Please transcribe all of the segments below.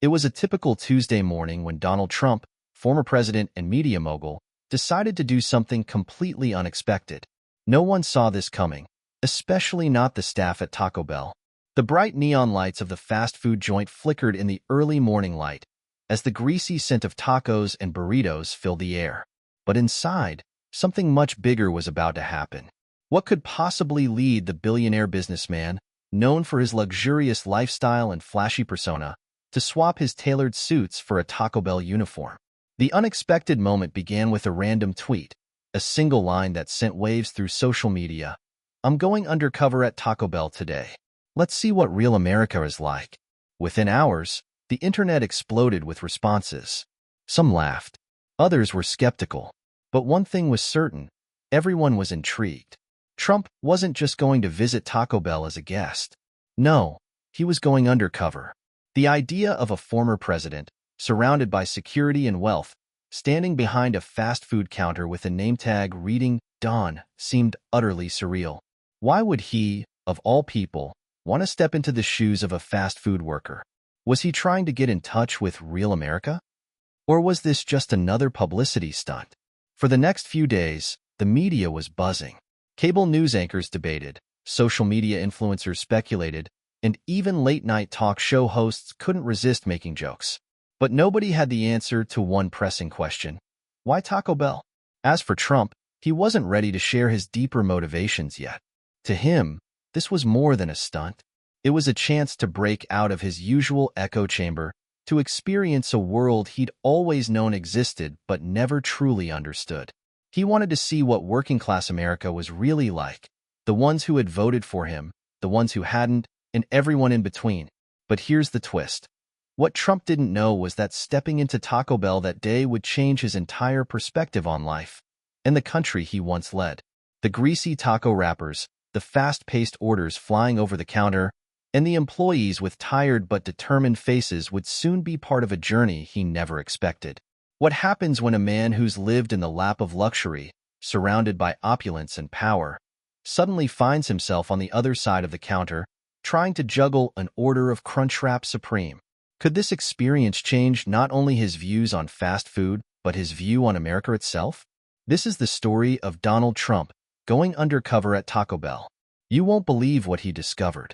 It was a typical Tuesday morning when Donald Trump, former president and media mogul, decided to do something completely unexpected. No one saw this coming, especially not the staff at Taco Bell. The bright neon lights of the fast food joint flickered in the early morning light as the greasy scent of tacos and burritos filled the air. But inside, something much bigger was about to happen. What could possibly lead the billionaire businessman, known for his luxurious lifestyle and flashy persona, to swap his tailored suits for a Taco Bell uniform? The unexpected moment began with a random tweet, a single line that sent waves through social media. "I'm going undercover at Taco Bell today. Let's see what real America is like." Within hours, the internet exploded with responses. Some laughed. Others were skeptical. But one thing was certain, everyone was intrigued. Trump wasn't just going to visit Taco Bell as a guest. No, he was going undercover. The idea of a former president, surrounded by security and wealth, standing behind a fast food counter with a name tag reading Don, seemed utterly surreal. Why would he, of all people, want to step into the shoes of a fast food worker? Was he trying to get in touch with real America? Or was this just another publicity stunt? For the next few days, the media was buzzing. Cable news anchors debated, social media influencers speculated, and even late-night talk show hosts couldn't resist making jokes. But nobody had the answer to one pressing question: why Taco Bell? As for Trump, he wasn't ready to share his deeper motivations yet. To him, this was more than a stunt. It was a chance to break out of his usual echo chamber, to experience a world he'd always known existed but never truly understood. He wanted to see what working-class America was really like, the ones who had voted for him, the ones who hadn't, and everyone in between. But here's the twist. What Trump didn't know was that stepping into Taco Bell that day would change his entire perspective on life and the country he once led. The greasy taco wrappers, the fast-paced orders flying over the counter, and the employees with tired but determined faces would soon be part of a journey he never expected. What happens when a man who's lived in the lap of luxury, surrounded by opulence and power, suddenly finds himself on the other side of the counter, trying to juggle an order of Crunchwrap Supreme? Could this experience change not only his views on fast food, but his view on America itself? This is the story of Donald Trump going undercover at Taco Bell. You won't believe what he discovered.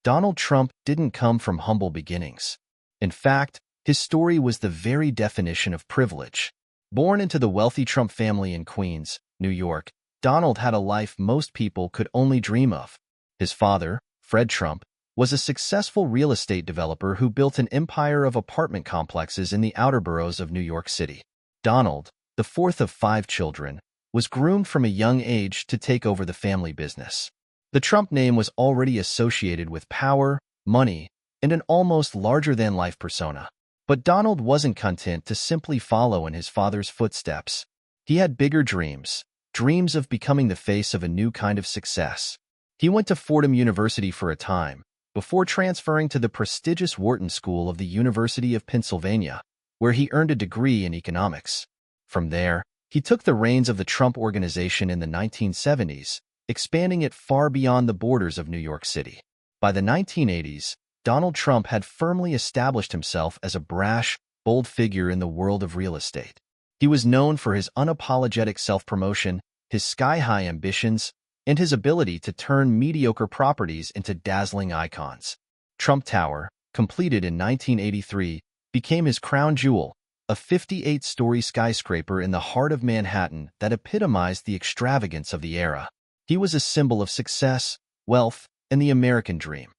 Donald Trump didn't come from humble beginnings. In fact, his story was the very definition of privilege. Born into the wealthy Trump family in Queens, New York, Donald had a life most people could only dream of. His father, Fred Trump, was a successful real estate developer who built an empire of apartment complexes in the outer boroughs of New York City. Donald, the fourth of 5 children, was groomed from a young age to take over the family business. The Trump name was already associated with power, money, and an almost larger-than-life persona. But Donald wasn't content to simply follow in his father's footsteps. He had bigger dreams, dreams of becoming the face of a new kind of success. He went to Fordham University for a time, before transferring to the prestigious Wharton School of the University of Pennsylvania, where he earned a degree in economics. From there, he took the reins of the Trump Organization in the 1970s, expanding it far beyond the borders of New York City. By the 1980s, Donald Trump had firmly established himself as a brash, bold figure in the world of real estate. He was known for his unapologetic self-promotion, his sky-high ambitions, and his ability to turn mediocre properties into dazzling icons. Trump Tower, completed in 1983, became his crown jewel, a 58-story skyscraper in the heart of Manhattan that epitomized the extravagance of the era. He was a symbol of success, wealth, and the American dream.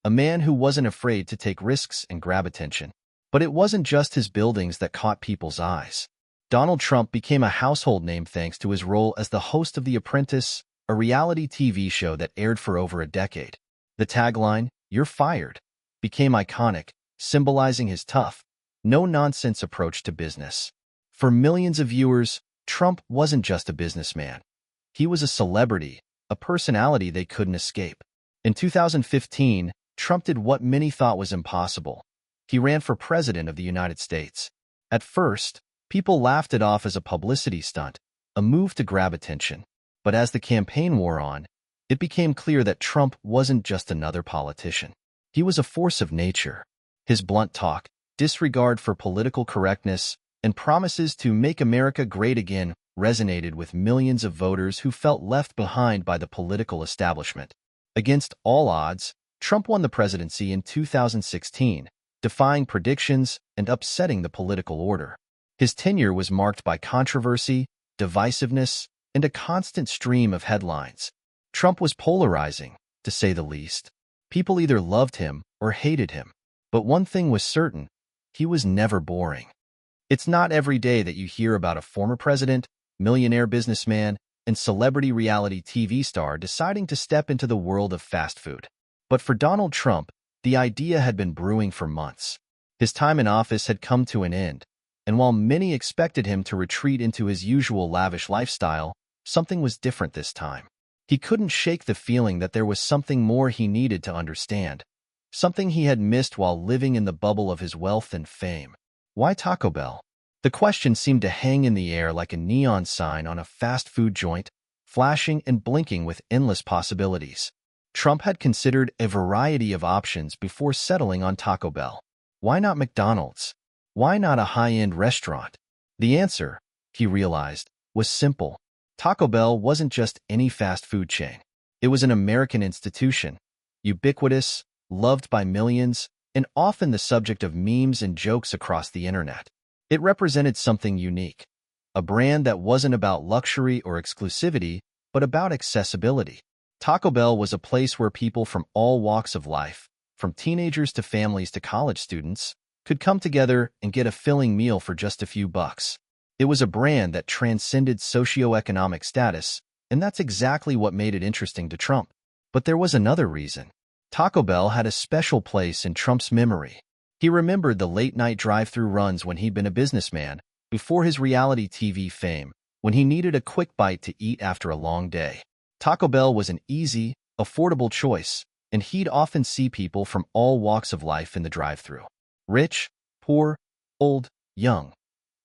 A man who wasn't afraid to take risks and grab attention. But it wasn't just his buildings that caught people's eyes. Donald Trump became a household name thanks to his role as the host of The Apprentice, a reality TV show that aired for over a decade. The tagline, "You're fired," became iconic, symbolizing his tough, no-nonsense approach to business. For millions of viewers, Trump wasn't just a businessman. He was a celebrity, a personality they couldn't escape. In 2015, Trump did what many thought was impossible. He ran for president of the United States. At first, people laughed it off as a publicity stunt, a move to grab attention. But as the campaign wore on, it became clear that Trump wasn't just another politician. He was a force of nature. His blunt talk, disregard for political correctness, and promises to make America great again resonated with millions of voters who felt left behind by the political establishment. Against all odds, Trump won the presidency in 2016, defying predictions and upsetting the political order. His tenure was marked by controversy, divisiveness, and a constant stream of headlines. Trump was polarizing, to say the least. People either loved him or hated him. But one thing was certain, he was never boring. It's not every day that you hear about a former president, millionaire businessman, and celebrity reality TV star deciding to step into the world of fast food. But for Donald Trump, the idea had been brewing for months. His time in office had come to an end, and while many expected him to retreat into his usual lavish lifestyle, something was different this time. He couldn't shake the feeling that there was something more he needed to understand, something he had missed while living in the bubble of his wealth and fame. Why Taco Bell? The question seemed to hang in the air like a neon sign on a fast food joint, flashing and blinking with endless possibilities. Trump had considered a variety of options before settling on Taco Bell. Why not McDonald's? Why not a high-end restaurant? The answer, he realized, was simple. Taco Bell wasn't just any fast food chain. It was an American institution, ubiquitous, loved by millions, and often the subject of memes and jokes across the internet. It represented something unique, a brand that wasn't about luxury or exclusivity, but about accessibility. Taco Bell was a place where people from all walks of life, from teenagers to families to college students, could come together and get a filling meal for just a few bucks. It was a brand that transcended socioeconomic status, and that's exactly what made it interesting to Trump. But there was another reason. Taco Bell had a special place in Trump's memory. He remembered the late-night drive-through runs when he'd been a businessman, before his reality TV fame, when he needed a quick bite to eat after a long day. Taco Bell was an easy, affordable choice, and he'd often see people from all walks of life in the drive-through. Rich, poor, old, young.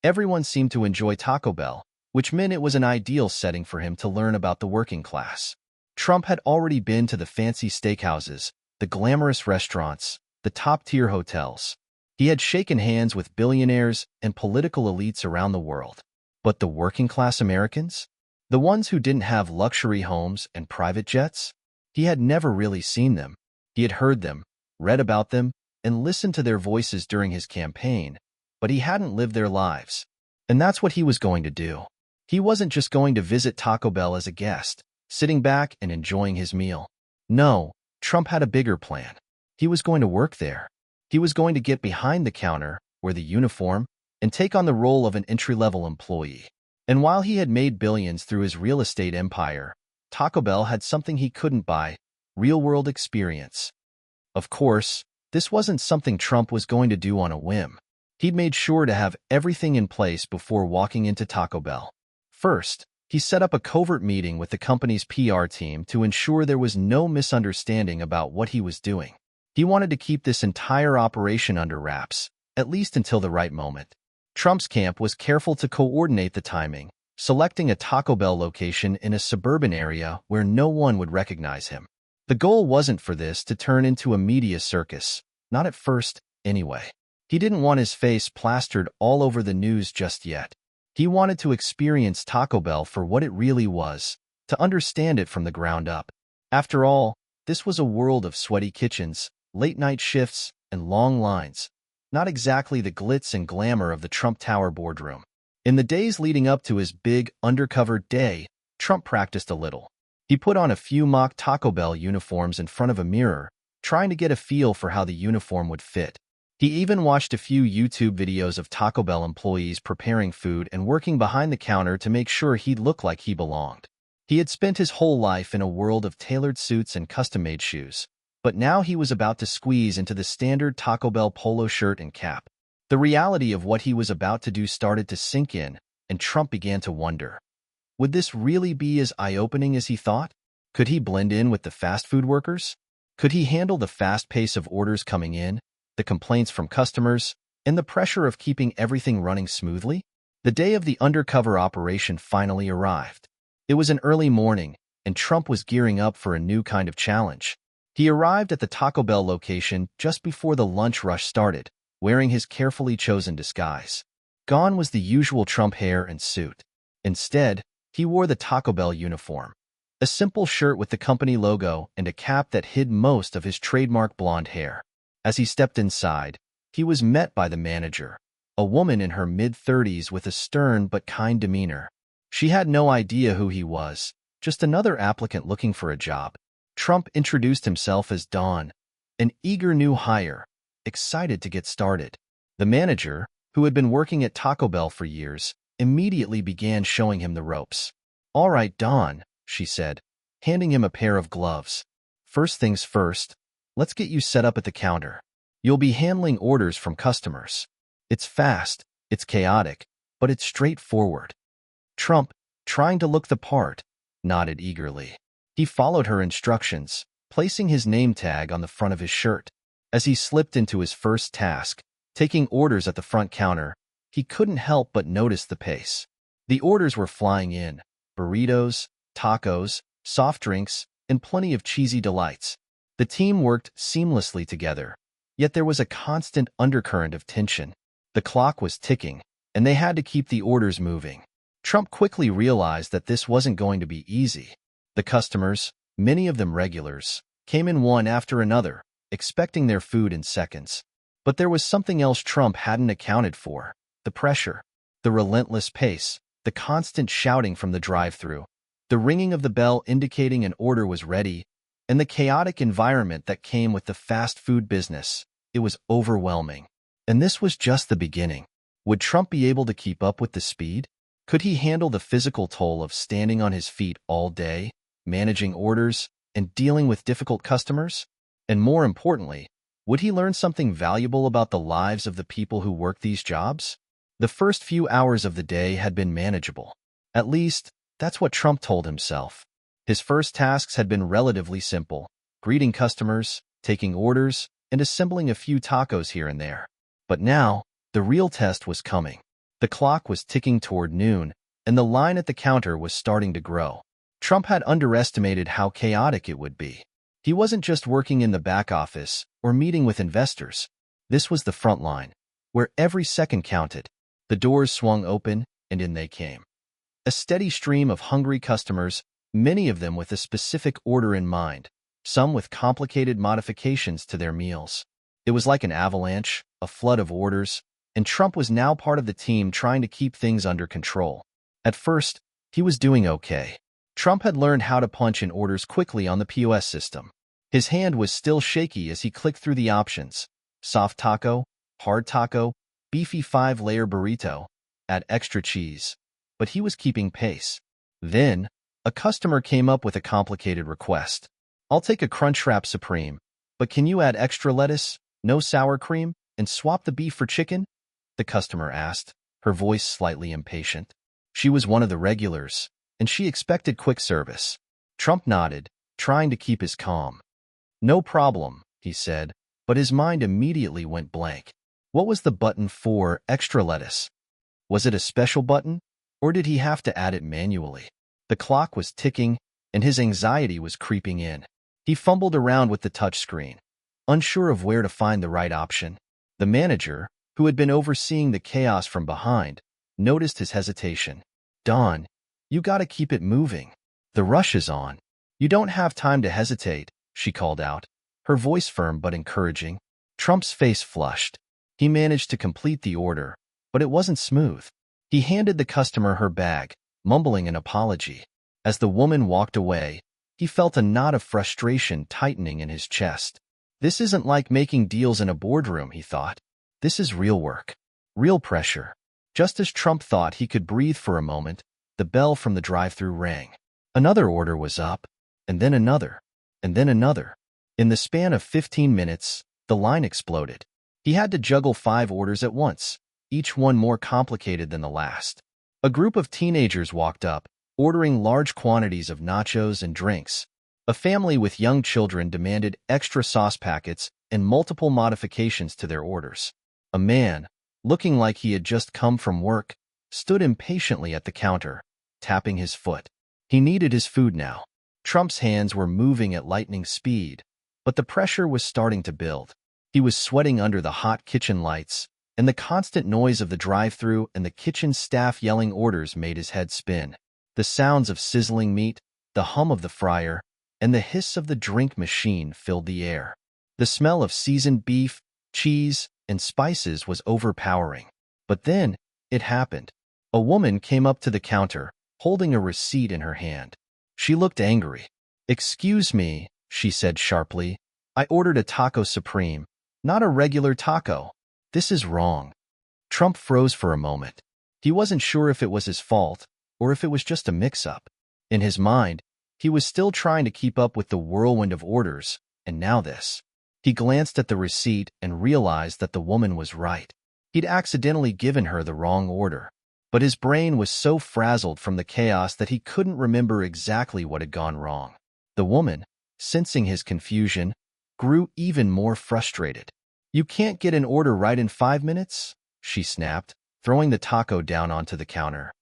Everyone seemed to enjoy Taco Bell, which meant it was an ideal setting for him to learn about the working class. Trump had already been to the fancy steakhouses, the glamorous restaurants, the top-tier hotels. He had shaken hands with billionaires and political elites around the world. But the working-class Americans? The ones who didn't have luxury homes and private jets? He had never really seen them. He had heard them, read about them, and listened to their voices during his campaign, but he hadn't lived their lives. And that's what he was going to do. He wasn't just going to visit Taco Bell as a guest, sitting back and enjoying his meal. No, Trump had a bigger plan. He was going to work there. He was going to get behind the counter, wear the uniform, and take on the role of an entry-level employee. And while he had made billions through his real estate empire, Taco Bell had something he couldn't buy: real-world experience. Of course, this wasn't something Trump was going to do on a whim. He'd made sure to have everything in place before walking into Taco Bell. First, he set up a covert meeting with the company's PR team to ensure there was no misunderstanding about what he was doing. He wanted to keep this entire operation under wraps, at least until the right moment. Trump's camp was careful to coordinate the timing, selecting a Taco Bell location in a suburban area where no one would recognize him. The goal wasn't for this to turn into a media circus, not at first, anyway. He didn't want his face plastered all over the news just yet. He wanted to experience Taco Bell for what it really was, to understand it from the ground up. After all, this was a world of sweaty kitchens, late-night shifts, and long lines, not exactly the glitz and glamour of the Trump Tower boardroom. In the days leading up to his big, undercover day, Trump practiced a little. He put on a few mock Taco Bell uniforms in front of a mirror, trying to get a feel for how the uniform would fit. He even watched a few YouTube videos of Taco Bell employees preparing food and working behind the counter to make sure he'd look like he belonged. He had spent his whole life in a world of tailored suits and custom-made shoes, but now he was about to squeeze into the standard Taco Bell polo shirt and cap. The reality of what he was about to do started to sink in, and Trump began to wonder. Would this really be as eye-opening as he thought? Could he blend in with the fast food workers? Could he handle the fast pace of orders coming in, the complaints from customers, and the pressure of keeping everything running smoothly? The day of the undercover operation finally arrived. It was an early morning, and Trump was gearing up for a new kind of challenge. He arrived at the Taco Bell location just before the lunch rush started, wearing his carefully chosen disguise. Gone was the usual Trump hair and suit. Instead, he wore the Taco Bell uniform, a simple shirt with the company logo and a cap that hid most of his trademark blonde hair. As he stepped inside, he was met by the manager, a woman in her mid-30s with a stern but kind demeanor. She had no idea who he was, just another applicant looking for a job. Trump introduced himself as Don, an eager new hire, excited to get started. The manager, who had been working at Taco Bell for years, immediately began showing him the ropes. "All right, Don," she said, handing him a pair of gloves. "First things first, let's get you set up at the counter. You'll be handling orders from customers. It's fast, it's chaotic, but it's straightforward." Trump, trying to look the part, nodded eagerly. He followed her instructions, placing his name tag on the front of his shirt. As he slipped into his first task, taking orders at the front counter, he couldn't help but notice the pace. The orders were flying in: burritos, tacos, soft drinks, and plenty of cheesy delights. The team worked seamlessly together, yet there was a constant undercurrent of tension. The clock was ticking, and they had to keep the orders moving. Trump quickly realized that this wasn't going to be easy. The customers, many of them regulars, came in one after another, expecting their food in seconds. But there was something else Trump hadn't accounted for: the pressure, the relentless pace, the constant shouting from the drive-thru, the ringing of the bell indicating an order was ready, and the chaotic environment that came with the fast food business. It was overwhelming. And this was just the beginning. Would Trump be able to keep up with the speed? Could he handle the physical toll of standing on his feet all day, managing orders, and dealing with difficult customers? And more importantly, would he learn something valuable about the lives of the people who work these jobs? The first few hours of the day had been manageable. At least, that's what Trump told himself. His first tasks had been relatively simple: greeting customers, taking orders, and assembling a few tacos here and there. But now, the real test was coming. The clock was ticking toward noon, and the line at the counter was starting to grow. Trump had underestimated how chaotic it would be. He wasn't just working in the back office or meeting with investors. This was the front line, where every second counted. The doors swung open, and in they came. A steady stream of hungry customers, many of them with a specific order in mind, some with complicated modifications to their meals. It was like an avalanche, a flood of orders, and Trump was now part of the team trying to keep things under control. At first, he was doing okay. Trump had learned how to punch in orders quickly on the POS system. His hand was still shaky as he clicked through the options: soft taco, hard taco, beefy 5-layer burrito, add extra cheese. But he was keeping pace. Then, a customer came up with a complicated request. "I'll take a Crunchwrap Supreme, but can you add extra lettuce, no sour cream, and swap the beef for chicken?" the customer asked, her voice slightly impatient. She was one of the regulars, and she expected quick service. Trump nodded, trying to keep his calm. "No problem," he said, but his mind immediately went blank. What was the button for extra lettuce? Was it a special button, or did he have to add it manually? The clock was ticking, and his anxiety was creeping in. He fumbled around with the touchscreen, unsure of where to find the right option. The manager, who had been overseeing the chaos from behind, noticed his hesitation. "Don, you gotta keep it moving. The rush is on. You don't have time to hesitate," she called out, her voice firm but encouraging. Trump's face flushed. He managed to complete the order, but it wasn't smooth. He handed the customer her bag, mumbling an apology. As the woman walked away, he felt a knot of frustration tightening in his chest. This isn't like making deals in a boardroom, he thought. This is real work, real pressure. Just as Trump thought he could breathe for a moment, the bell from the drive-thru rang. Another order was up, and then another, and then another. In the span of 15 minutes, the line exploded. He had to juggle 5 orders at once, each one more complicated than the last. A group of teenagers walked up, ordering large quantities of nachos and drinks. A family with young children demanded extra sauce packets and multiple modifications to their orders. A man, looking like he had just come from work, stood impatiently at the counter, tapping his foot. He needed his food now. Trump's hands were moving at lightning speed, but the pressure was starting to build. He was sweating under the hot kitchen lights, and the constant noise of the drive-thru and the kitchen staff yelling orders made his head spin. The sounds of sizzling meat, the hum of the fryer, and the hiss of the drink machine filled the air. The smell of seasoned beef, cheese, and spices was overpowering. But then, it happened. A woman came up to the counter, holding a receipt in her hand. She looked angry. "Excuse me," she said sharply. "I ordered a taco supreme, not a regular taco. This is wrong." Trump froze for a moment. He wasn't sure if it was his fault or if it was just a mix-up. In his mind, he was still trying to keep up with the whirlwind of orders, and now this. He glanced at the receipt and realized that the woman was right. He'd accidentally given her the wrong order. But his brain was so frazzled from the chaos that he couldn't remember exactly what had gone wrong. The woman, sensing his confusion, grew even more frustrated. "You can't get an order right in 5 minutes?" she snapped, throwing the taco down onto the counter.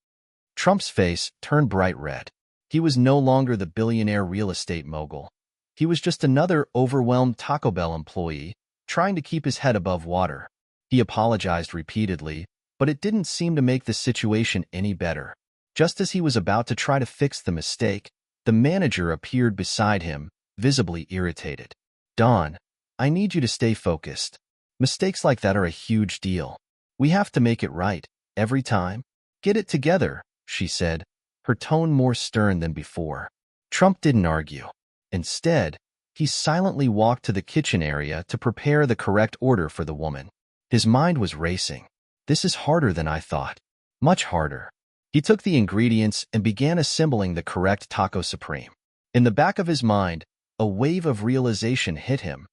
Trump's face turned bright red. He was no longer the billionaire real estate mogul. He was just another overwhelmed TacoBell employee trying to keep his head above water. He apologized repeatedly, but it didn't seem to make the situation any better. Just as he was about to try to fix the mistake, the manager appeared beside him, visibly irritated. "Don, I need you to stay focused. Mistakes like that are a huge deal. We have to make it right, every time. Get it together," she said, her tone more stern than before. Trump didn't argue. Instead, he silently walked to the kitchen area to prepare the correct order for the woman. His mind was racing. "This is harder than I thought. Much harder." He took the ingredients and began assembling the correct taco supreme. In the back of his mind, a wave of realization hit him.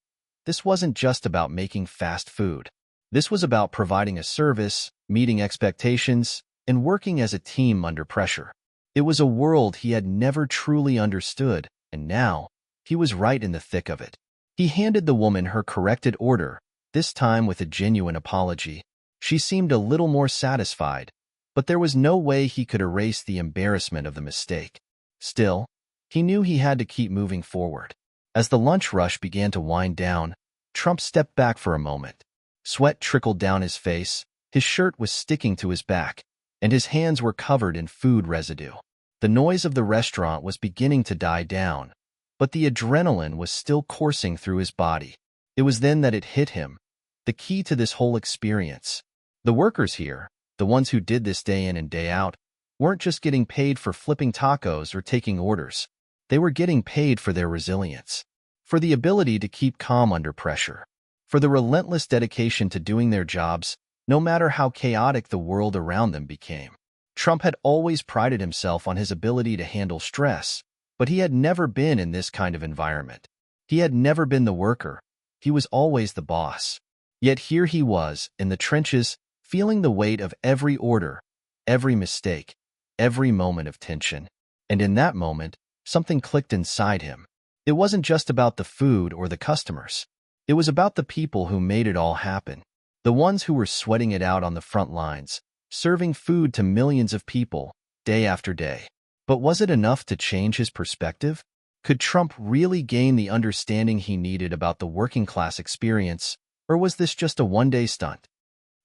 This wasn't just about making fast food. This was about providing a service, meeting expectations, and working as a team under pressure. It was a world he had never truly understood, and now, he was right in the thick of it. He handed the woman her corrected order, this time with a genuine apology. She seemed a little more satisfied, but there was no way he could erase the embarrassment of the mistake. Still, he knew he had to keep moving forward. As the lunch rush began to wind down, Trump stepped back for a moment. Sweat trickled down his face, his shirt was sticking to his back, and his hands were covered in food residue. The noise of the restaurant was beginning to die down, but the adrenaline was still coursing through his body. It was then that it hit him, the key to this whole experience. The workers here, the ones who did this day in and day out, weren't just getting paid for flipping tacos or taking orders. They were getting paid for their resilience, for the ability to keep calm under pressure, for the relentless dedication to doing their jobs, no matter how chaotic the world around them became. Trump had always prided himself on his ability to handle stress, but he had never been in this kind of environment. He had never been the worker. He was always the boss. Yet here he was, in the trenches, feeling the weight of every order, every mistake, every moment of tension. And in that moment, something clicked inside him. It wasn't just about the food or the customers. It was about the people who made it all happen. The ones who were sweating it out on the front lines, serving food to millions of people, day after day. But was it enough to change his perspective? Could Trump really gain the understanding he needed about the working-class experience, or was this just a one-day stunt?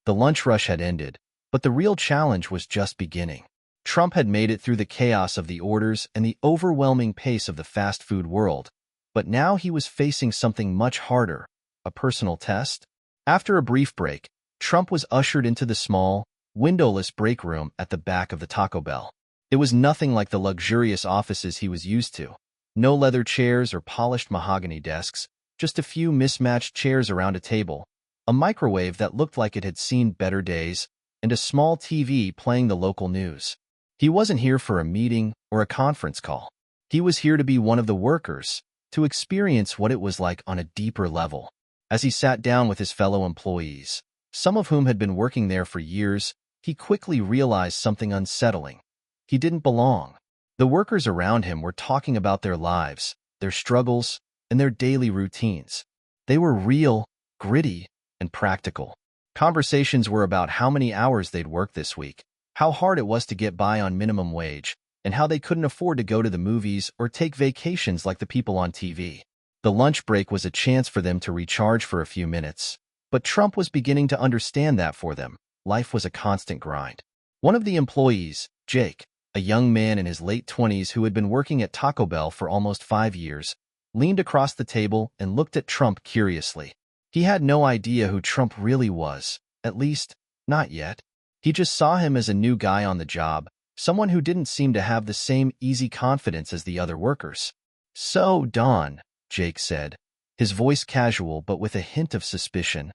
The lunch rush had ended, but the real challenge was just beginning. Trump had made it through the chaos of the orders and the overwhelming pace of the fast food world, but now he was facing something much harder, a personal test. After a brief break, Trump was ushered into the small, windowless break room at the back of the Taco Bell. It was nothing like the luxurious offices he was used to. No leather chairs or polished mahogany desks, just a few mismatched chairs around a table, a microwave that looked like it had seen better days, and a small TV playing the local news. He wasn't here for a meeting or a conference call. He was here to be one of the workers, to experience what it was like on a deeper level. As he sat down with his fellow employees, some of whom had been working there for years, he quickly realized something unsettling. He didn't belong. The workers around him were talking about their lives, their struggles, and their daily routines. They were real, gritty, and practical. Conversations were about how many hours they'd worked this week, how hard it was to get by on minimum wage, and how they couldn't afford to go to the movies or take vacations like the people on TV. The lunch break was a chance for them to recharge for a few minutes, but Trump was beginning to understand that for them, life was a constant grind. One of the employees, Jake, a young man in his late 20s who had been working at Taco Bell for almost 5 years, leaned across the table and looked at Trump curiously. He had no idea who Trump really was, at least, not yet. He just saw him as a new guy on the job, someone who didn't seem to have the same easy confidence as the other workers. "So, Don," Jake said, his voice casual but with a hint of suspicion,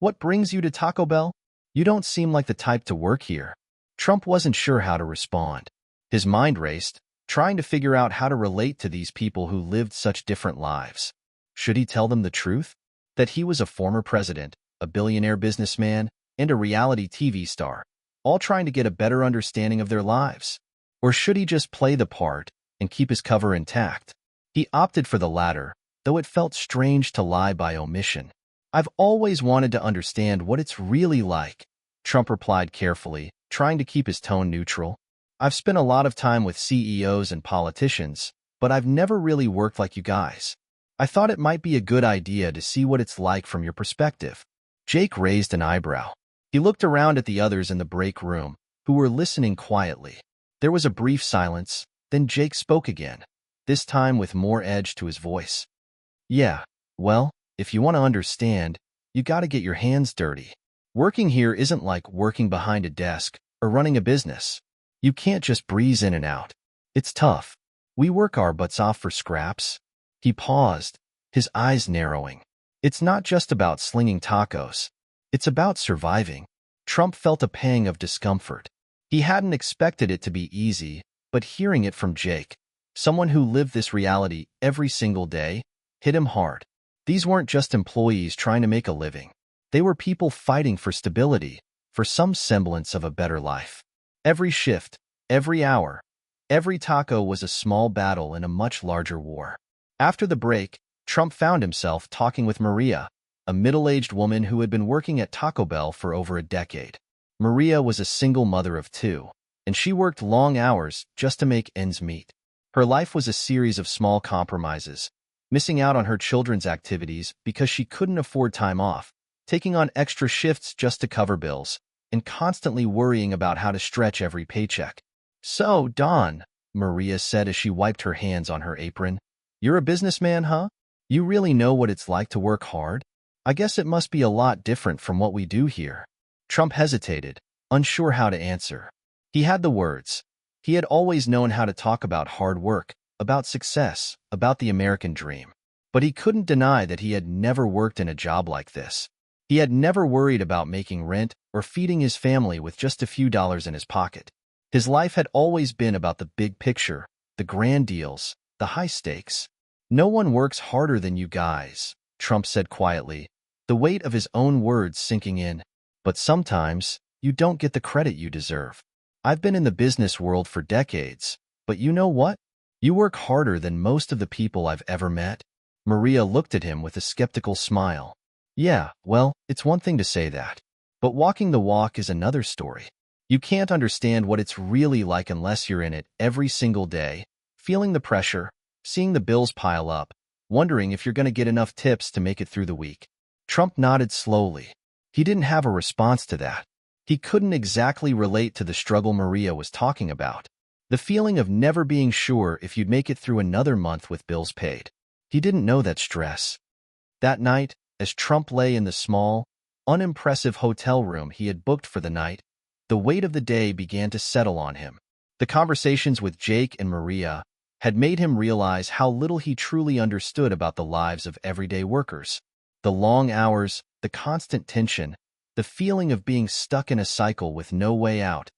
"what brings you to Taco Bell? You don't seem like the type to work here." Trump wasn't sure how to respond. His mind raced, trying to figure out how to relate to these people who lived such different lives. Should he tell them the truth? That he was a former president, a billionaire businessman, and a reality TV star, all trying to get a better understanding of their lives? Or should he just play the part and keep his cover intact? He opted for the latter, though it felt strange to lie by omission. "I've always wanted to understand what it's really like," Trump replied carefully, trying to keep his tone neutral. "I've spent a lot of time with CEOs and politicians, but I've never really worked like you guys. I thought it might be a good idea to see what it's like from your perspective." Jake raised an eyebrow. He looked around at the others in the break room, who were listening quietly. There was a brief silence, then Jake spoke again, this time with more edge to his voice. "Yeah, well, if you want to understand, you got to get your hands dirty. Working here isn't like working behind a desk or running a business. You can't just breeze in and out. It's tough. We work our butts off for scraps." He paused, his eyes narrowing. "It's not just about slinging tacos. It's about surviving." Trump felt a pang of discomfort. He hadn't expected it to be easy, but hearing it from Jake, someone who lived this reality every single day, hit him hard. These weren't just employees trying to make a living. They were people fighting for stability, for some semblance of a better life. Every shift, every hour, every taco was a small battle in a much larger war. After the break, Trump found himself talking with Maria, a middle-aged woman who had been working at Taco Bell for over a decade. Maria was a single mother of two, and she worked long hours just to make ends meet. Her life was a series of small compromises, missing out on her children's activities because she couldn't afford time off, taking on extra shifts just to cover bills, and constantly worrying about how to stretch every paycheck. "So, Don," Maria said as she wiped her hands on her apron, "you're a businessman, huh? You really know what it's like to work hard? I guess it must be a lot different from what we do here." Trump hesitated, unsure how to answer. He had the words. He had always known how to talk about hard work, about success, about the American dream. But he couldn't deny that he had never worked in a job like this. He had never worried about making rent or feeding his family with just a few dollars in his pocket. His life had always been about the big picture, the grand deals, the high stakes. "No one works harder than you guys," Trump said quietly, the weight of his own words sinking in. "But sometimes, you don't get the credit you deserve. I've been in the business world for decades, but you know what? You work harder than most of the people I've ever met." Maria looked at him with a skeptical smile. "Yeah, well, it's one thing to say that. But walking the walk is another story. You can't understand what it's really like unless you're in it every single day, feeling the pressure, seeing the bills pile up, wondering if you're going to get enough tips to make it through the week." Trump nodded slowly. He didn't have a response to that. He couldn't exactly relate to the struggle Maria was talking about. The feeling of never being sure if you'd make it through another month with bills paid. He didn't know that stress. That night, as Trump lay in the small, unimpressive hotel room he had booked for the night, the weight of the day began to settle on him. The conversations with Jake and Maria had made him realize how little he truly understood about the lives of everyday workers. The long hours, the constant tension, the feeling of being stuck in a cycle with no way out.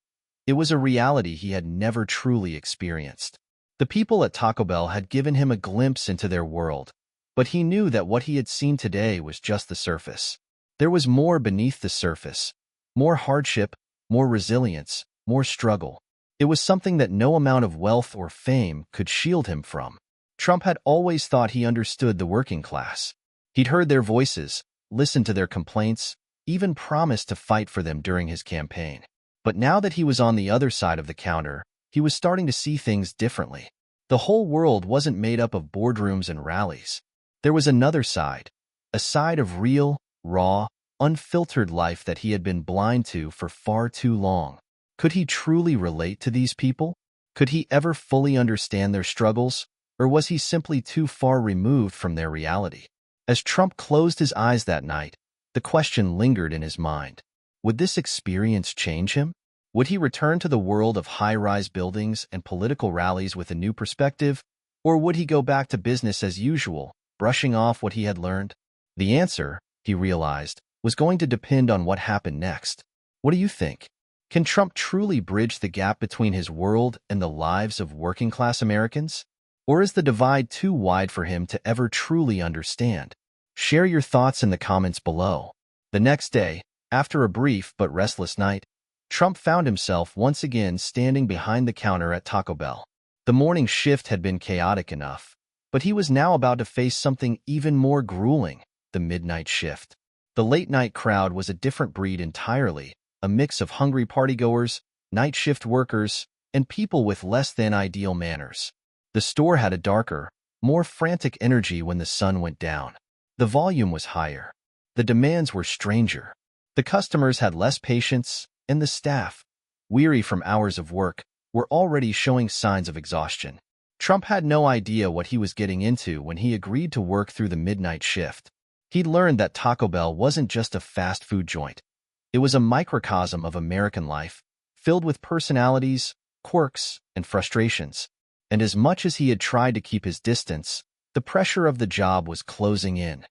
It was a reality he had never truly experienced. The people at Taco Bell had given him a glimpse into their world, but he knew that what he had seen today was just the surface. There was more beneath the surface, more hardship, more resilience, more struggle. It was something that no amount of wealth or fame could shield him from. Trump had always thought he understood the working class. He'd heard their voices, listened to their complaints, even promised to fight for them during his campaign. But now that he was on the other side of the counter, he was starting to see things differently. The whole world wasn't made up of boardrooms and rallies. There was another side, a side of real, raw, unfiltered life that he had been blind to for far too long. Could he truly relate to these people? Could he ever fully understand their struggles, or was he simply too far removed from their reality? As Trump closed his eyes that night, the question lingered in his mind. Would this experience change him? Would he return to the world of high-rise buildings and political rallies with a new perspective, or would he go back to business as usual, brushing off what he had learned? The answer, he realized, was going to depend on what happened next. What do you think? Can Trump truly bridge the gap between his world and the lives of working-class Americans? Or is the divide too wide for him to ever truly understand? Share your thoughts in the comments below. The next day, after a brief but restless night, Trump found himself once again standing behind the counter at Taco Bell. The morning shift had been chaotic enough, but he was now about to face something even more grueling, the midnight shift. The late-night crowd was a different breed entirely, a mix of hungry partygoers, night shift workers, and people with less than ideal manners. The store had a darker, more frantic energy when the sun went down. The volume was higher. The demands were stranger. The customers had less patience, and the staff, weary from hours of work, were already showing signs of exhaustion. Trump had no idea what he was getting into when he agreed to work through the midnight shift. He'd learned that Taco Bell wasn't just a fast food joint. It was a microcosm of American life, filled with personalities, quirks, and frustrations. And as much as he had tried to keep his distance, the pressure of the job was closing in.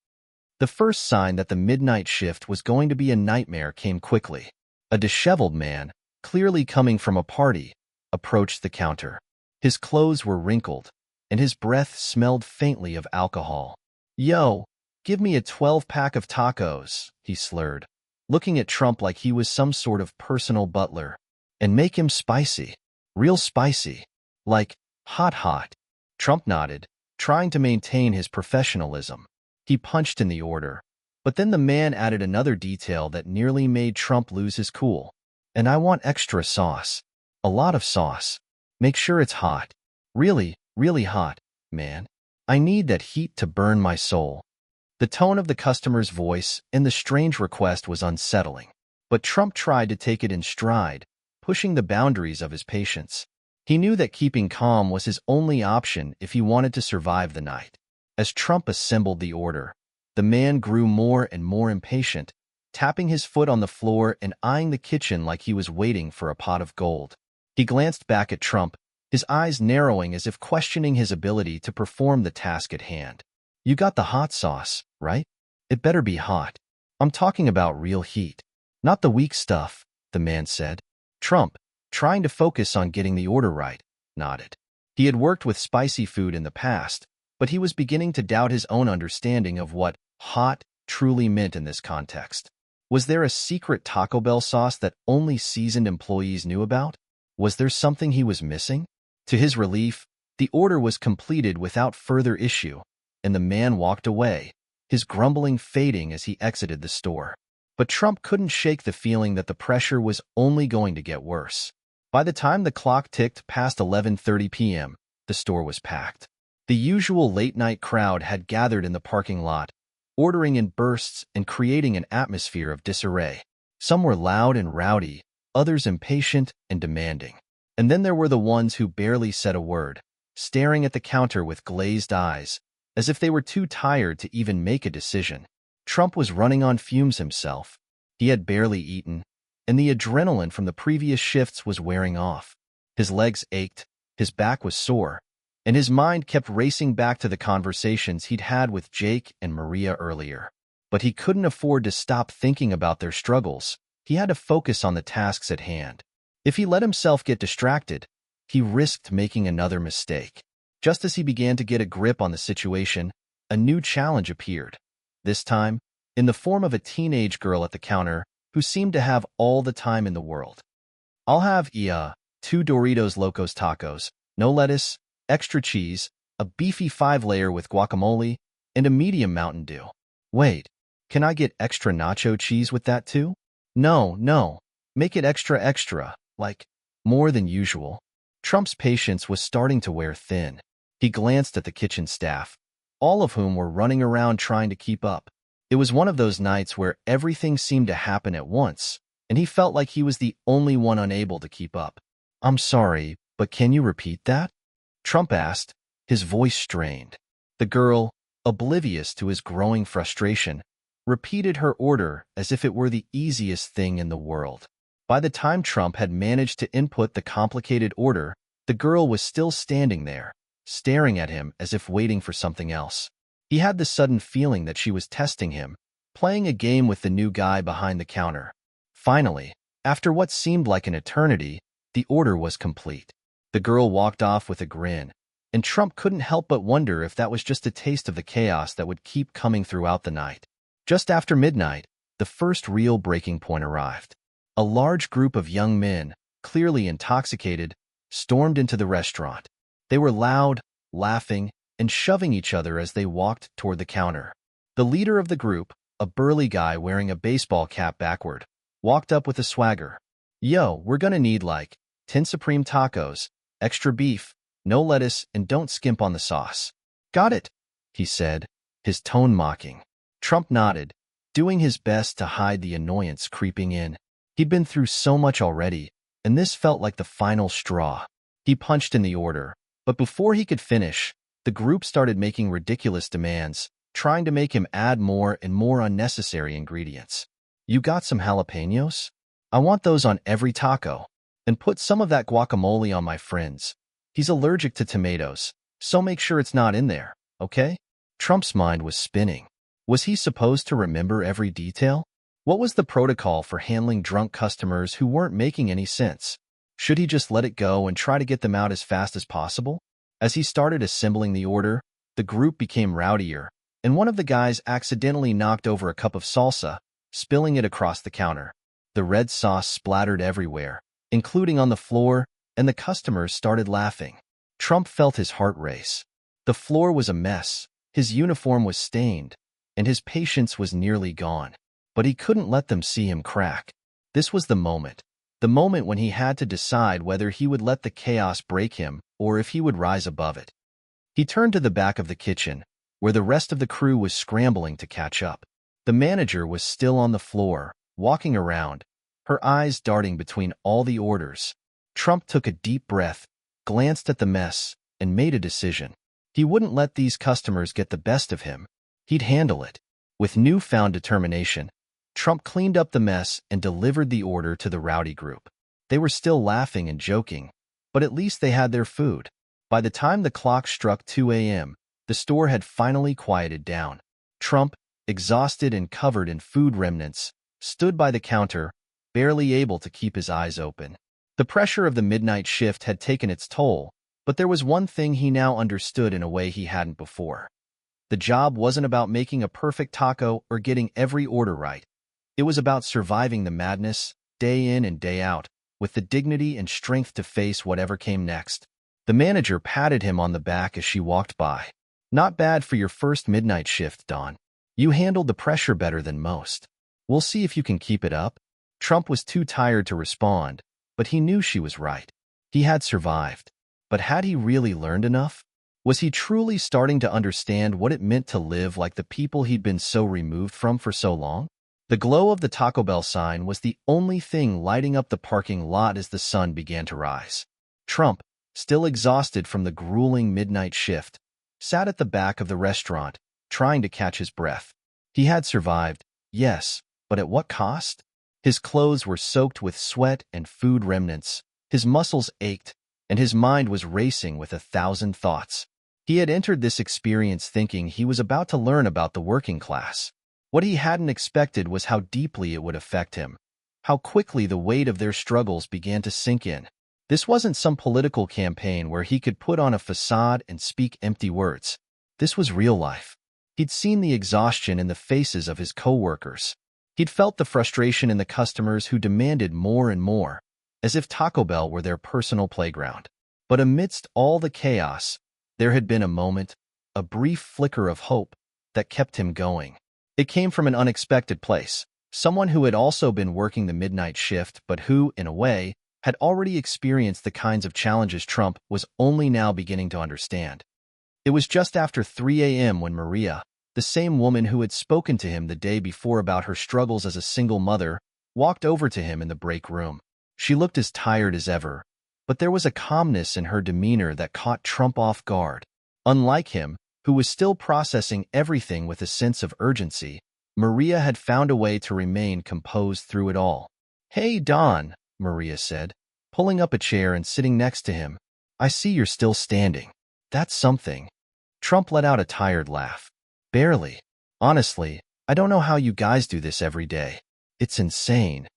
The first sign that the midnight shift was going to be a nightmare came quickly. A disheveled man, clearly coming from a party, approached the counter. His clothes were wrinkled, and his breath smelled faintly of alcohol. "Yo, give me a 12-pack of tacos," he slurred, looking at Trump like he was some sort of personal butler. "And make him spicy. Real spicy. Like, hot. Trump nodded, trying to maintain his professionalism. He punched in the order, but then the man added another detail that nearly made Trump lose his cool. "And I want extra sauce. A lot of sauce. Make sure it's hot. Really, really hot, man. I need that heat to burn my soul." The tone of the customer's voice and the strange request was unsettling, but Trump tried to take it in stride, pushing the boundaries of his patience. He knew that keeping calm was his only option if he wanted to survive the night. As Trump assembled the order, the man grew more and more impatient, tapping his foot on the floor and eyeing the kitchen like he was waiting for a pot of gold. He glanced back at Trump, his eyes narrowing as if questioning his ability to perform the task at hand. "You got the hot sauce, right? It better be hot. I'm talking about real heat, not the weak stuff," the man said. Trump, trying to focus on getting the order right, nodded. He had worked with spicy food in the past, but he was beginning to doubt his own understanding of what hot truly meant in this context. Was there a secret Taco Bell sauce that only seasoned employees knew about? Was there something he was missing? To his relief, the order was completed without further issue, and the man walked away, his grumbling fading as he exited the store. But Trump couldn't shake the feeling that the pressure was only going to get worse. By the time the clock ticked past 11:30 p.m., the store was packed. The usual late-night crowd had gathered in the parking lot, ordering in bursts and creating an atmosphere of disarray. Some were loud and rowdy, others impatient and demanding. And then there were the ones who barely said a word, staring at the counter with glazed eyes, as if they were too tired to even make a decision. Trump was running on fumes himself. He had barely eaten, and the adrenaline from the previous shifts was wearing off. His legs ached, his back was sore, and his mind kept racing back to the conversations he'd had with Jake and Maria earlier. But he couldn't afford to stop thinking about their struggles. He had to focus on the tasks at hand. If he let himself get distracted, he risked making another mistake. Just as he began to get a grip on the situation, a new challenge appeared. This time, in the form of a teenage girl at the counter who seemed to have all the time in the world. "I'll have 2 Doritos Locos tacos, no lettuce, extra cheese, a beefy 5-layer with guacamole, and a medium Mountain Dew." "Wait, can I get extra nacho cheese with that too?" No, make it extra, like, more than usual." Trump's patience was starting to wear thin. He glanced at the kitchen staff, all of whom were running around trying to keep up. It was one of those nights where everything seemed to happen at once, and he felt like he was the only one unable to keep up. "I'm sorry, but can you repeat that?" Trump asked, his voice strained. The girl, oblivious to his growing frustration, repeated her order as if it were the easiest thing in the world. By the time Trump had managed to input the complicated order, the girl was still standing there, staring at him as if waiting for something else. He had the sudden feeling that she was testing him, playing a game with the new guy behind the counter. Finally, after what seemed like an eternity, the order was complete. The girl walked off with a grin, and Trump couldn't help but wonder if that was just a taste of the chaos that would keep coming throughout the night. Just after midnight, the first real breaking point arrived. A large group of young men, clearly intoxicated, stormed into the restaurant. They were loud, laughing, and shoving each other as they walked toward the counter. The leader of the group, a burly guy wearing a baseball cap backward, walked up with a swagger. "Yo, we're gonna need like 10 supreme tacos, extra beef, no lettuce, and don't skimp on the sauce." "Got it," he said, his tone mocking. Trump nodded, doing his best to hide the annoyance creeping in. He'd been through so much already, and this felt like the final straw. He punched in the order, but before he could finish, the group started making ridiculous demands, trying to make him add more and more unnecessary ingredients. "You got some jalapenos? I want those on every taco. And put some of that guacamole on my friend's. He's allergic to tomatoes, so make sure it's not in there, okay?" Trump's mind was spinning. Was he supposed to remember every detail? What was the protocol for handling drunk customers who weren't making any sense? Should he just let it go and try to get them out as fast as possible? As he started assembling the order, the group became rowdier, and one of the guys accidentally knocked over a cup of salsa, spilling it across the counter. The red sauce splattered everywhere, including on the floor, and the customers started laughing. Trump felt his heart race. The floor was a mess, his uniform was stained, and his patience was nearly gone. But he couldn't let them see him crack. This was the moment when he had to decide whether he would let the chaos break him or if he would rise above it. He turned to the back of the kitchen, where the rest of the crew was scrambling to catch up. The manager was still on the floor, walking around, her eyes darting between all the orders. Trump took a deep breath, glanced at the mess, and made a decision. He wouldn't let these customers get the best of him. He'd handle it. With newfound determination, Trump cleaned up the mess and delivered the order to the rowdy group. They were still laughing and joking, but at least they had their food. By the time the clock struck 2 a.m., the store had finally quieted down. Trump, exhausted and covered in food remnants, stood by the counter, barely able to keep his eyes open. The pressure of the midnight shift had taken its toll, but there was one thing he now understood in a way he hadn't before. The job wasn't about making a perfect taco or getting every order right. It was about surviving the madness, day in and day out, with the dignity and strength to face whatever came next. The manager patted him on the back as she walked by. "Not bad for your first midnight shift, Don. You handled the pressure better than most. We'll see if you can keep it up." Trump was too tired to respond, but he knew she was right. He had survived. But had he really learned enough? Was he truly starting to understand what it meant to live like the people he'd been so removed from for so long? The glow of the Taco Bell sign was the only thing lighting up the parking lot as the sun began to rise. Trump, still exhausted from the grueling midnight shift, sat at the back of the restaurant, trying to catch his breath. He had survived, yes, but at what cost? His clothes were soaked with sweat and food remnants, his muscles ached, and his mind was racing with 1,000 thoughts. He had entered this experience thinking he was about to learn about the working class. What he hadn't expected was how deeply it would affect him, how quickly the weight of their struggles began to sink in. This wasn't some political campaign where he could put on a facade and speak empty words. This was real life. He'd seen the exhaustion in the faces of his co-workers. He'd felt the frustration in the customers who demanded more and more, as if Taco Bell were their personal playground. But amidst all the chaos, there had been a moment, a brief flicker of hope, that kept him going. It came from an unexpected place, someone who had also been working the midnight shift but who, in a way, had already experienced the kinds of challenges Trump was only now beginning to understand. It was just after 3 a.m. when Maria, the same woman who had spoken to him the day before about her struggles as a single mother, walked over to him in the break room. She looked as tired as ever, but there was a calmness in her demeanor that caught Trump off guard. Unlike him, who was still processing everything with a sense of urgency, Maria had found a way to remain composed through it all. "Hey, Don," Maria said, pulling up a chair and sitting next to him. "I see you're still standing. That's something." Trump let out a tired laugh. "Barely. Honestly, I don't know how you guys do this every day. It's insane."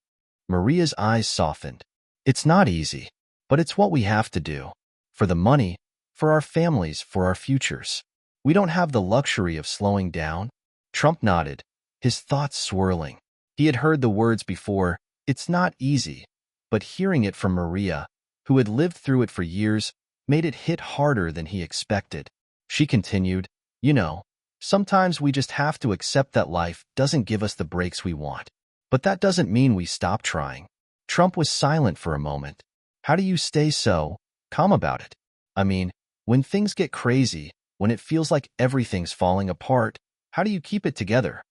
Maria's eyes softened. "It's not easy, but it's what we have to do. For the money, for our families, for our futures. We don't have the luxury of slowing down." Trump nodded, his thoughts swirling. He had heard the words before, "It's not easy," but hearing it from Maria, who had lived through it for years, made it hit harder than he expected. She continued, "You know, sometimes we just have to accept that life doesn't give us the breaks we want. But that doesn't mean we stop trying." Trump was silent for a moment. "How do you stay so calm about it? I mean, when things get crazy, when it feels like everything's falling apart, how do you keep it together?"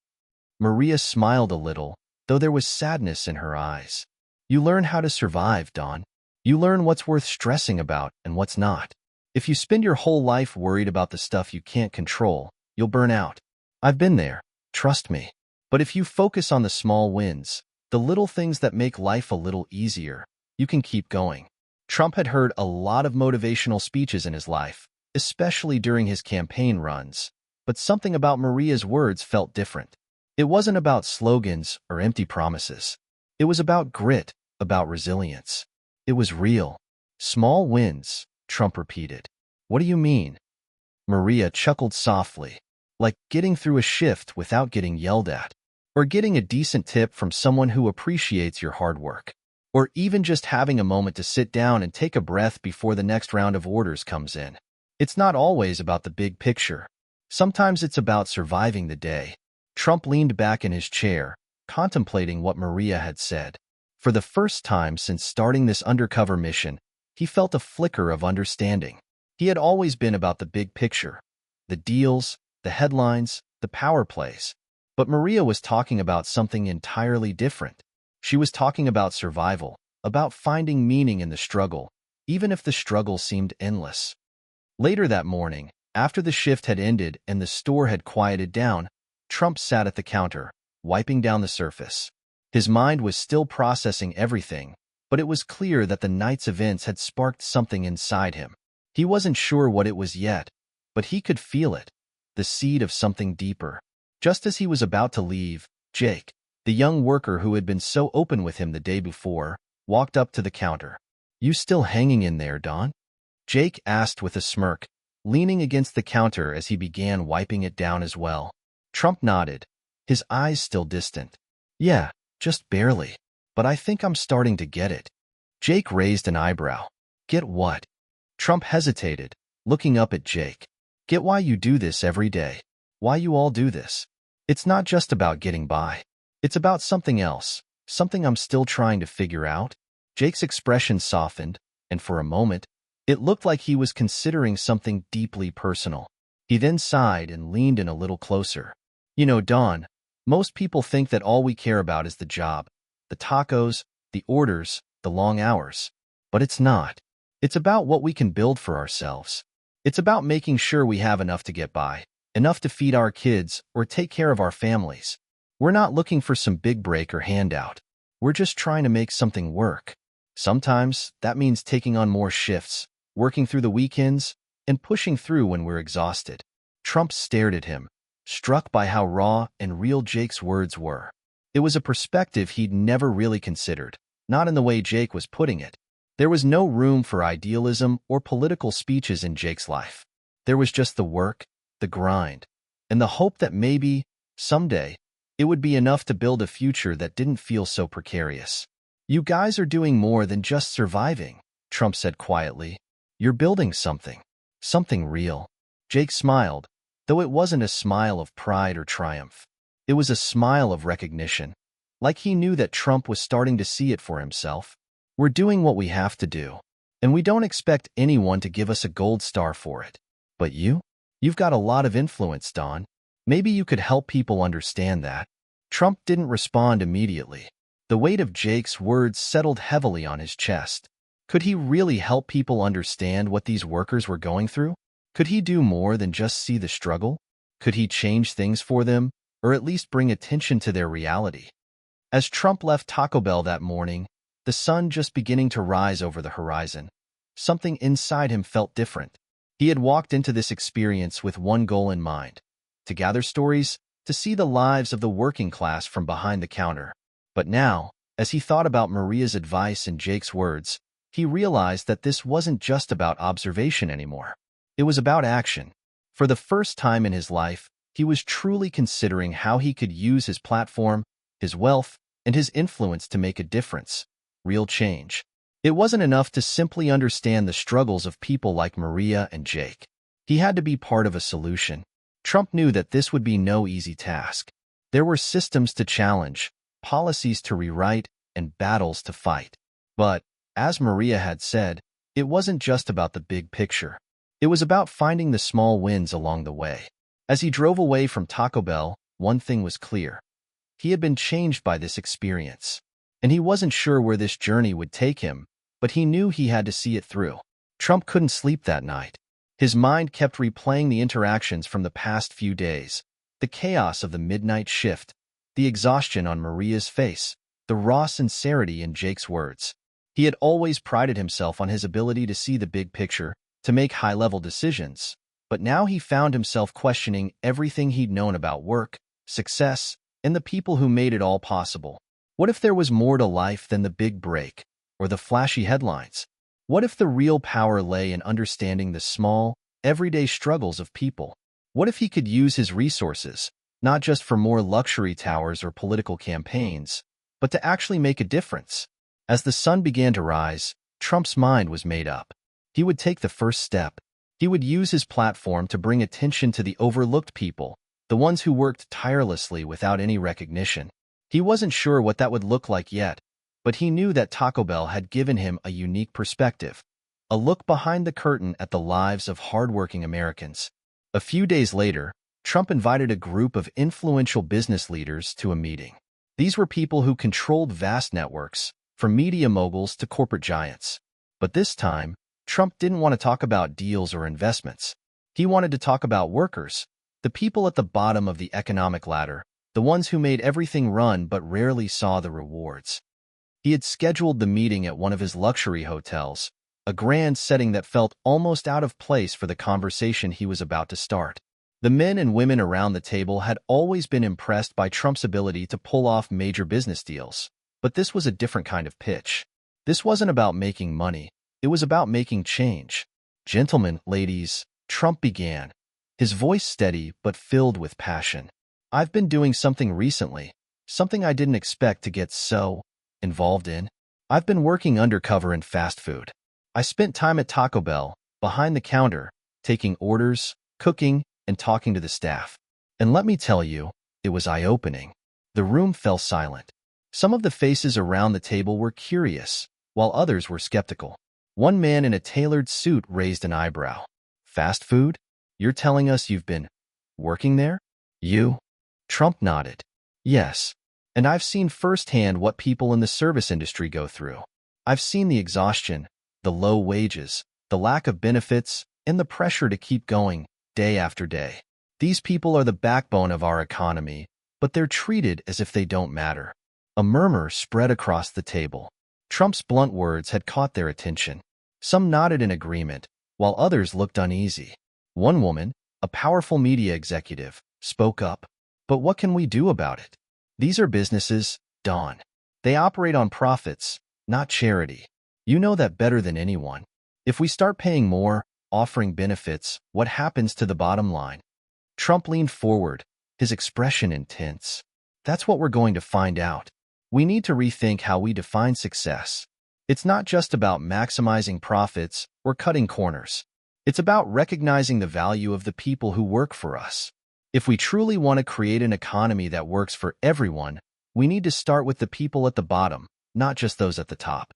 Maria smiled a little, though there was sadness in her eyes. "You learn how to survive, Don. You learn what's worth stressing about and what's not. If you spend your whole life worried about the stuff you can't control, you'll burn out. I've been there, trust me. But if you focus on the small wins, the little things that make life a little easier, you can keep going." Trump had heard a lot of motivational speeches in his life, especially during his campaign runs, but something about Maria's words felt different. It wasn't about slogans or empty promises. It was about grit, about resilience. It was real. "Small wins," Trump repeated. "What do you mean?" Maria chuckled softly, like getting through a shift without getting yelled at, or getting a decent tip from someone who appreciates your hard work, or even just having a moment to sit down and take a breath before the next round of orders comes in. It's not always about the big picture. Sometimes it's about surviving the day. Trump leaned back in his chair, contemplating what Maria had said. For the first time since starting this undercover mission, he felt a flicker of understanding. He had always been about the big picture, the deals, the headlines, the power plays. But Maria was talking about something entirely different. She was talking about survival, about finding meaning in the struggle, even if the struggle seemed endless. Later that morning, after the shift had ended and the store had quieted down, Trump sat at the counter, wiping down the surface. His mind was still processing everything, but it was clear that the night's events had sparked something inside him. He wasn't sure what it was yet, but he could feel it, the seed of something deeper. Just as he was about to leave, Jake, the young worker who had been so open with him the day before, walked up to the counter. "You still hanging in there, Don?" Jake asked with a smirk, leaning against the counter as he began wiping it down as well. Trump nodded, his eyes still distant. "Yeah, just barely. But I think I'm starting to get it." Jake raised an eyebrow. "Get what?" Trump hesitated, looking up at Jake. "Get why you do this every day. Why you all do this. It's not just about getting by. It's about something else, something I'm still trying to figure out." Jake's expression softened, and for a moment, it looked like he was considering something deeply personal. He then sighed and leaned in a little closer. "You know, Don, most people think that all we care about is the job, the tacos, the orders, the long hours. But it's not. It's about what we can build for ourselves. It's about making sure we have enough to get by, enough to feed our kids or take care of our families. We're not looking for some big break or handout. We're just trying to make something work. Sometimes that means taking on more shifts, working through the weekends, and pushing through when we're exhausted." Trump stared at him, struck by how raw and real Jake's words were. It was a perspective he'd never really considered, not in the way Jake was putting it. There was no room for idealism or political speeches in Jake's life. There was just the work, the grind, and the hope that maybe, someday, it would be enough to build a future that didn't feel so precarious. "You guys are doing more than just surviving," Trump said quietly. "You're building something, something real." Jake smiled, though it wasn't a smile of pride or triumph. It was a smile of recognition, like he knew that Trump was starting to see it for himself. "We're doing what we have to do, and we don't expect anyone to give us a gold star for it. But you? You've got a lot of influence, Don. Maybe you could help people understand that." Trump didn't respond immediately. The weight of Jake's words settled heavily on his chest. Could he really help people understand what these workers were going through? Could he do more than just see the struggle? Could he change things for them, or at least bring attention to their reality? As Trump left Taco Bell that morning, the sun just beginning to rise over the horizon, something inside him felt different. He had walked into this experience with one goal in mind: to gather stories, to see the lives of the working class from behind the counter. But now, as he thought about Maria's advice and Jake's words, he realized that this wasn't just about observation anymore. It was about action. For the first time in his life, he was truly considering how he could use his platform, his wealth, and his influence to make a difference. Real change. It wasn't enough to simply understand the struggles of people like Maria and Jake. He had to be part of a solution. Trump knew that this would be no easy task. There were systems to challenge, policies to rewrite, and battles to fight. But, as Maria had said, it wasn't just about the big picture. It was about finding the small wins along the way. As he drove away from Taco Bell, one thing was clear. He had been changed by this experience. And he wasn't sure where this journey would take him, but he knew he had to see it through. Trump couldn't sleep that night. His mind kept replaying the interactions from the past few days, the chaos of the midnight shift, the exhaustion on Maria's face, the raw sincerity in Jake's words. He had always prided himself on his ability to see the big picture, to make high-level decisions, but now he found himself questioning everything he'd known about work, success, and the people who made it all possible. What if there was more to life than the big break or the flashy headlines? What if the real power lay in understanding the small, everyday struggles of people? What if he could use his resources, not just for more luxury towers or political campaigns, but to actually make a difference? As the sun began to rise, Trump's mind was made up. He would take the first step. He would use his platform to bring attention to the overlooked people, the ones who worked tirelessly without any recognition. He wasn't sure what that would look like yet, but he knew that Taco Bell had given him a unique perspective, a look behind the curtain at the lives of hardworking Americans. A few days later, Trump invited a group of influential business leaders to a meeting. These were people who controlled vast networks, from media moguls to corporate giants. But this time, Trump didn't want to talk about deals or investments. He wanted to talk about workers, the people at the bottom of the economic ladder, the ones who made everything run but rarely saw the rewards. He had scheduled the meeting at one of his luxury hotels, a grand setting that felt almost out of place for the conversation he was about to start. The men and women around the table had always been impressed by Trump's ability to pull off major business deals, but this was a different kind of pitch. This wasn't about making money, it was about making change. "Gentlemen, ladies," Trump began, his voice steady but filled with passion. "I've been doing something recently, something I didn't expect to get so involved in. I've been working undercover in fast food. I spent time at Taco Bell, behind the counter, taking orders, cooking, and talking to the staff. And let me tell you, it was eye-opening." The room fell silent. Some of the faces around the table were curious, while others were skeptical. One man in a tailored suit raised an eyebrow. "Fast food? You're telling us you've been working there?" "You?" Trump nodded. "Yes. And I've seen firsthand what people in the service industry go through. I've seen the exhaustion, the low wages, the lack of benefits, and the pressure to keep going, day after day. These people are the backbone of our economy, but they're treated as if they don't matter." A murmur spread across the table. Trump's blunt words had caught their attention. Some nodded in agreement, while others looked uneasy. One woman, a powerful media executive, spoke up. "But what can we do about it? These are businesses, Don. They operate on profits, not charity. You know that better than anyone. If we start paying more, offering benefits, what happens to the bottom line?" Trump leaned forward, his expression intense. "That's what we're going to find out. We need to rethink how we define success. It's not just about maximizing profits or cutting corners. It's about recognizing the value of the people who work for us. If we truly want to create an economy that works for everyone, we need to start with the people at the bottom, not just those at the top."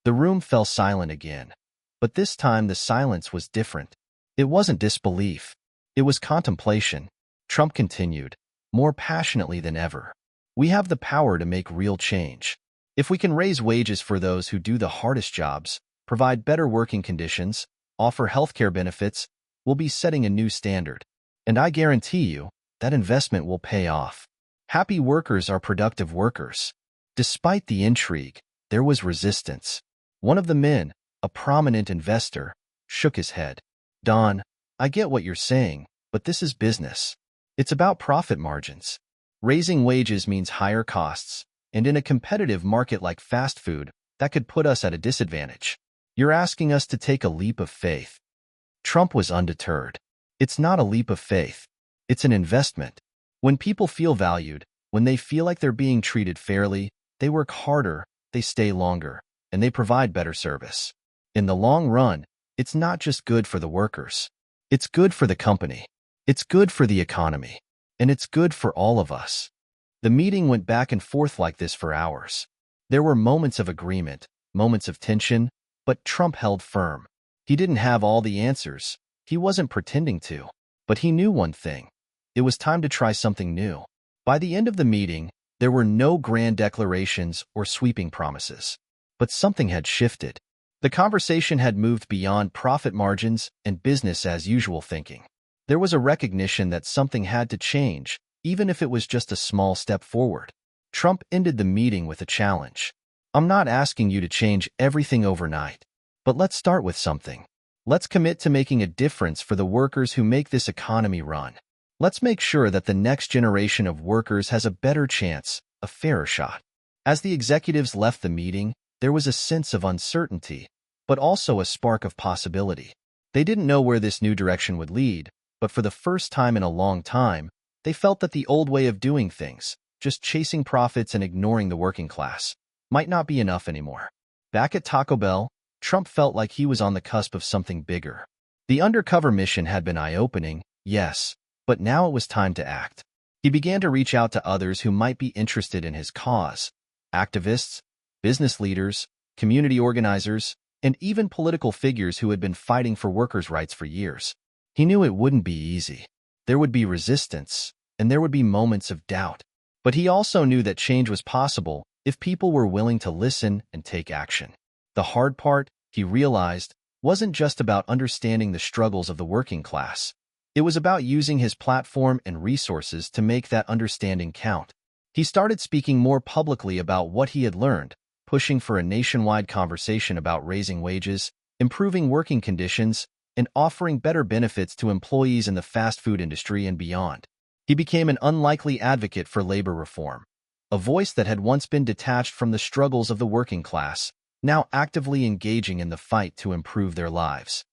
The room fell silent again, but this time the silence was different. It wasn't disbelief. It was contemplation. Trump continued, more passionately than ever. We have the power to make real change. If we can raise wages for those who do the hardest jobs, provide better working conditions, offer healthcare benefits, we'll be setting a new standard. And I guarantee you, that investment will pay off. Happy workers are productive workers. Despite the intrigue, there was resistance. One of the men, a prominent investor, shook his head. Don, I get what you're saying, but this is business. It's about profit margins. Raising wages means higher costs, and in a competitive market like fast food, that could put us at a disadvantage. You're asking us to take a leap of faith. Trump was undeterred. It's not a leap of faith. It's an investment. When people feel valued, when they feel like they're being treated fairly, they work harder, they stay longer, and they provide better service. In the long run, it's not just good for the workers. It's good for the company. It's good for the economy. And it's good for all of us. The meeting went back and forth like this for hours. There were moments of agreement, moments of tension, but Trump held firm. He didn't have all the answers. He wasn't pretending to. But he knew one thing. It was time to try something new. By the end of the meeting, there were no grand declarations or sweeping promises. But something had shifted. The conversation had moved beyond profit margins and business-as-usual thinking. There was a recognition that something had to change, even if it was just a small step forward. Trump ended the meeting with a challenge. I'm not asking you to change everything overnight, but let's start with something. Let's commit to making a difference for the workers who make this economy run. Let's make sure that the next generation of workers has a better chance, a fairer shot. As the executives left the meeting, there was a sense of uncertainty, but also a spark of possibility. They didn't know where this new direction would lead, but for the first time in a long time, they felt that the old way of doing things, just chasing profits and ignoring the working class, might not be enough anymore. Back at Taco Bell, Trump felt like he was on the cusp of something bigger. The undercover mission had been eye-opening, yes, but now it was time to act. He began to reach out to others who might be interested in his cause: activists, business leaders, community organizers, and even political figures who had been fighting for workers' rights for years. He knew it wouldn't be easy. There would be resistance, and there would be moments of doubt. But he also knew that change was possible if people were willing to listen and take action. The hard part, he realized, wasn't just about understanding the struggles of the working class. It was about using his platform and resources to make that understanding count. He started speaking more publicly about what he had learned, pushing for a nationwide conversation about raising wages, improving working conditions, and offering better benefits to employees in the fast food industry and beyond. He became an unlikely advocate for labor reform, a voice that had once been detached from the struggles of the working class, now actively engaging in the fight to improve their lives.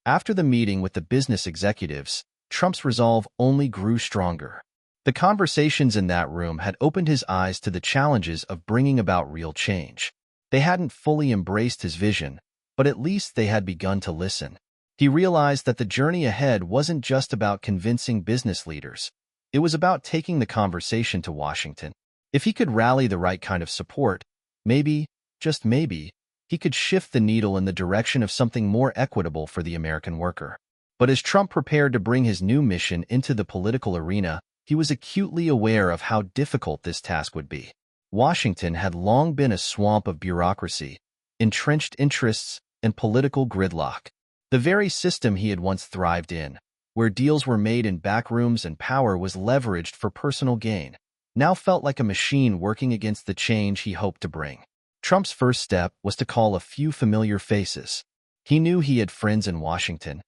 After the meeting with the business executives, Trump's resolve only grew stronger. The conversations in that room had opened his eyes to the challenges of bringing about real change. They hadn't fully embraced his vision, but at least they had begun to listen. He realized that the journey ahead wasn't just about convincing business leaders. It was about taking the conversation to Washington. If he could rally the right kind of support, maybe, just maybe, he could shift the needle in the direction of something more equitable for the American worker. But as Trump prepared to bring his new mission into the political arena, he was acutely aware of how difficult this task would be. Washington had long been a swamp of bureaucracy, entrenched interests, and political gridlock. The very system he had once thrived in, where deals were made in back rooms and power was leveraged for personal gain, now felt like a machine working against the change he hoped to bring. Trump's first step was to call a few familiar faces. He knew he had friends in Washington,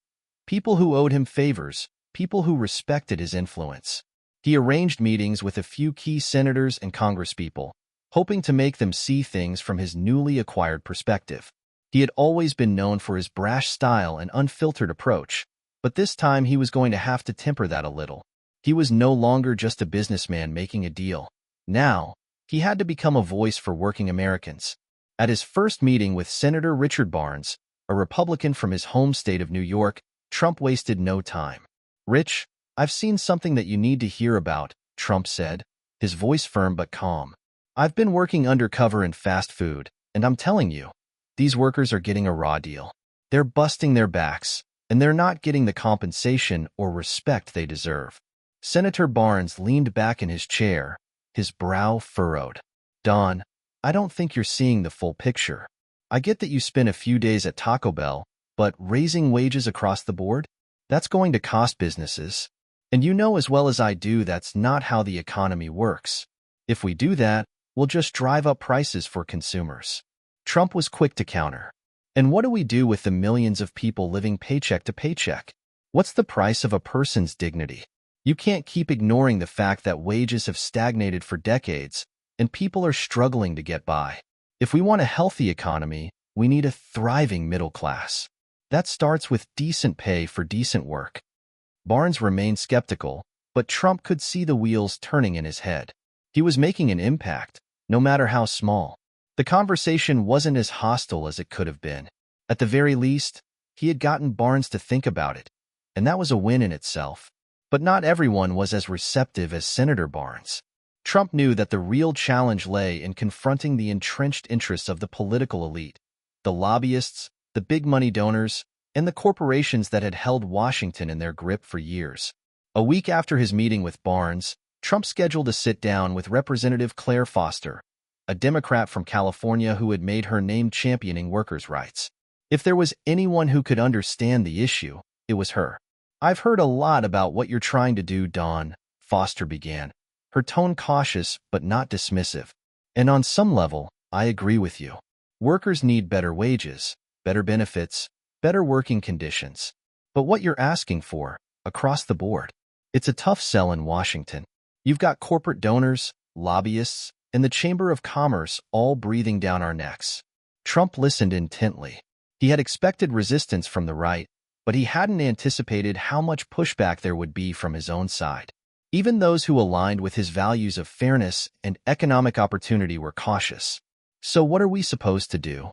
people who owed him favors, people who respected his influence. He arranged meetings with a few key senators and congresspeople, hoping to make them see things from his newly acquired perspective. He had always been known for his brash style and unfiltered approach, but this time he was going to have to temper that a little. He was no longer just a businessman making a deal. Now, he had to become a voice for working Americans. At his first meeting with Senator Richard Barnes, a Republican from his home state of New York, Trump wasted no time. "Rich, I've seen something that you need to hear about," Trump said, his voice firm but calm. "I've been working undercover in fast food, and I'm telling you, these workers are getting a raw deal. They're busting their backs, and they're not getting the compensation or respect they deserve. Senator Barnes leaned back in his chair, his brow furrowed. Don, I don't think you're seeing the full picture. I get that you spent a few days at Taco Bell, but raising wages across the board? That's going to cost businesses. And you know as well as I do that's not how the economy works. If we do that, we'll just drive up prices for consumers. Trump was quick to counter. And what do we do with the millions of people living paycheck to paycheck? What's the price of a person's dignity? You can't keep ignoring the fact that wages have stagnated for decades, and people are struggling to get by. If we want a healthy economy, we need a thriving middle class. That starts with decent pay for decent work. Barnes remained skeptical, but Trump could see the wheels turning in his head. He was making an impact, no matter how small. The conversation wasn't as hostile as it could have been. At the very least, he had gotten Barnes to think about it, and that was a win in itself. But not everyone was as receptive as Senator Barnes. Trump knew that the real challenge lay in confronting the entrenched interests of the political elite, the lobbyists, the big money donors, and the corporations that had held Washington in their grip for years. A week after his meeting with Barnes, Trump scheduled a sit-down with Representative Claire Foster, a Democrat from California who had made her name championing workers' rights. If there was anyone who could understand the issue, it was her. I've heard a lot about what you're trying to do, Dawn, Foster began, her tone cautious but not dismissive. And on some level, I agree with you. Workers need better wages, better benefits, better working conditions. But what you're asking for, across the board, it's a tough sell in Washington. You've got corporate donors, lobbyists, and the Chamber of Commerce all breathing down our necks. Trump listened intently. He had expected resistance from the right, but he hadn't anticipated how much pushback there would be from his own side. Even those who aligned with his values of fairness and economic opportunity were cautious. So what are we supposed to do?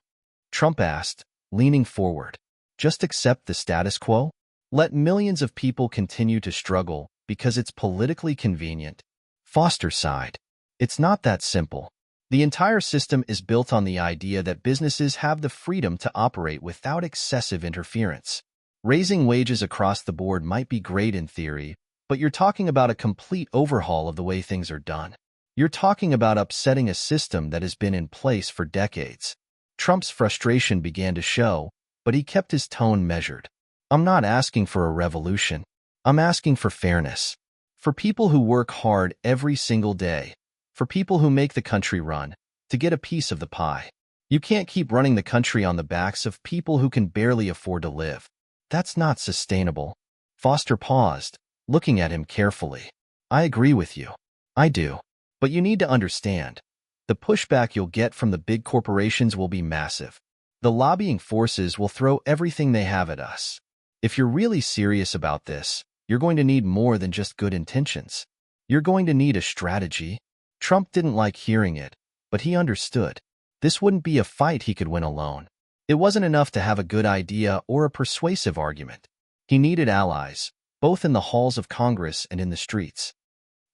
Trump asked, leaning forward. Just accept the status quo? Let millions of people continue to struggle because it's politically convenient? Foster sighed. It's not that simple. The entire system is built on the idea that businesses have the freedom to operate without excessive interference. Raising wages across the board might be great in theory, but you're talking about a complete overhaul of the way things are done. You're talking about upsetting a system that has been in place for decades. Trump's frustration began to show, but he kept his tone measured. I'm not asking for a revolution. I'm asking for fairness. For people who work hard every single day. For people who make the country run, to get a piece of the pie. You can't keep running the country on the backs of people who can barely afford to live. That's not sustainable. Foster paused, looking at him carefully. I agree with you. I do. But you need to understand. The pushback you'll get from the big corporations will be massive. The lobbying forces will throw everything they have at us. If you're really serious about this, you're going to need more than just good intentions. You're going to need a strategy. Trump didn't like hearing it, but he understood. This wouldn't be a fight he could win alone. It wasn't enough to have a good idea or a persuasive argument. He needed allies, both in the halls of Congress and in the streets.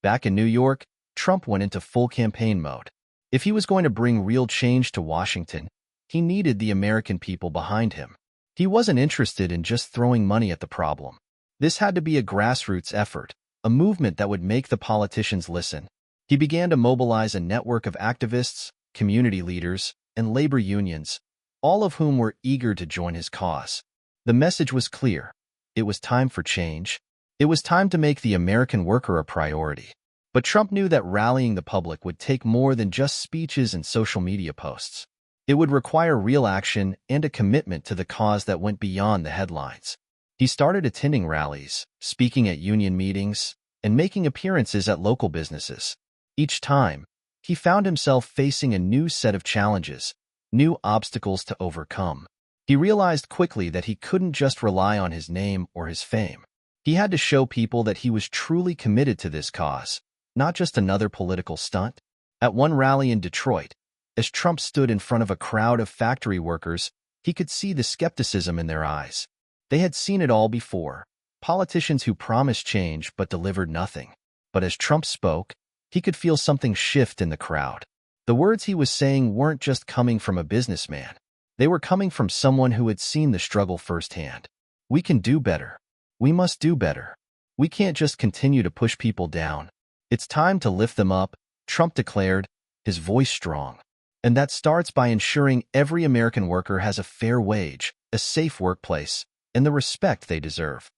Back in New York, Trump went into full campaign mode. If he was going to bring real change to Washington, he needed the American people behind him. He wasn't interested in just throwing money at the problem. This had to be a grassroots effort, a movement that would make the politicians listen. He began to mobilize a network of activists, community leaders, and labor unions, all of whom were eager to join his cause. The message was clear. It was time for change. It was time to make the American worker a priority. But Trump knew that rallying the public would take more than just speeches and social media posts. It would require real action and a commitment to the cause that went beyond the headlines. He started attending rallies, speaking at union meetings, and making appearances at local businesses. Each time, he found himself facing a new set of challenges, new obstacles to overcome. He realized quickly that he couldn't just rely on his name or his fame. He had to show people that he was truly committed to this cause, not just another political stunt. At one rally in Detroit, as Trump stood in front of a crowd of factory workers, he could see the skepticism in their eyes. They had seen it all before, politicians who promised change but delivered nothing. But as Trump spoke, he could feel something shift in the crowd. The words he was saying weren't just coming from a businessman. They were coming from someone who had seen the struggle firsthand. We can do better. We must do better. We can't just continue to push people down. It's time to lift them up, Trump declared, his voice strong. And that starts by ensuring every American worker has a fair wage, a safe workplace, and the respect they deserve.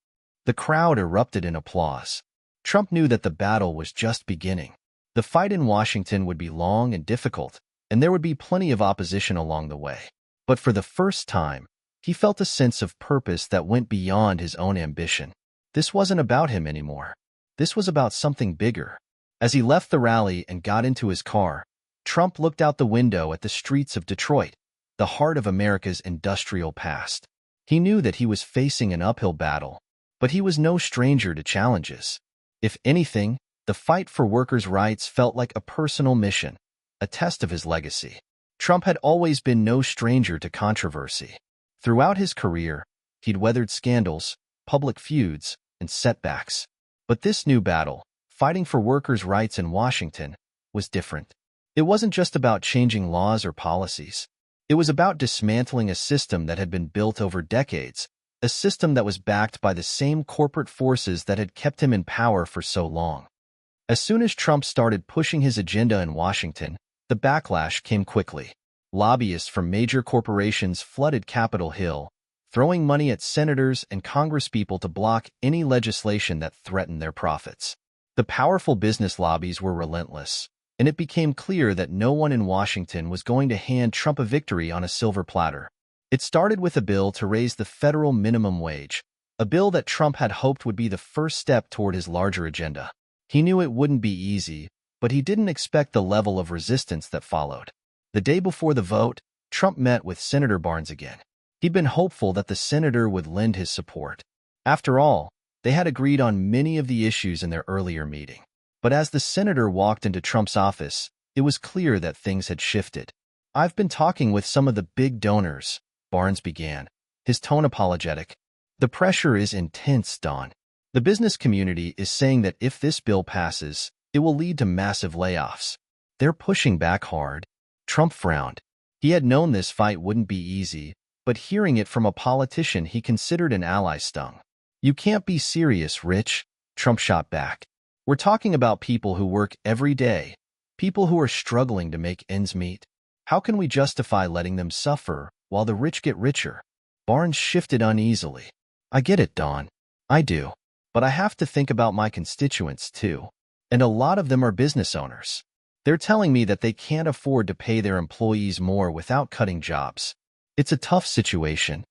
The crowd erupted in applause. Trump knew that the battle was just beginning. The fight in Washington would be long and difficult, and there would be plenty of opposition along the way. But for the first time, he felt a sense of purpose that went beyond his own ambition. This wasn't about him anymore. This was about something bigger. As he left the rally and got into his car, Trump looked out the window at the streets of Detroit, the heart of America's industrial past. He knew that he was facing an uphill battle, but he was no stranger to challenges. If anything, the fight for workers' rights felt like a personal mission, a test of his legacy. Trump had always been no stranger to controversy. Throughout his career, he'd weathered scandals, public feuds, and setbacks. But this new battle, fighting for workers' rights in Washington, was different. It wasn't just about changing laws or policies. It was about dismantling a system that had been built over decades, a system that was backed by the same corporate forces that had kept him in power for so long. As soon as Trump started pushing his agenda in Washington, the backlash came quickly. Lobbyists from major corporations flooded Capitol Hill, throwing money at senators and congresspeople to block any legislation that threatened their profits. The powerful business lobbies were relentless, and it became clear that no one in Washington was going to hand Trump a victory on a silver platter. It started with a bill to raise the federal minimum wage, a bill that Trump had hoped would be the first step toward his larger agenda. He knew it wouldn't be easy, but he didn't expect the level of resistance that followed. The day before the vote, Trump met with Senator Barnes again. He'd been hopeful that the senator would lend his support. After all, they had agreed on many of the issues in their earlier meeting. But as the senator walked into Trump's office, it was clear that things had shifted. "I've been talking with some of the big donors," Barnes began, his tone apologetic. "The pressure is intense, Don. The business community is saying that if this bill passes, it will lead to massive layoffs. They're pushing back hard." Trump frowned. He had known this fight wouldn't be easy, but hearing it from a politician he considered an ally stung. "You can't be serious, Rich," Trump shot back. "We're talking about people who work every day, people who are struggling to make ends meet. How can we justify letting them suffer while the rich get richer?" Barnes shifted uneasily. "I get it, Don. I do. But I have to think about my constituents, too. And a lot of them are business owners. They're telling me that they can't afford to pay their employees more without cutting jobs. It's a tough situation."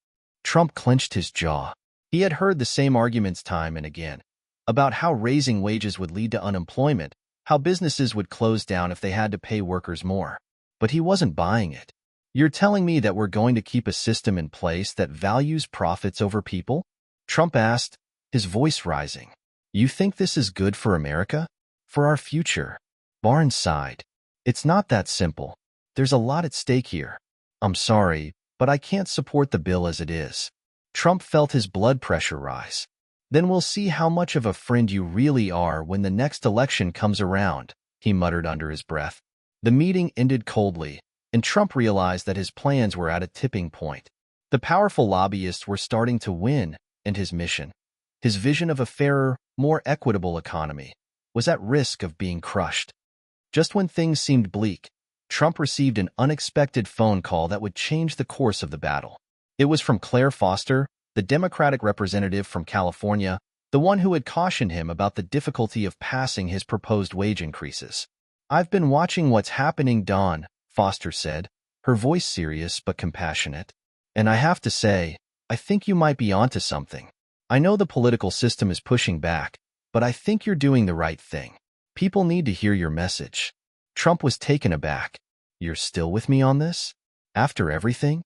Trump clenched his jaw. He had heard the same arguments time and again, about how raising wages would lead to unemployment, how businesses would close down if they had to pay workers more. But he wasn't buying it. "You're telling me that we're going to keep a system in place that values profits over people?" Trump asked, his voice rising. "You think this is good for America? For our future?" Barnes sighed. "It's not that simple. There's a lot at stake here. I'm sorry, but I can't support the bill as it is." Trump felt his blood pressure rise. "Then we'll see how much of a friend you really are when the next election comes around," he muttered under his breath. The meeting ended coldly, and Trump realized that his plans were at a tipping point. The powerful lobbyists were starting to win, and his mission, his vision of a fairer, more equitable economy, was at risk of being crushed. Just when things seemed bleak, Trump received an unexpected phone call that would change the course of the battle. It was from Claire Foster, the Democratic representative from California, the one who had cautioned him about the difficulty of passing his proposed wage increases. "I've been watching what's happening, Don," Foster said, her voice serious but compassionate. "And I have to say, I think you might be onto something. I know the political system is pushing back, but I think you're doing the right thing. People need to hear your message." Trump was taken aback. "You're still with me on this? After everything?"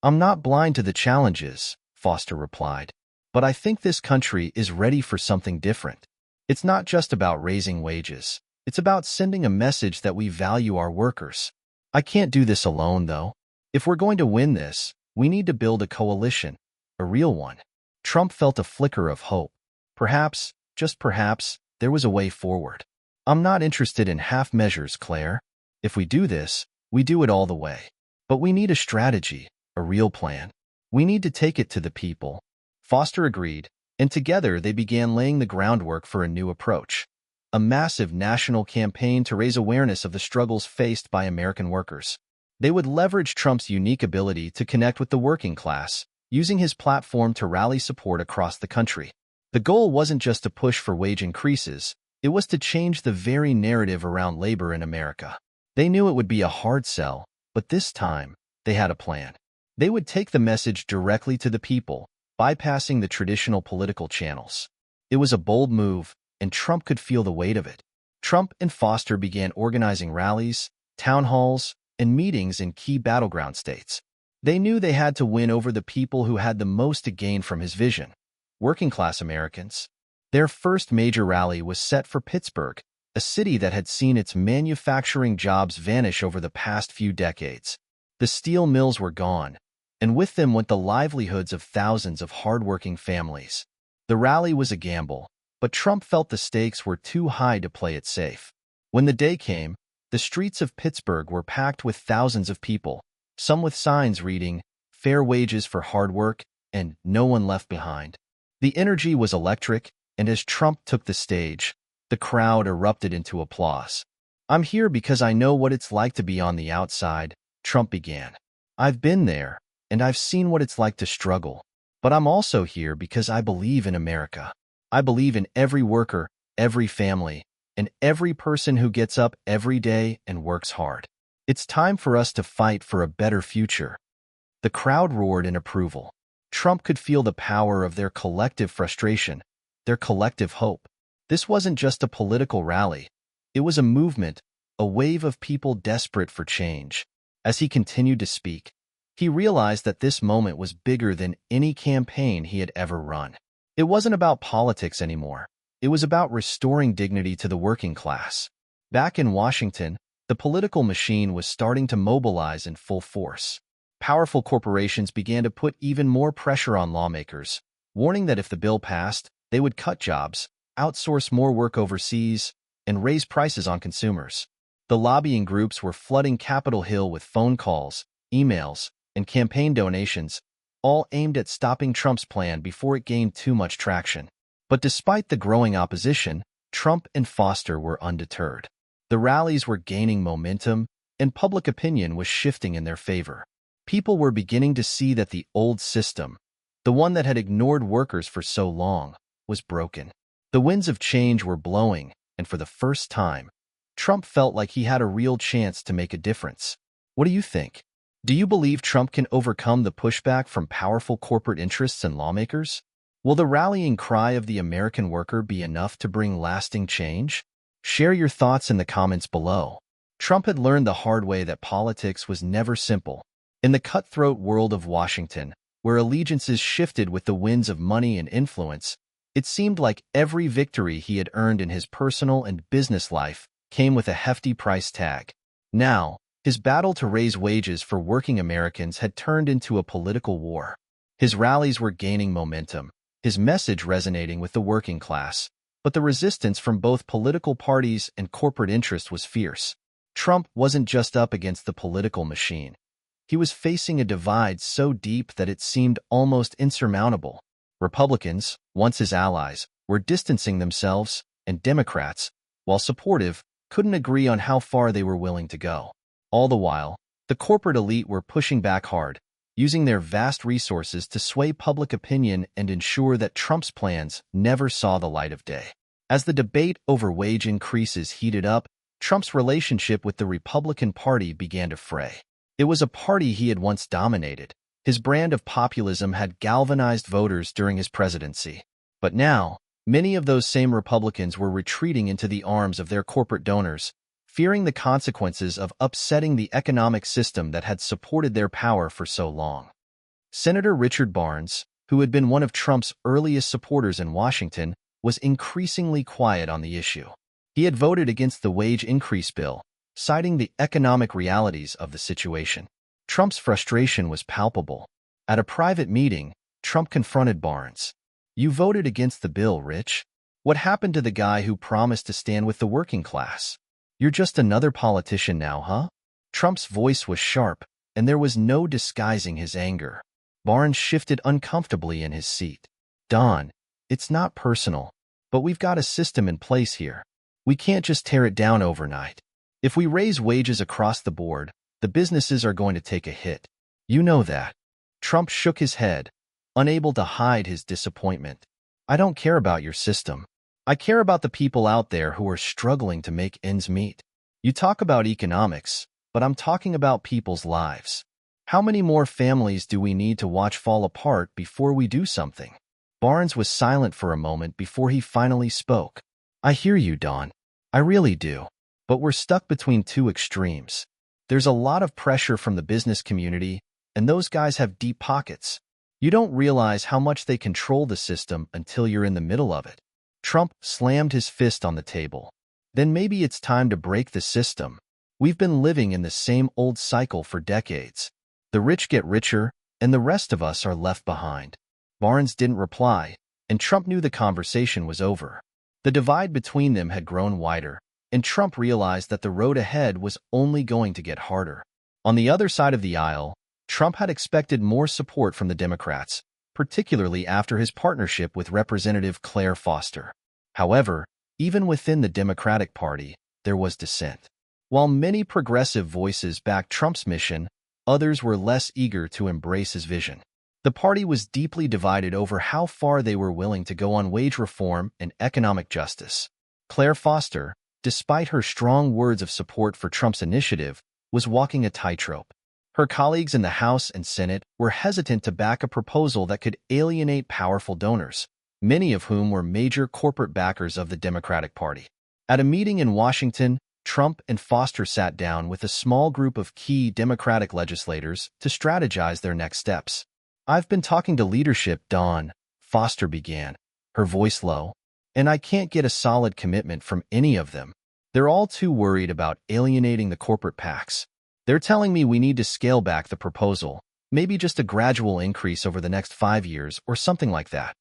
"I'm not blind to the challenges," Foster replied, "but I think this country is ready for something different. It's not just about raising wages. It's about sending a message that we value our workers. I can't do this alone, though. If we're going to win this, we need to build a coalition, a real one." Trump felt a flicker of hope. Perhaps, just perhaps, there was a way forward. "I'm not interested in half measures, Claire. If we do this, we do it all the way. But we need a strategy, a real plan. We need to take it to the people." Foster agreed, and together they began laying the groundwork for a new approach. A massive national campaign to raise awareness of the struggles faced by American workers. They would leverage Trump's unique ability to connect with the working class, using his platform to rally support across the country. The goal wasn't just to push for wage increases, it was to change the very narrative around labor in America. They knew it would be a hard sell, but this time, they had a plan. They would take the message directly to the people, bypassing the traditional political channels. It was a bold move, and Trump could feel the weight of it. Trump and Foster began organizing rallies, town halls, and meetings in key battleground states. They knew they had to win over the people who had the most to gain from his vision, working-class Americans. Their first major rally was set for Pittsburgh, a city that had seen its manufacturing jobs vanish over the past few decades. The steel mills were gone, and with them went the livelihoods of thousands of hardworking families. The rally was a gamble, but Trump felt the stakes were too high to play it safe. When the day came, the streets of Pittsburgh were packed with thousands of people, some with signs reading, "Fair wages for hard work," and "No one left behind." The energy was electric, and as Trump took the stage, the crowd erupted into applause. "I'm here because I know what it's like to be on the outside," Trump began. "I've been there, and I've seen what it's like to struggle. But I'm also here because I believe in America. I believe in every worker, every family, and every person who gets up every day and works hard. It's time for us to fight for a better future." The crowd roared in approval. Trump could feel the power of their collective frustration, their collective hope. This wasn't just a political rally. It was a movement, a wave of people desperate for change. As he continued to speak, he realized that this moment was bigger than any campaign he had ever run. It wasn't about politics anymore. It was about restoring dignity to the working class. Back in Washington, the political machine was starting to mobilize in full force. Powerful corporations began to put even more pressure on lawmakers, warning that if the bill passed, they would cut jobs, outsource more work overseas, and raise prices on consumers. The lobbying groups were flooding Capitol Hill with phone calls, emails, and campaign donations, all aimed at stopping Trump's plan before it gained too much traction. But despite the growing opposition, Trump and Foster were undeterred. The rallies were gaining momentum, and public opinion was shifting in their favor. People were beginning to see that the old system, the one that had ignored workers for so long, was broken. The winds of change were blowing, and for the first time, Trump felt like he had a real chance to make a difference. What do you think? Do you believe Trump can overcome the pushback from powerful corporate interests and lawmakers? Will the rallying cry of the American worker be enough to bring lasting change? Share your thoughts in the comments below. Trump had learned the hard way that politics was never simple. In the cutthroat world of Washington, where allegiances shifted with the winds of money and influence, it seemed like every victory he had earned in his personal and business life came with a hefty price tag. Now, his battle to raise wages for working Americans had turned into a political war. His rallies were gaining momentum, his message resonating with the working class, but the resistance from both political parties and corporate interests was fierce. Trump wasn't just up against the political machine. He was facing a divide so deep that it seemed almost insurmountable. Republicans, once his allies, were distancing themselves, and Democrats, while supportive, couldn't agree on how far they were willing to go. All the while, the corporate elite were pushing back hard, using their vast resources to sway public opinion and ensure that Trump's plans never saw the light of day. As the debate over wage increases heated up, Trump's relationship with the Republican Party began to fray. It was a party he had once dominated. His brand of populism had galvanized voters during his presidency. But now, many of those same Republicans were retreating into the arms of their corporate donors, fearing the consequences of upsetting the economic system that had supported their power for so long. Senator Richard Barnes, who had been one of Trump's earliest supporters in Washington, was increasingly quiet on the issue. He had voted against the wage increase bill, citing the economic realities of the situation. Trump's frustration was palpable. At a private meeting, Trump confronted Barnes. "You voted against the bill, Rich. What happened to the guy who promised to stand with the working class? You're just another politician now, huh?" Trump's voice was sharp, and there was no disguising his anger. Barnes shifted uncomfortably in his seat. Don, it's not personal, but we've got a system in place here. We can't just tear it down overnight. If we raise wages across the board, the businesses are going to take a hit. You know that. Trump shook his head, unable to hide his disappointment. I don't care about your system. I care about the people out there who are struggling to make ends meet. You talk about economics, but I'm talking about people's lives. How many more families do we need to watch fall apart before we do something? Barnes was silent for a moment before he finally spoke. I hear you, Don. I really do. But we're stuck between two extremes. There's a lot of pressure from the business community, and those guys have deep pockets. You don't realize how much they control the system until you're in the middle of it. Trump slammed his fist on the table. Then maybe it's time to break the system. We've been living in the same old cycle for decades. The rich get richer, and the rest of us are left behind. Barnes didn't reply, and Trump knew the conversation was over. The divide between them had grown wider, and Trump realized that the road ahead was only going to get harder. On the other side of the aisle, Trump had expected more support from the Democrats, particularly after his partnership with Representative Claire Foster. However, even within the Democratic Party, there was dissent. While many progressive voices backed Trump's mission, others were less eager to embrace his vision. The party was deeply divided over how far they were willing to go on wage reform and economic justice. Claire Foster, despite her strong words of support for Trump's initiative, was walking a tightrope. Her colleagues in the House and Senate were hesitant to back a proposal that could alienate powerful donors, many of whom were major corporate backers of the Democratic Party. At a meeting in Washington, Trump and Foster sat down with a small group of key Democratic legislators to strategize their next steps. I've been talking to leadership, Don, Foster began, her voice low, and I can't get a solid commitment from any of them. They're all too worried about alienating the corporate PACs. They're telling me we need to scale back the proposal, maybe just a gradual increase over the next 5 years or something like that.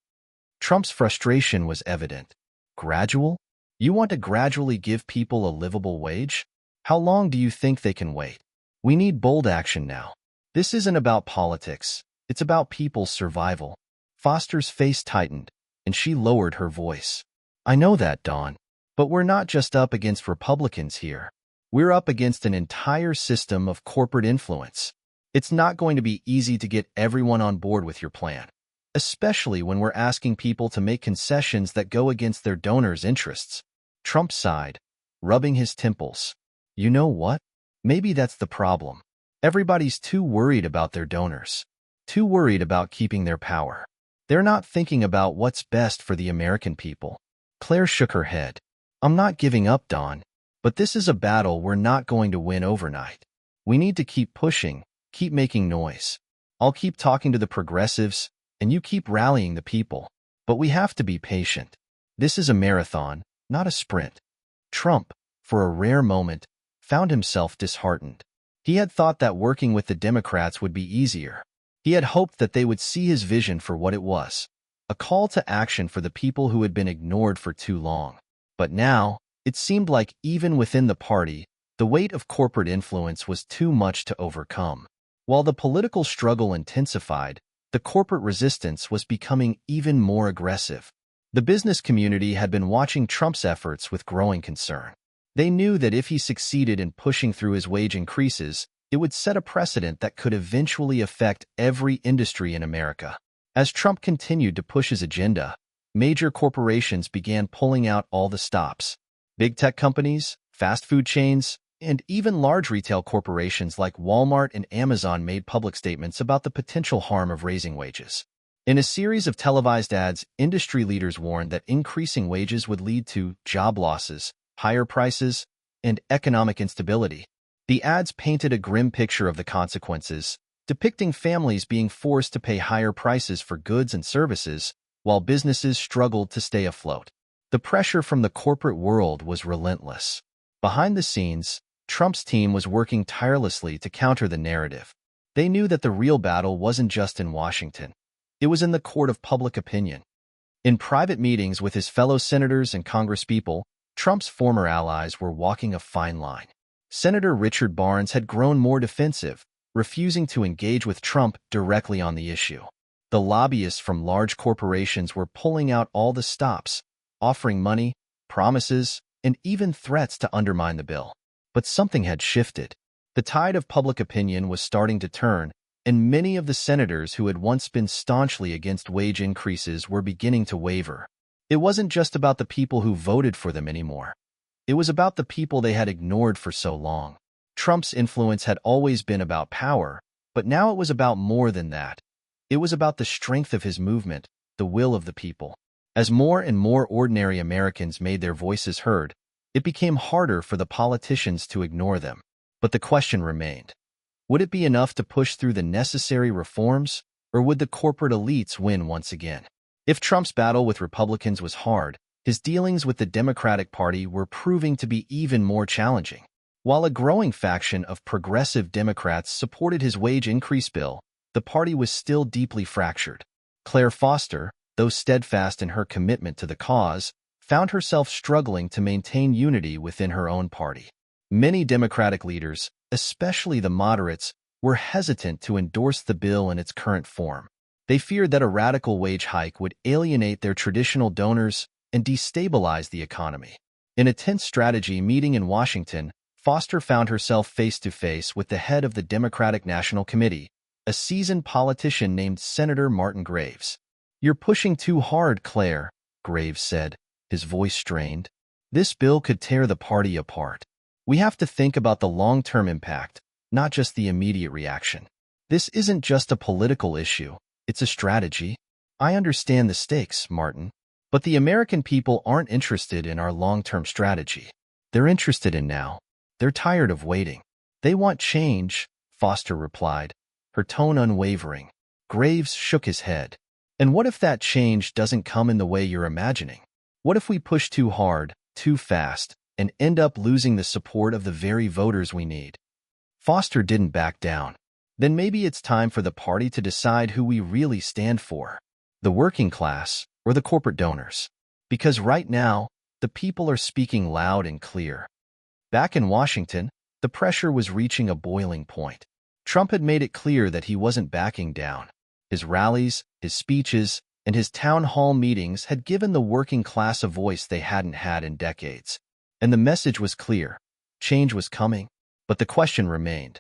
Trump's frustration was evident. Gradual? You want to gradually give people a livable wage? How long do you think they can wait? We need bold action now. This isn't about politics. It's about people's survival. Foster's face tightened, and she lowered her voice. I know that, Don. But we're not just up against Republicans here. We're up against an entire system of corporate influence. It's not going to be easy to get everyone on board with your plan, especially when we're asking people to make concessions that go against their donors' interests. Trump sighed, rubbing his temples. You know what? Maybe that's the problem. Everybody's too worried about their donors, too worried about keeping their power. They're not thinking about what's best for the American people. Claire shook her head. I'm not giving up, Don, but this is a battle we're not going to win overnight. We need to keep pushing, keep making noise. I'll keep talking to the progressives, and you keep rallying the people. But we have to be patient. This is a marathon, not a sprint. Trump, for a rare moment, found himself disheartened. He had thought that working with the Democrats would be easier. He had hoped that they would see his vision for what it was, a call to action for the people who had been ignored for too long. But now, it seemed like even within the party, the weight of corporate influence was too much to overcome. While the political struggle intensified, the corporate resistance was becoming even more aggressive. The business community had been watching Trump's efforts with growing concern. They knew that if he succeeded in pushing through his wage increases, it would set a precedent that could eventually affect every industry in America. As Trump continued to push his agenda, major corporations began pulling out all the stops. Big tech companies, fast food chains, and even large retail corporations like Walmart and Amazon made public statements about the potential harm of raising wages. In a series of televised ads, industry leaders warned that increasing wages would lead to job losses, higher prices, and economic instability. The ads painted a grim picture of the consequences, depicting families being forced to pay higher prices for goods and services, while businesses struggled to stay afloat. The pressure from the corporate world was relentless. Behind the scenes, Trump's team was working tirelessly to counter the narrative. They knew that the real battle wasn't just in Washington. It was in the court of public opinion. In private meetings with his fellow senators and congresspeople, Trump's former allies were walking a fine line. Senator Richard Barnes had grown more defensive, refusing to engage with Trump directly on the issue. The lobbyists from large corporations were pulling out all the stops, offering money, promises, and even threats to undermine the bill. But something had shifted. The tide of public opinion was starting to turn, and many of the senators who had once been staunchly against wage increases were beginning to waver. It wasn't just about the people who voted for them anymore. It was about the people they had ignored for so long. Trump's influence had always been about power, but now it was about more than that. It was about the strength of his movement, the will of the people. As more and more ordinary Americans made their voices heard, it became harder for the politicians to ignore them. But the question remained. Would it be enough to push through the necessary reforms, or would the corporate elites win once again? If Trump's battle with Republicans was hard, his dealings with the Democratic Party were proving to be even more challenging. While a growing faction of progressive Democrats supported his wage increase bill, the party was still deeply fractured. Claire Foster, though steadfast in her commitment to the cause, found herself struggling to maintain unity within her own party. Many Democratic leaders, especially the moderates, were hesitant to endorse the bill in its current form. They feared that a radical wage hike would alienate their traditional donors and destabilize the economy. In a tense strategy meeting in Washington, Foster found herself face-to-face with the head of the Democratic National Committee, a seasoned politician named Senator Martin Graves. "You're pushing too hard, Claire," Graves said, his voice strained. "This bill could tear the party apart. We have to think about the long-term impact, not just the immediate reaction. This isn't just a political issue, it's a strategy." "I understand the stakes, Martin, but the American people aren't interested in our long-term strategy. They're interested in now. They're tired of waiting. They want change," Foster replied, her tone unwavering. Graves shook his head. "And what if that change doesn't come in the way you're imagining? What if we push too hard, too fast, and end up losing the support of the very voters we need?" Foster didn't back down. "Then maybe it's time for the party to decide who we really stand for. The working class or the corporate donors. Because right now, the people are speaking loud and clear." Back in Washington, the pressure was reaching a boiling point. Trump had made it clear that he wasn't backing down. His rallies, his speeches, and his town hall meetings had given the working class a voice they hadn't had in decades. And the message was clear. Change was coming. But the question remained.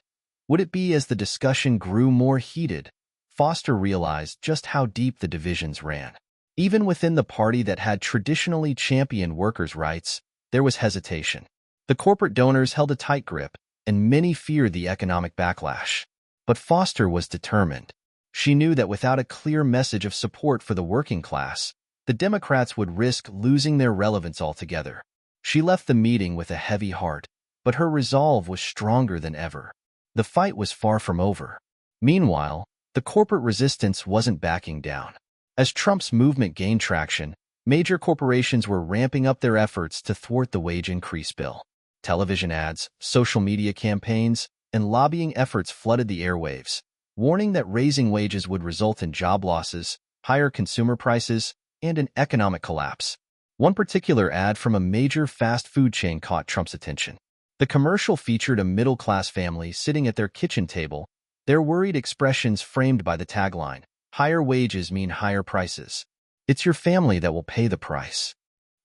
Would it be as the discussion grew more heated? Foster realized just how deep the divisions ran. Even within the party that had traditionally championed workers' rights, there was hesitation. The corporate donors held a tight grip, and many feared the economic backlash. But Foster was determined. She knew that without a clear message of support for the working class, the Democrats would risk losing their relevance altogether. She left the meeting with a heavy heart, but her resolve was stronger than ever. The fight was far from over. Meanwhile, the corporate resistance wasn't backing down. As Trump's movement gained traction, major corporations were ramping up their efforts to thwart the wage increase bill. Television ads, social media campaigns, and lobbying efforts flooded the airwaves, warning that raising wages would result in job losses, higher consumer prices, and an economic collapse. One particular ad from a major fast food chain caught Trump's attention. The commercial featured a middle-class family sitting at their kitchen table, their worried expressions framed by the tagline, "Higher wages mean higher prices. It's your family that will pay the price."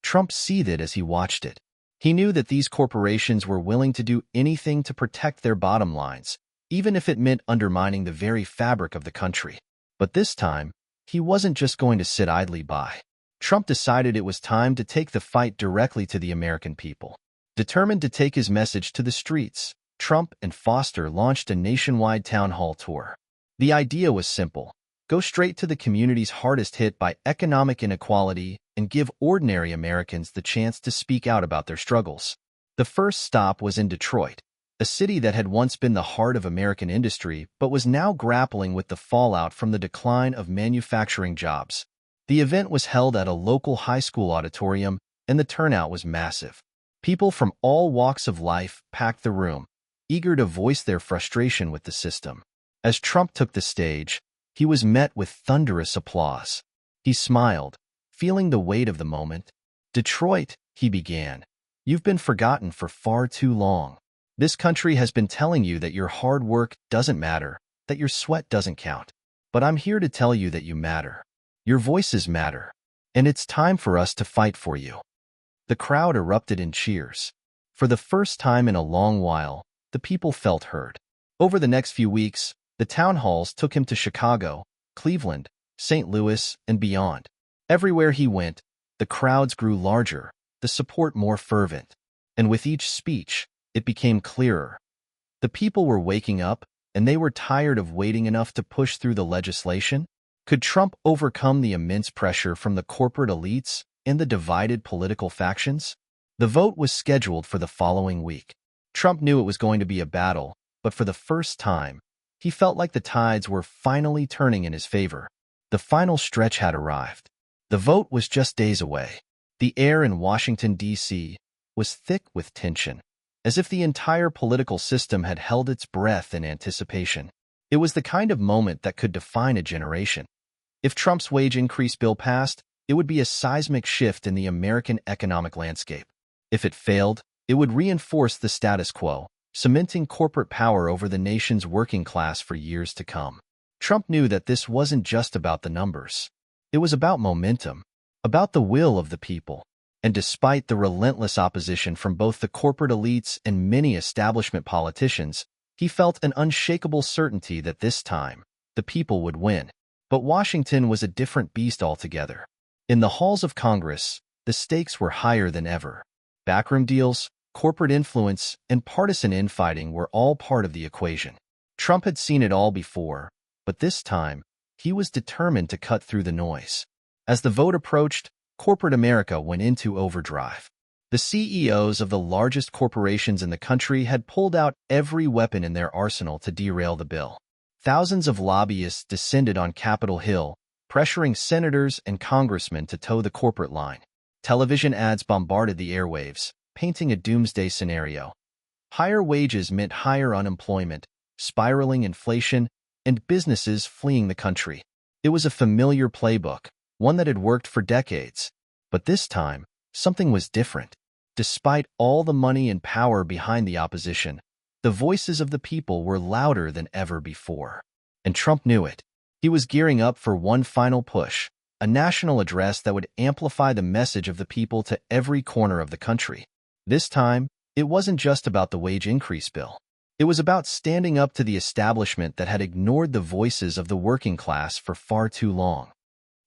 Trump seethed as he watched it. He knew that these corporations were willing to do anything to protect their bottom lines, even if it meant undermining the very fabric of the country. But this time, he wasn't just going to sit idly by. Trump decided it was time to take the fight directly to the American people. Determined to take his message to the streets, Trump and Foster launched a nationwide town hall tour. The idea was simple. Go straight to the communities hardest hit by economic inequality and give ordinary Americans the chance to speak out about their struggles. The first stop was in Detroit, a city that had once been the heart of American industry but was now grappling with the fallout from the decline of manufacturing jobs. The event was held at a local high school auditorium, and the turnout was massive. People from all walks of life packed the room, eager to voice their frustration with the system. As Trump took the stage, he was met with thunderous applause. He smiled, feeling the weight of the moment. "Detroit," he began, "you've been forgotten for far too long. This country has been telling you that your hard work doesn't matter, that your sweat doesn't count. but I'm here to tell you that you matter. Your voices matter, and it's time for us to fight for you." The crowd erupted in cheers. For the first time in a long while, the people felt heard. Over the next few weeks, the town halls took him to Chicago, Cleveland, St. Louis, and beyond. Everywhere he went, the crowds grew larger, the support more fervent. And with each speech, it became clearer. The people were waking up, and they were tired of waiting enough to push through the legislation. Could Trump overcome the immense pressure from the corporate elites and the divided political factions? The vote was scheduled for the following week. Trump knew it was going to be a battle, but for the first time, he felt like the tides were finally turning in his favor. The final stretch had arrived. The vote was just days away. The air in Washington, D.C. was thick with tension, as if the entire political system had held its breath in anticipation. It was the kind of moment that could define a generation. If Trump's wage increase bill passed, it would be a seismic shift in the American economic landscape. If it failed, it would reinforce the status quo, cementing corporate power over the nation's working class for years to come. Trump knew that this wasn't just about the numbers. It was about momentum, about the will of the people. And despite the relentless opposition from both the corporate elites and many establishment politicians, he felt an unshakable certainty that this time, the people would win. But Washington was a different beast altogether. In the halls of Congress, the stakes were higher than ever. Backroom deals, corporate influence, and partisan infighting were all part of the equation. Trump had seen it all before, but this time, he was determined to cut through the noise. As the vote approached, corporate America went into overdrive. The CEOs of the largest corporations in the country had pulled out every weapon in their arsenal to derail the bill. Thousands of lobbyists descended on Capitol Hill, pressuring senators and congressmen to toe the corporate line. Television ads bombarded the airwaves, painting a doomsday scenario. Higher wages meant higher unemployment, spiraling inflation, and businesses fleeing the country. It was a familiar playbook, one that had worked for decades. But this time, something was different. Despite all the money and power behind the opposition, the voices of the people were louder than ever before. And Trump knew it. He was gearing up for one final push, a national address that would amplify the message of the people to every corner of the country. This time, it wasn't just about the wage increase bill. It was about standing up to the establishment that had ignored the voices of the working class for far too long.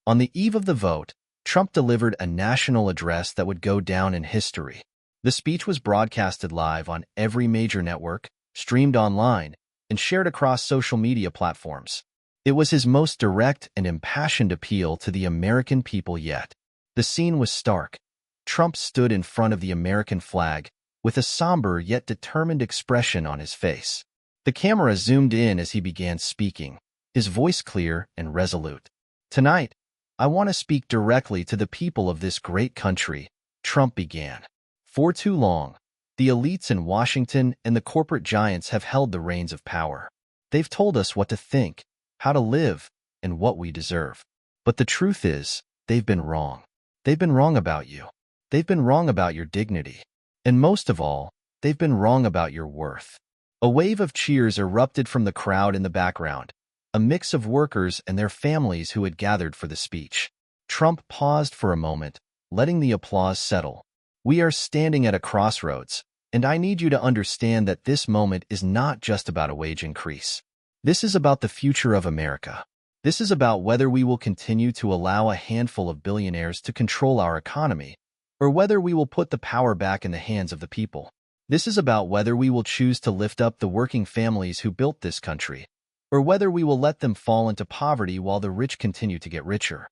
On the eve of the vote, Trump delivered a national address that would go down in history. The speech was broadcasted live on every major network, streamed online, and shared across social media platforms. It was his most direct and impassioned appeal to the American people yet. The scene was stark. Trump stood in front of the American flag, with a somber yet determined expression on his face. The camera zoomed in as he began speaking, his voice clear and resolute. "Tonight, I want to speak directly to the people of this great country," Trump began. "For too long, the elites in Washington and the corporate giants have held the reins of power. They've told us what to think, how to live, and what we deserve. But the truth is, they've been wrong. They've been wrong about you. They've been wrong about your dignity. And most of all, they've been wrong about your worth." A wave of cheers erupted from the crowd in the background, a mix of workers and their families who had gathered for the speech. Trump paused for a moment, letting the applause settle. "We are standing at a crossroads, and I need you to understand that this moment is not just about a wage increase. This is about the future of America. This is about whether we will continue to allow a handful of billionaires to control our economy, or whether we will put the power back in the hands of the people. This is about whether we will choose to lift up the working families who built this country, or whether we will let them fall into poverty while the rich continue to get richer."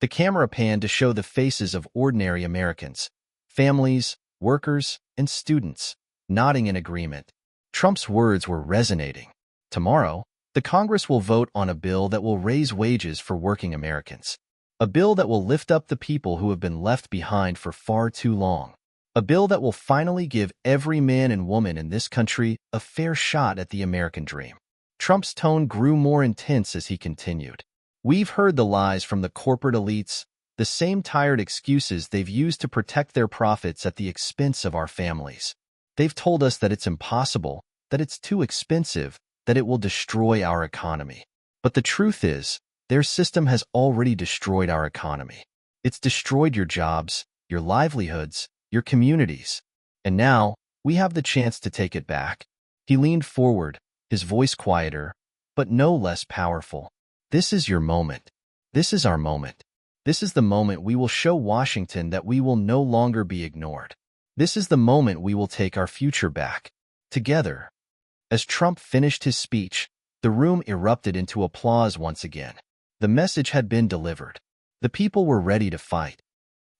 The camera panned to show the faces of ordinary Americans, families, workers, and students, nodding in agreement. Trump's words were resonating. Tomorrow, the Congress will vote on a bill that will raise wages for working Americans. A bill that will lift up the people who have been left behind for far too long. A bill that will finally give every man and woman in this country a fair shot at the American dream. Trump's tone grew more intense as he continued. "We've heard the lies from the corporate elites, the same tired excuses they've used to protect their profits at the expense of our families. They've told us that it's impossible, that it's too expensive, that it will destroy our economy. But the truth is, their system has already destroyed our economy. It's destroyed your jobs, your livelihoods, your communities. And now, we have the chance to take it back. He leaned forward, his voice quieter, but no less powerful. This is your moment. This is our moment. This is the moment we will show Washington that we will no longer be ignored. This is the moment we will take our future back. Together. As Trump finished his speech, the room erupted into applause once again. The message had been delivered. The people were ready to fight.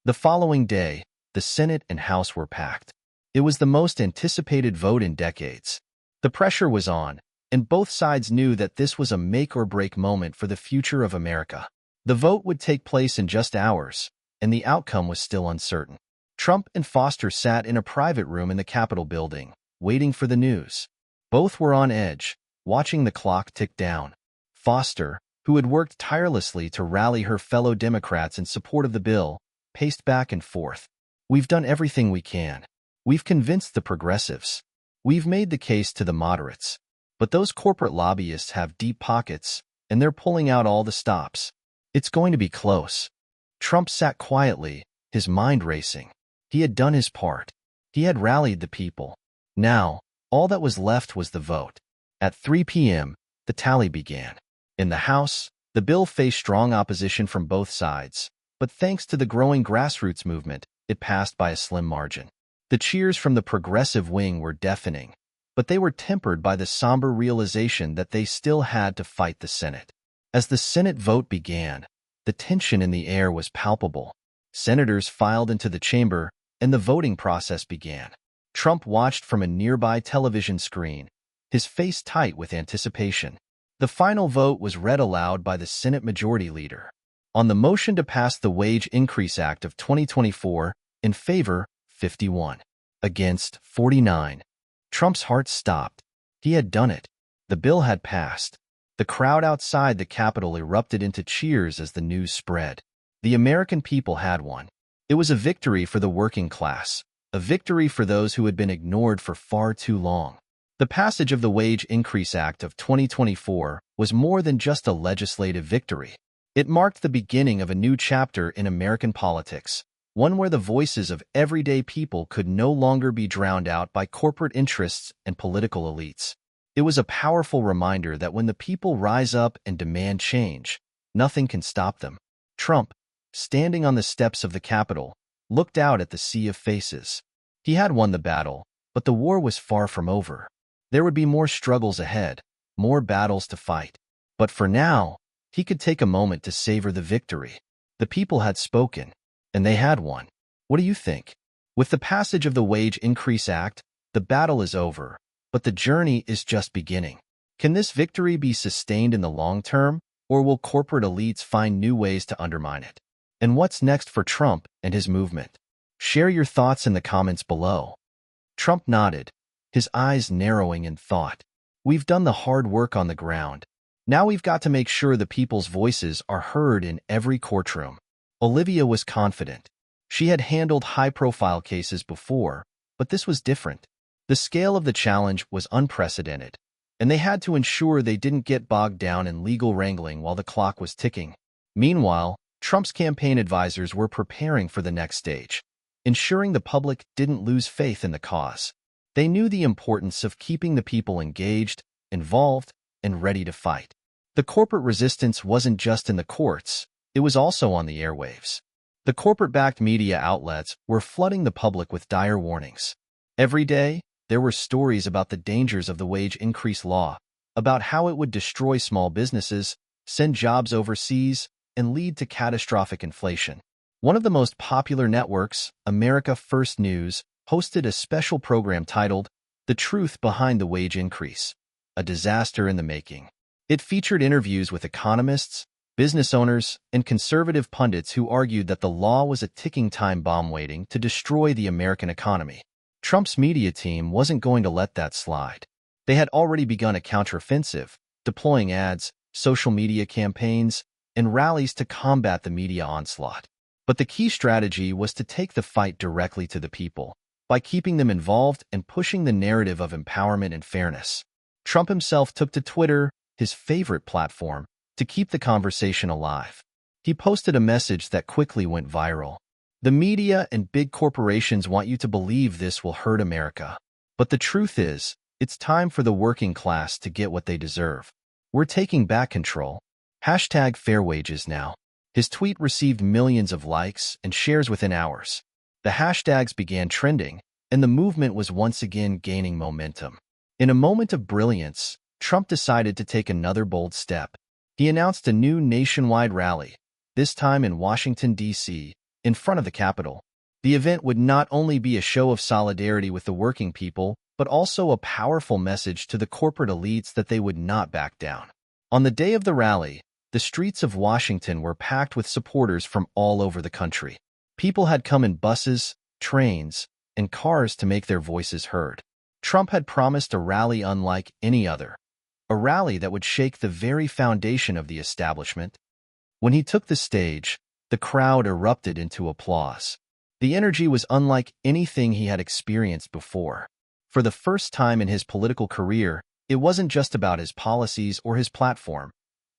The following day, the Senate and House were packed. It was the most anticipated vote in decades. The pressure was on, and both sides knew that this was a make-or-break moment for the future of America. The vote would take place in just hours, and the outcome was still uncertain. Trump and Foster sat in a private room in the Capitol building, waiting for the news. Both were on edge, watching the clock tick down. Foster, who had worked tirelessly to rally her fellow Democrats in support of the bill, paced back and forth. "We've done everything we can. We've convinced the progressives. We've made the case to the moderates. But those corporate lobbyists have deep pockets, and they're pulling out all the stops. It's going to be close." Trump sat quietly, his mind racing. He had done his part. He had rallied the people. Now, all that was left was the vote. At 3 p.m., the tally began. In the House, the bill faced strong opposition from both sides, but thanks to the growing grassroots movement, it passed by a slim margin. The cheers from the progressive wing were deafening, but they were tempered by the somber realization that they still had to fight the Senate. As the Senate vote began, the tension in the air was palpable. Senators filed into the chamber, and the voting process began. Trump watched from a nearby television screen, his face tight with anticipation. The final vote was read aloud by the Senate Majority Leader. On the motion to pass the Wage Increase Act of 2024, in favor, 51. Against, 49. Trump's heart stopped. He had done it. The bill had passed. The crowd outside the Capitol erupted into cheers as the news spread. The American people had won. It was a victory for the working class, a victory for those who had been ignored for far too long. The passage of the Wage Increase Act of 2024 was more than just a legislative victory. It marked the beginning of a new chapter in American politics, one where the voices of everyday people could no longer be drowned out by corporate interests and political elites. It was a powerful reminder that when the people rise up and demand change, nothing can stop them. Trump, standing on the steps of the Capitol, looked out at the sea of faces. He had won the battle, but the war was far from over. There would be more struggles ahead, more battles to fight. But for now, he could take a moment to savor the victory. The people had spoken, and they had won. What do you think? With the passage of the Wage Increase Act, the battle is over, but the journey is just beginning. Can this victory be sustained in the long term, or will corporate elites find new ways to undermine it? And what's next for Trump and his movement? Share your thoughts in the comments below. Trump nodded, his eyes narrowing in thought. We've done the hard work on the ground. Now we've got to make sure the people's voices are heard in every courtroom. Olivia was confident. She had handled high-profile cases before, but this was different. The scale of the challenge was unprecedented, and they had to ensure they didn't get bogged down in legal wrangling while the clock was ticking. Meanwhile, Trump's campaign advisors were preparing for the next stage, ensuring the public didn't lose faith in the cause. They knew the importance of keeping the people engaged, involved, and ready to fight. The corporate resistance wasn't just in the courts, it was also on the airwaves. The corporate-backed media outlets were flooding the public with dire warnings. Every day, there were stories about the dangers of the wage increase law, about how it would destroy small businesses, send jobs overseas, and lead to catastrophic inflation. One of the most popular networks, America First News, hosted a special program titled The Truth Behind the Wage Increase, a disaster in the making. It featured interviews with economists, business owners, and conservative pundits who argued that the law was a ticking time bomb waiting to destroy the American economy. Trump's media team wasn't going to let that slide. They had already begun a counteroffensive, deploying ads, social media campaigns, and rallies to combat the media onslaught. But the key strategy was to take the fight directly to the people, by keeping them involved and pushing the narrative of empowerment and fairness. Trump himself took to Twitter, his favorite platform, to keep the conversation alive. He posted a message that quickly went viral. The media and big corporations want you to believe this will hurt America. But the truth is, it's time for the working class to get what they deserve. We're taking back control. Hashtag fair wages now. His tweet received millions of likes and shares within hours. The hashtags began trending, and the movement was once again gaining momentum. In a moment of brilliance, Trump decided to take another bold step. He announced a new nationwide rally, this time in Washington, D.C., in front of the Capitol. The event would not only be a show of solidarity with the working people, but also a powerful message to the corporate elites that they would not back down. On the day of the rally, the streets of Washington were packed with supporters from all over the country. People had come in buses, trains, and cars to make their voices heard. Trump had promised a rally unlike any other, a rally that would shake the very foundation of the establishment. When he took the stage, the crowd erupted into applause. The energy was unlike anything he had experienced before. For the first time in his political career, it wasn't just about his policies or his platform.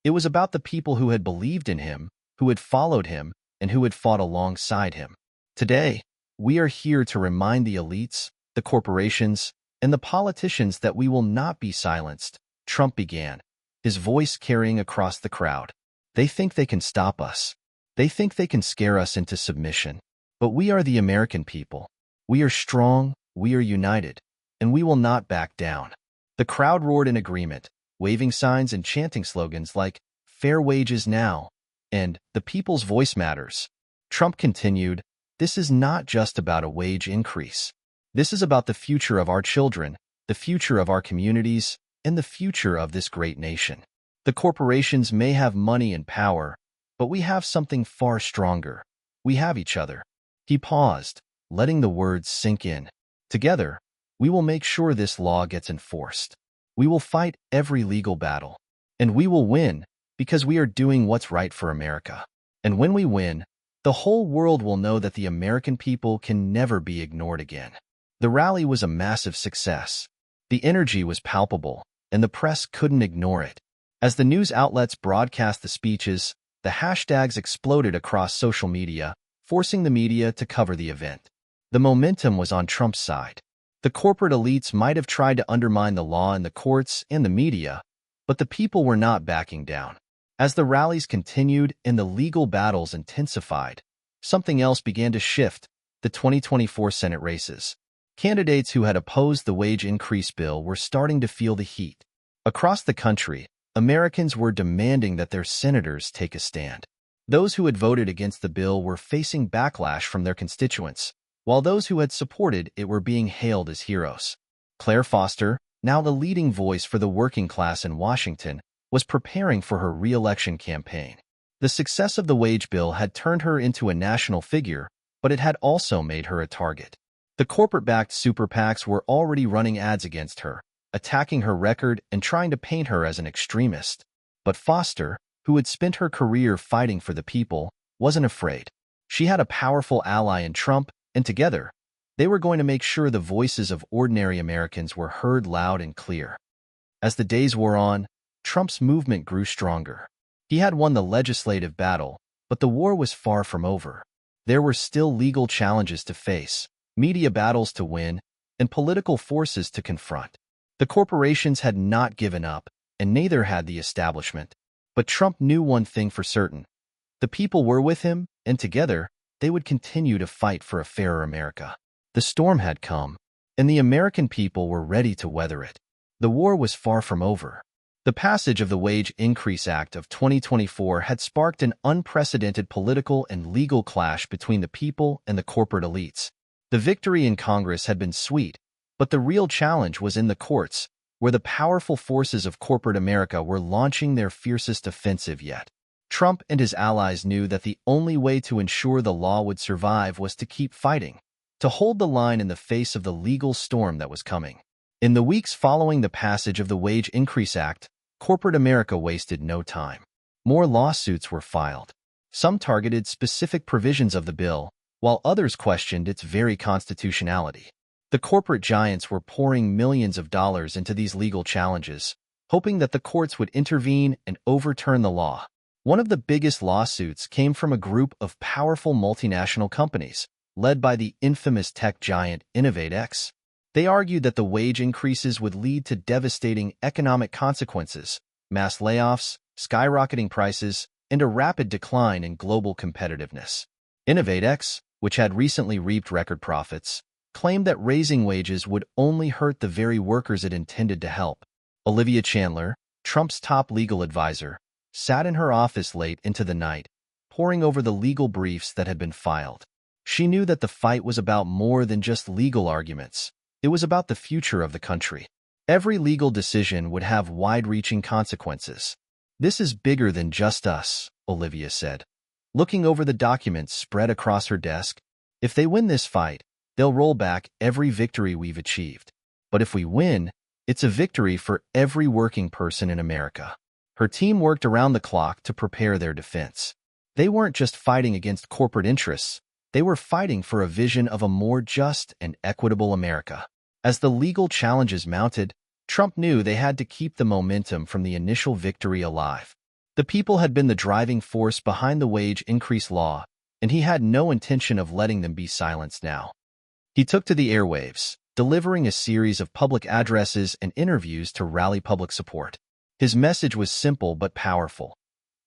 It was about the people who had believed in him, who had followed him, and who had fought alongside him. Today, we are here to remind the elites, the corporations, and the politicians that we will not be silenced. Trump began, his voice carrying across the crowd. They think they can stop us. They think they can scare us into submission. But we are the American people. We are strong, we are united, and we will not back down. The crowd roared in agreement, waving signs and chanting slogans like, "Fair wages now," and "The people's voice matters." Trump continued, "This is not just about a wage increase. This is about the future of our children, the future of our communities, and the future of this great nation. The corporations may have money and power, but we have something far stronger. We have each other." He paused, letting the words sink in. "Together, we will make sure this law gets enforced. We will fight every legal battle. And we will win, because we are doing what's right for America. And when we win, the whole world will know that the American people can never be ignored again." The rally was a massive success. The energy was palpable, and the press couldn't ignore it. As the news outlets broadcast the speeches, the hashtags exploded across social media, forcing the media to cover the event. The momentum was on Trump's side. The corporate elites might have tried to undermine the law in the courts and the media, but the people were not backing down. As the rallies continued and the legal battles intensified, something else began to shift: the 2024 Senate races. Candidates who had opposed the wage increase bill were starting to feel the heat. Across the country, Americans were demanding that their senators take a stand. Those who had voted against the bill were facing backlash from their constituents, while those who had supported it were being hailed as heroes. Claire Foster, now the leading voice for the working class in Washington, was preparing for her re-election campaign. The success of the wage bill had turned her into a national figure, but it had also made her a target. The corporate-backed super PACs were already running ads against her, attacking her record and trying to paint her as an extremist. But Foster, who had spent her career fighting for the people, wasn't afraid. She had a powerful ally in Trump, and together, they were going to make sure the voices of ordinary Americans were heard loud and clear. As the days wore on, Trump's movement grew stronger. He had won the legislative battle, but the war was far from over. There were still legal challenges to face, media battles to win, and political forces to confront. The corporations had not given up, and neither had the establishment. But Trump knew one thing for certain: the people were with him, and together, they would continue to fight for a fairer America. The storm had come, and the American people were ready to weather it. The war was far from over. The passage of the Wage Increase Act of 2024 had sparked an unprecedented political and legal clash between the people and the corporate elites. The victory in Congress had been sweet, but the real challenge was in the courts, where the powerful forces of corporate America were launching their fiercest offensive yet. Trump and his allies knew that the only way to ensure the law would survive was to keep fighting, to hold the line in the face of the legal storm that was coming. In the weeks following the passage of the Wage Increase Act, corporate America wasted no time. More lawsuits were filed. Some targeted specific provisions of the bill, while others questioned its very constitutionality. The corporate giants were pouring millions of dollars into these legal challenges, hoping that the courts would intervene and overturn the law. One of the biggest lawsuits came from a group of powerful multinational companies, led by the infamous tech giant InnovateX. They argued that the wage increases would lead to devastating economic consequences, mass layoffs, skyrocketing prices, and a rapid decline in global competitiveness. InnovateX, which had recently reaped record profits, claimed that raising wages would only hurt the very workers it intended to help. Olivia Chandler, Trump's top legal advisor, sat in her office late into the night, poring over the legal briefs that had been filed. She knew that the fight was about more than just legal arguments. It was about the future of the country. Every legal decision would have wide-reaching consequences. "This is bigger than just us," Olivia said, looking over the documents spread across her desk. "If they win this fight, they'll roll back every victory we've achieved. But if we win, it's a victory for every working person in America." Her team worked around the clock to prepare their defense. They weren't just fighting against corporate interests. They were fighting for a vision of a more just and equitable America. As the legal challenges mounted, Trump knew they had to keep the momentum from the initial victory alive. The people had been the driving force behind the wage increase law, and he had no intention of letting them be silenced now. He took to the airwaves, delivering a series of public addresses and interviews to rally public support. His message was simple but powerful.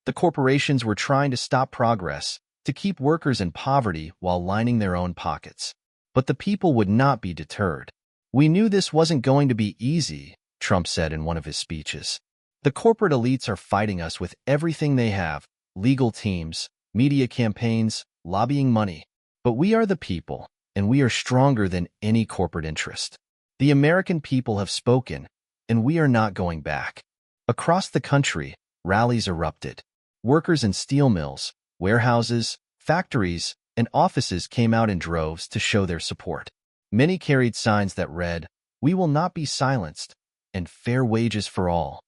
The corporations were trying to stop progress, to keep workers in poverty while lining their own pockets. But the people would not be deterred. "We knew this wasn't going to be easy," Trump said in one of his speeches. "The corporate elites are fighting us with everything they have: legal teams, media campaigns, lobbying money. But we are the people, and we are stronger than any corporate interest. The American people have spoken, and we are not going back." Across the country, rallies erupted. Workers in steel mills, warehouses, factories, and offices came out in droves to show their support. Many carried signs that read, "We will not be silenced," and "Fair wages for all."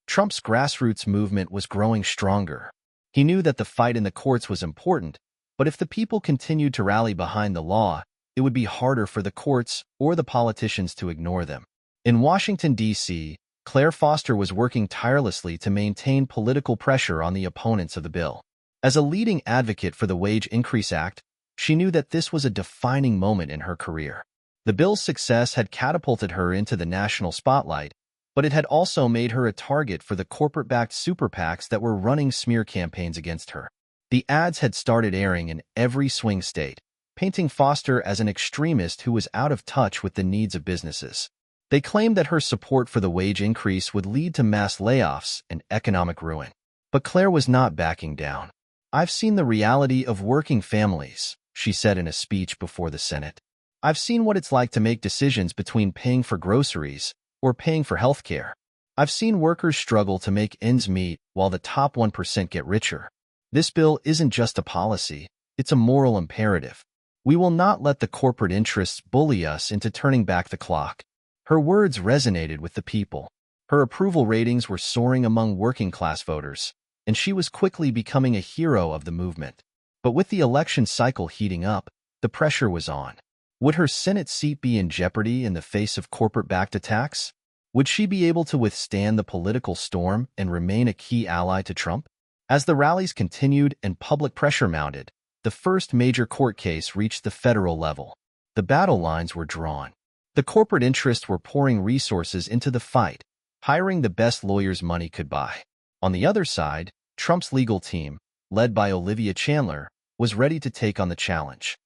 Trump's grassroots movement was growing stronger. He knew that the fight in the courts was important, but if the people continued to rally behind the law, it would be harder for the courts or the politicians to ignore them. In Washington, D.C., Claire Foster was working tirelessly to maintain political pressure on the opponents of the bill. As a leading advocate for the Wage Increase Act, she knew that this was a defining moment in her career. The bill's success had catapulted her into the national spotlight, but it had also made her a target for the corporate-backed super PACs that were running smear campaigns against her. The ads had started airing in every swing state, painting Foster as an extremist who was out of touch with the needs of businesses. They claimed that her support for the wage increase would lead to mass layoffs and economic ruin. But Claire was not backing down. "I've seen the reality of working families," she said in a speech before the Senate. "I've seen what it's like to make decisions between paying for groceries or paying for health care. I've seen workers struggle to make ends meet while the top 1% get richer. This bill isn't just a policy, it's a moral imperative. We will not let the corporate interests bully us into turning back the clock." Her words resonated with the people. Her approval ratings were soaring among working-class voters, and she was quickly becoming a hero of the movement. But with the election cycle heating up, the pressure was on. Would her Senate seat be in jeopardy in the face of corporate-backed attacks? Would she be able to withstand the political storm and remain a key ally to Trump? As the rallies continued and public pressure mounted, the first major court case reached the federal level. The battle lines were drawn. The corporate interests were pouring resources into the fight, hiring the best lawyers money could buy. On the other side, Trump's legal team, led by Olivia Chandler, was ready to take on the challenge.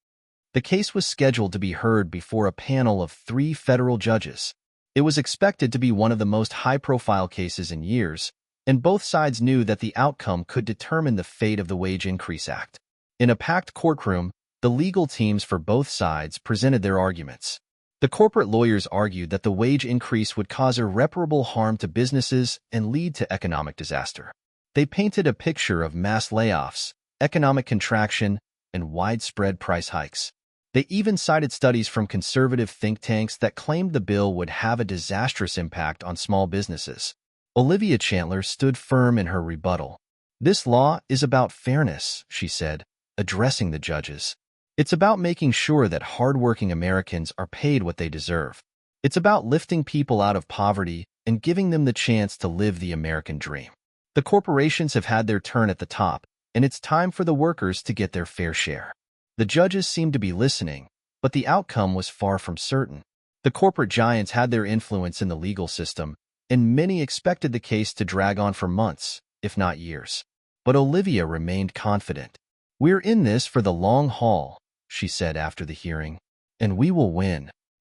The case was scheduled to be heard before a panel of 3 federal judges. It was expected to be one of the most high-profile cases in years, and both sides knew that the outcome could determine the fate of the Wage Increase Act. In a packed courtroom, the legal teams for both sides presented their arguments. The corporate lawyers argued that the wage increase would cause irreparable harm to businesses and lead to economic disaster. They painted a picture of mass layoffs, economic contraction, and widespread price hikes. They even cited studies from conservative think tanks that claimed the bill would have a disastrous impact on small businesses. Olivia Chandler stood firm in her rebuttal. "This law is about fairness," she said, addressing the judges. "It's about making sure that hardworking Americans are paid what they deserve. It's about lifting people out of poverty and giving them the chance to live the American dream. The corporations have had their turn at the top, and it's time for the workers to get their fair share. The judges seemed to be listening, but the outcome was far from certain. The corporate giants had their influence in the legal system, and many expected the case to drag on for months, if not years. But Olivia remained confident. "We're in this for the long haul," she said after the hearing, "and we will win."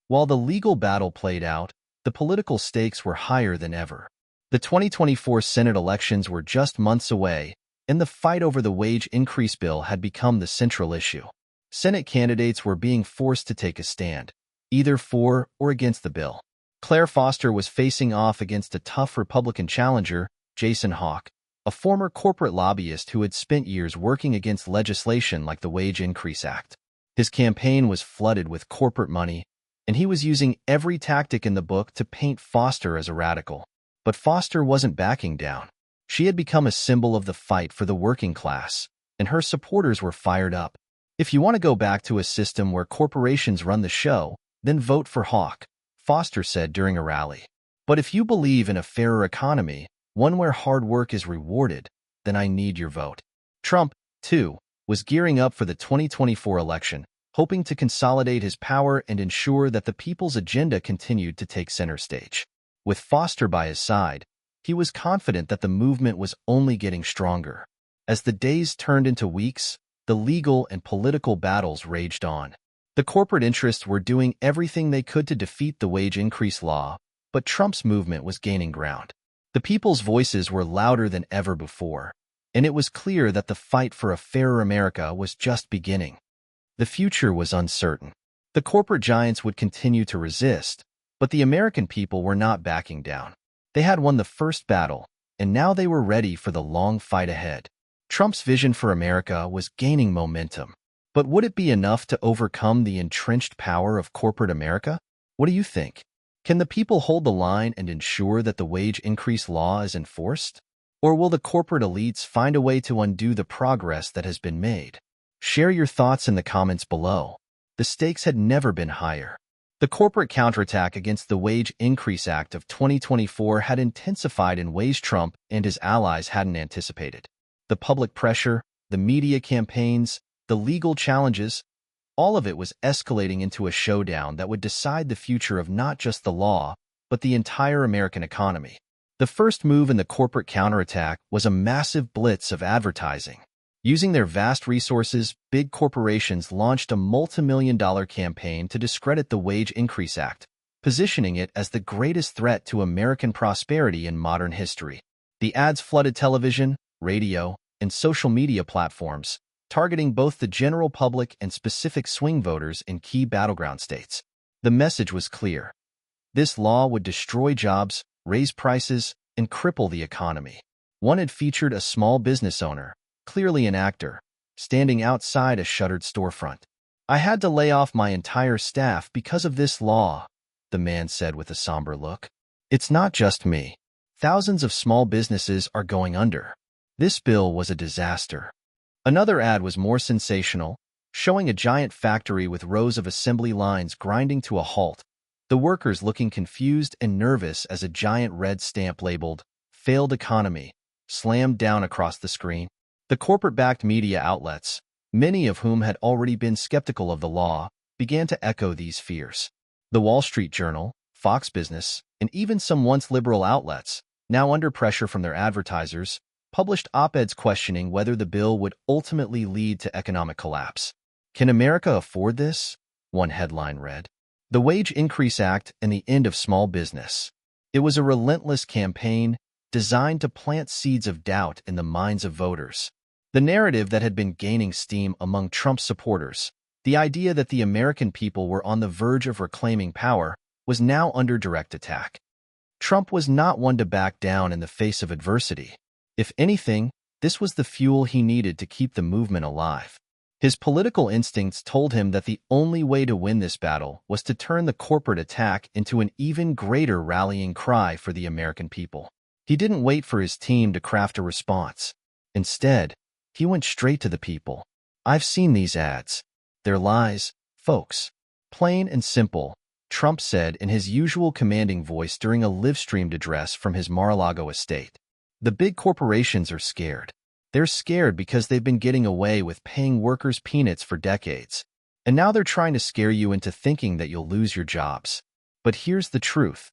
While the legal battle played out, the political stakes were higher than ever. The 2024 Senate elections were just months away, and the fight over the wage increase bill had become the central issue. Senate candidates were being forced to take a stand, either for or against the bill. Claire Foster was facing off against a tough Republican challenger, Jason Hawk, a former corporate lobbyist who had spent years working against legislation like the Wage Increase Act. His campaign was flooded with corporate money, and he was using every tactic in the book to paint Foster as a radical. But Foster wasn't backing down. She had become a symbol of the fight for the working class, and her supporters were fired up. "If you want to go back to a system where corporations run the show, then vote for Hawk," Foster said during a rally. "But if you believe in a fairer economy, one where hard work is rewarded, then I need your vote." Trump, too, was gearing up for the 2024 election, hoping to consolidate his power and ensure that the people's agenda continued to take center stage. With Foster by his side, he was confident that the movement was only getting stronger. As the days turned into weeks, the legal and political battles raged on. The corporate interests were doing everything they could to defeat the wage increase law, but Trump's movement was gaining ground. The people's voices were louder than ever before, and it was clear that the fight for a fairer America was just beginning. The future was uncertain. The corporate giants would continue to resist, but the American people were not backing down. They had won the first battle, and now they were ready for the long fight ahead. Trump's vision for America was gaining momentum. But would it be enough to overcome the entrenched power of corporate America? What do you think? Can the people hold the line and ensure that the wage increase law is enforced? Or will the corporate elites find a way to undo the progress that has been made? Share your thoughts in the comments below. The stakes had never been higher. The corporate counterattack against the Wage Increase Act of 2024 had intensified in ways Trump and his allies hadn't anticipated. The public pressure, the media campaigns, the legal challenges, all of it was escalating into a showdown that would decide the future of not just the law, but the entire American economy. The first move in the corporate counterattack was a massive blitz of advertising. Using their vast resources, big corporations launched a multi-million-dollar campaign to discredit the Wage Increase Act, positioning it as the greatest threat to American prosperity in modern history. The ads flooded television, radio, and social media platforms, targeting both the general public and specific swing voters in key battleground states. The message was clear. This law would destroy jobs, raise prices, and cripple the economy. One had featured a small business owner, clearly an actor, standing outside a shuttered storefront. "I had to lay off my entire staff because of this law," the man said with a somber look. "It's not just me. Thousands of small businesses are going under. This bill was a disaster." Another ad was more sensational, showing a giant factory with rows of assembly lines grinding to a halt, the workers looking confused and nervous as a giant red stamp labeled "Failed Economy" slammed down across the screen. The corporate-backed media outlets, many of whom had already been skeptical of the law, began to echo these fears. The Wall Street Journal, Fox Business, and even some once liberal outlets, now under pressure from their advertisers, published op-eds questioning whether the bill would ultimately lead to economic collapse. "Can America afford this?" one headline read. "The Wage Increase Act and the End of Small Business." It was a relentless campaign designed to plant seeds of doubt in the minds of voters. The narrative that had been gaining steam among Trump's supporters, the idea that the American people were on the verge of reclaiming power, was now under direct attack. Trump was not one to back down in the face of adversity. If anything, this was the fuel he needed to keep the movement alive. His political instincts told him that the only way to win this battle was to turn the corporate attack into an even greater rallying cry for the American people. He didn't wait for his team to craft a response. Instead, he went straight to the people. "I've seen these ads. They're lies, folks. Plain and simple, Trump said in his usual commanding voice during a live-streamed address from his Mar-a-Lago estate. The big corporations are scared. They're scared because they've been getting away with paying workers peanuts for decades. And now they're trying to scare you into thinking that you'll lose your jobs. But here's the truth.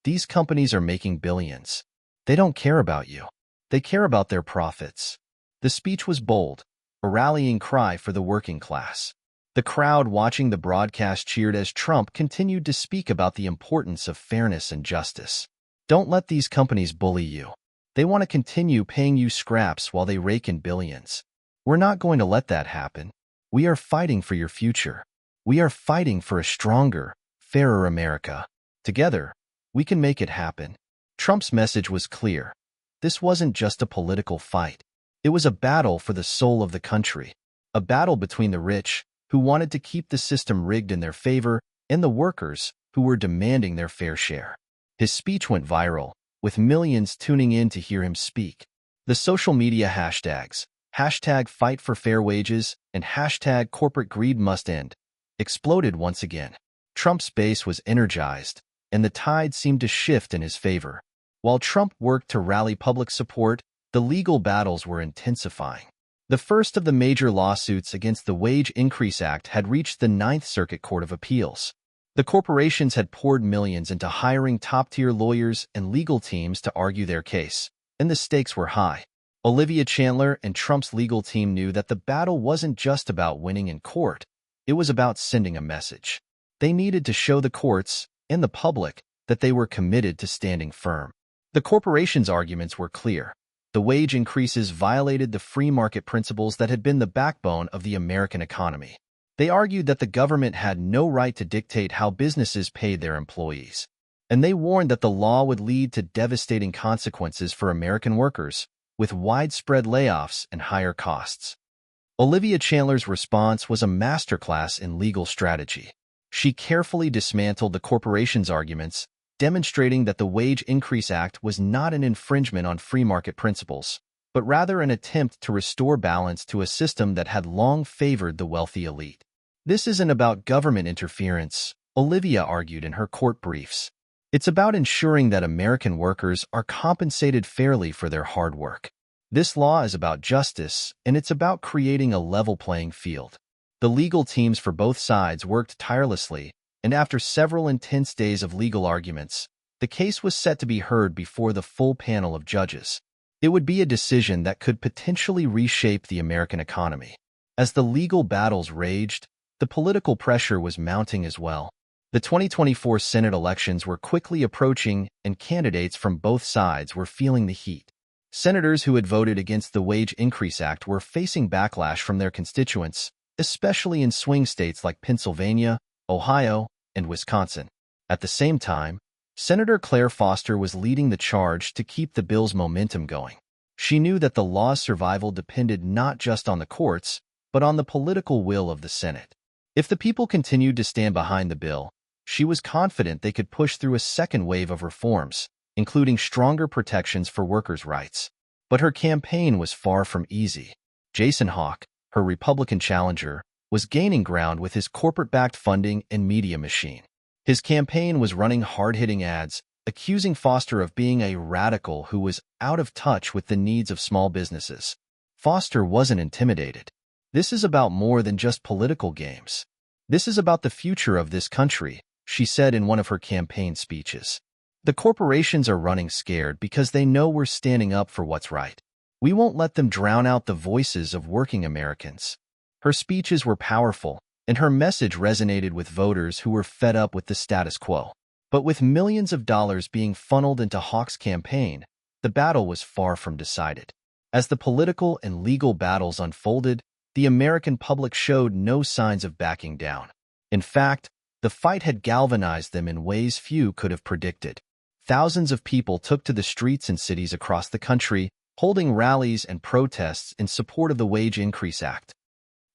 These companies are making billions. They don't care about you. They care about their profits. The speech was bold, a rallying cry for the working class. The crowd watching the broadcast cheered as Trump continued to speak about the importance of fairness and justice. Don't let these companies bully you. They want to continue paying you scraps while they rake in billions. We're not going to let that happen. We are fighting for your future. We are fighting for a stronger, fairer America. Together, we can make it happen. Trump's message was clear. This wasn't just a political fight. It was a battle for the soul of the country. A battle between the rich, who wanted to keep the system rigged in their favor, and the workers, who were demanding their fair share. His speech went viral, with millions tuning in to hear him speak. The social media hashtags, #FightForFairWages and #CorporateGreedMustEnd, exploded once again. Trump's base was energized, and the tide seemed to shift in his favor. While Trump worked to rally public support, the legal battles were intensifying. The first of the major lawsuits against the Wage Increase Act had reached the Ninth Circuit Court of Appeals. The corporations had poured millions into hiring top-tier lawyers and legal teams to argue their case, and the stakes were high. Olivia Chandler and Trump's legal team knew that the battle wasn't just about winning in court. It was about sending a message. They needed to show the courts and the public that they were committed to standing firm. The corporations' arguments were clear. The wage increases violated the free market principles that had been the backbone of the American economy. They argued that the government had no right to dictate how businesses paid their employees. And they warned that the law would lead to devastating consequences for American workers, with widespread layoffs and higher costs. Olivia Chandler's response was a masterclass in legal strategy. She carefully dismantled the corporations' arguments, demonstrating that the Wage Increase Act was not an infringement on free market principles, but rather an attempt to restore balance to a system that had long favored the wealthy elite. This isn't about government interference, Olivia argued in her court briefs. It's about ensuring that American workers are compensated fairly for their hard work. This law is about justice, and it's about creating a level playing field. The legal teams for both sides worked tirelessly, and after several intense days of legal arguments, the case was set to be heard before the full panel of judges. It would be a decision that could potentially reshape the American economy. As the legal battles raged, the political pressure was mounting as well. The 2024 Senate elections were quickly approaching, and candidates from both sides were feeling the heat. Senators who had voted against the Wage Increase Act were facing backlash from their constituents, especially in swing states like Pennsylvania, Ohio, and Wisconsin. At the same time, Senator Claire Foster was leading the charge to keep the bill's momentum going. She knew that the law's survival depended not just on the courts, but on the political will of the Senate. If the people continued to stand behind the bill, she was confident they could push through a second wave of reforms, including stronger protections for workers' rights. But her campaign was far from easy. Jason Hawke, her Republican challenger, was gaining ground with his corporate-backed funding and media machine. His campaign was running hard-hitting ads, accusing Foster of being a radical who was out of touch with the needs of small businesses. Foster wasn't intimidated. This is about more than just political games. This is about the future of this country, she said in one of her campaign speeches. The corporations are running scared because they know we're standing up for what's right. We won't let them drown out the voices of working Americans. Her speeches were powerful, and her message resonated with voters who were fed up with the status quo. But with millions of dollars being funneled into Hawke's campaign, the battle was far from decided. As the political and legal battles unfolded, the American public showed no signs of backing down. In fact, the fight had galvanized them in ways few could have predicted. Thousands of people took to the streets in cities across the country, holding rallies and protests in support of the Wage Increase Act.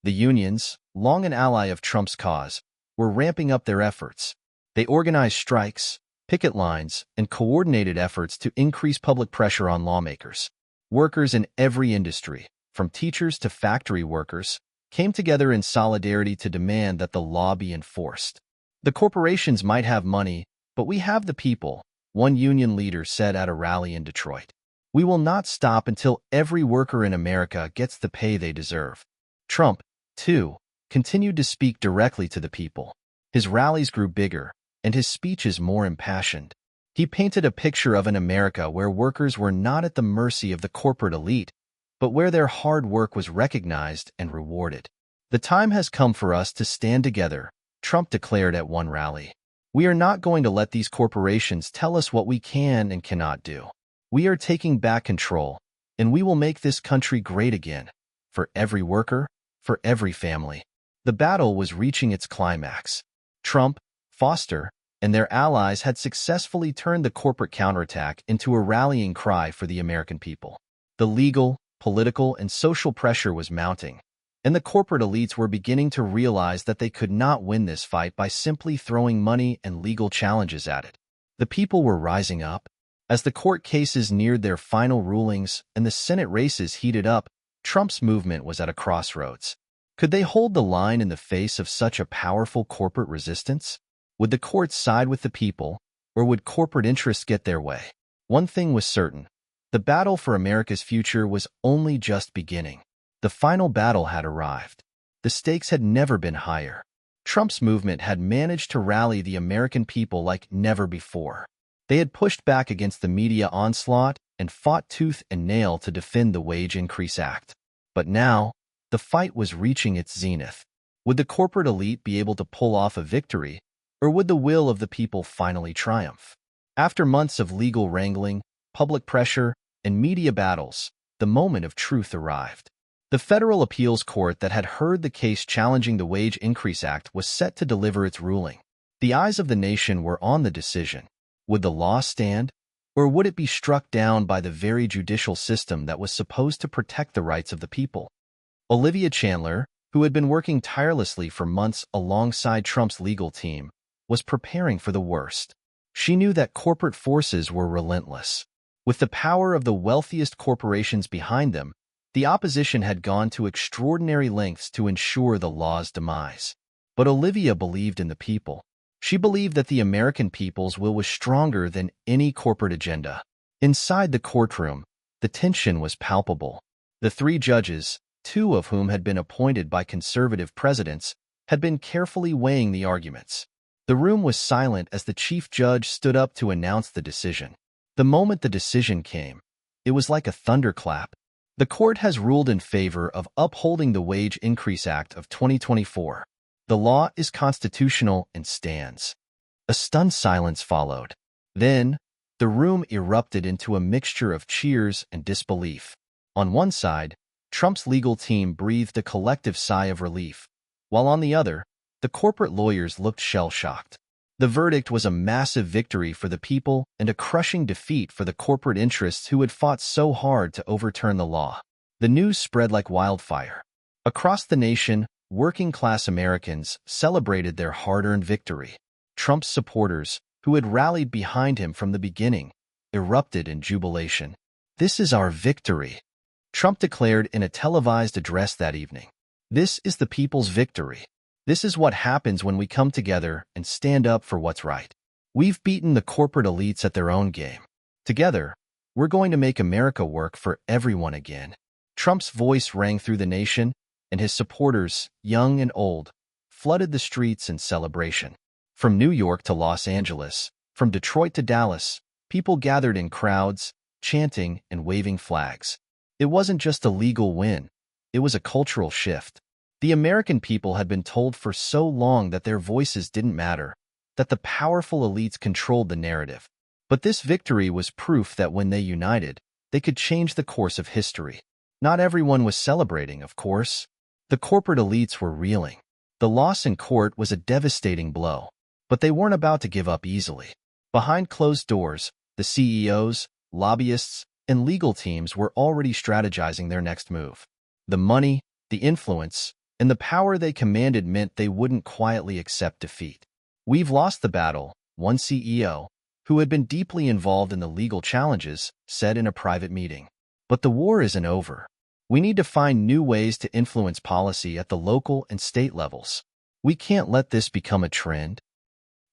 The unions, long an ally of Trump's cause, were ramping up their efforts. They organized strikes, picket lines, and coordinated efforts to increase public pressure on lawmakers. Workers in every industry, from teachers to factory workers, came together in solidarity to demand that the law be enforced. The corporations might have money, but we have the people, one union leader said at a rally in Detroit. We will not stop until every worker in America gets the pay they deserve. Trump, too, continued to speak directly to the people. His rallies grew bigger, and his speeches more impassioned. He painted a picture of an America where workers were not at the mercy of the corporate elite, but where their hard work was recognized and rewarded. The time has come for us to stand together, Trump declared at one rally. We are not going to let these corporations tell us what we can and cannot do. We are taking back control, and we will make this country great again, for every worker, for every family. The battle was reaching its climax. Trump, Foster, and their allies had successfully turned the corporate counterattack into a rallying cry for the American people. The legal, political, and social pressure was mounting, and the corporate elites were beginning to realize that they could not win this fight by simply throwing money and legal challenges at it. The people were rising up. As the court cases neared their final rulings and the Senate races heated up, Trump's movement was at a crossroads. Could they hold the line in the face of such a powerful corporate resistance? Would the courts side with the people, or would corporate interests get their way? One thing was certain. The battle for America's future was only just beginning. The final battle had arrived. The stakes had never been higher. Trump's movement had managed to rally the American people like never before. They had pushed back against the media onslaught and fought tooth and nail to defend the Wage Increase Act. But now, the fight was reaching its zenith. Would the corporate elite be able to pull off a victory, or would the will of the people finally triumph? After months of legal wrangling, public pressure, and media battles, the moment of truth arrived. The federal appeals court that had heard the case challenging the Wage Increase Act was set to deliver its ruling. The eyes of the nation were on the decision. Would the law stand, or would it be struck down by the very judicial system that was supposed to protect the rights of the people? Olivia Chandler, who had been working tirelessly for months alongside Trump's legal team, was preparing for the worst. She knew that corporate forces were relentless. With the power of the wealthiest corporations behind them, the opposition had gone to extraordinary lengths to ensure the law's demise. But Olivia believed in the people. She believed that the American people's will was stronger than any corporate agenda. Inside the courtroom, the tension was palpable. The three judges, two of whom had been appointed by conservative presidents, had been carefully weighing the arguments. The room was silent as the chief judge stood up to announce the decision. The moment the decision came, it was like a thunderclap. The court has ruled in favor of upholding the Wage Increase Act of 2024. The law is constitutional and stands. A stunned silence followed. Then, the room erupted into a mixture of cheers and disbelief. On one side, Trump's legal team breathed a collective sigh of relief, while on the other, the corporate lawyers looked shell-shocked. The verdict was a massive victory for the people and a crushing defeat for the corporate interests who had fought so hard to overturn the law. The news spread like wildfire. Across the nation, working-class Americans celebrated their hard-earned victory. Trump's supporters, who had rallied behind him from the beginning, erupted in jubilation. "This is our victory," Trump declared in a televised address that evening. "This is the people's victory. This is what happens when we come together and stand up for what's right. We've beaten the corporate elites at their own game. Together, we're going to make America work for everyone again." Trump's voice rang through the nation, and his supporters, young and old, flooded the streets in celebration. From New York to Los Angeles, from Detroit to Dallas, people gathered in crowds, chanting and waving flags. It wasn't just a legal win. It was a cultural shift. The American people had been told for so long that their voices didn't matter, that the powerful elites controlled the narrative. But this victory was proof that when they united, they could change the course of history. Not everyone was celebrating, of course. The corporate elites were reeling. The loss in court was a devastating blow, but they weren't about to give up easily. Behind closed doors, the CEOs, lobbyists, and legal teams were already strategizing their next move. The money, the influence, and the power they commanded meant they wouldn't quietly accept defeat. "We've lost the battle," one CEO, who had been deeply involved in the legal challenges, said in a private meeting. "But the war isn't over. We need to find new ways to influence policy at the local and state levels. We can't let this become a trend."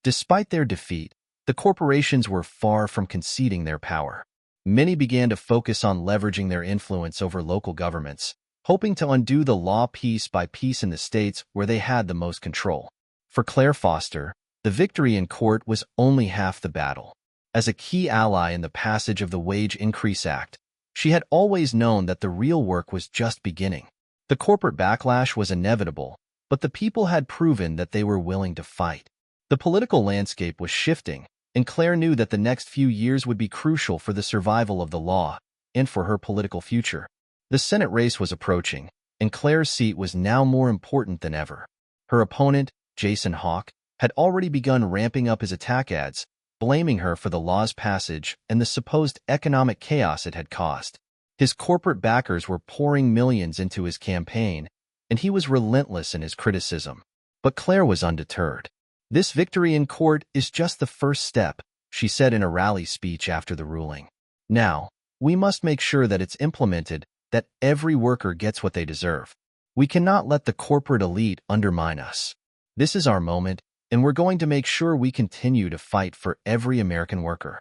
Despite their defeat, the corporations were far from conceding their power. Many began to focus on leveraging their influence over local governments, hoping to undo the law piece by piece in the states where they had the most control. For Claire Foster, the victory in court was only half the battle. As a key ally in the passage of the Wage Increase Act, she had always known that the real work was just beginning. The corporate backlash was inevitable, but the people had proven that they were willing to fight. The political landscape was shifting, and Claire knew that the next few years would be crucial for the survival of the law and for her political future. The Senate race was approaching, and Claire's seat was now more important than ever. Her opponent, Jason Hawke, had already begun ramping up his attack ads, blaming her for the law's passage and the supposed economic chaos it had caused. His corporate backers were pouring millions into his campaign, and he was relentless in his criticism. But Claire was undeterred. "This victory in court is just the first step," she said in a rally speech after the ruling. "Now, we must make sure that it's implemented, that every worker gets what they deserve. We cannot let the corporate elite undermine us. This is our moment, and we're going to make sure we continue to fight for every American worker."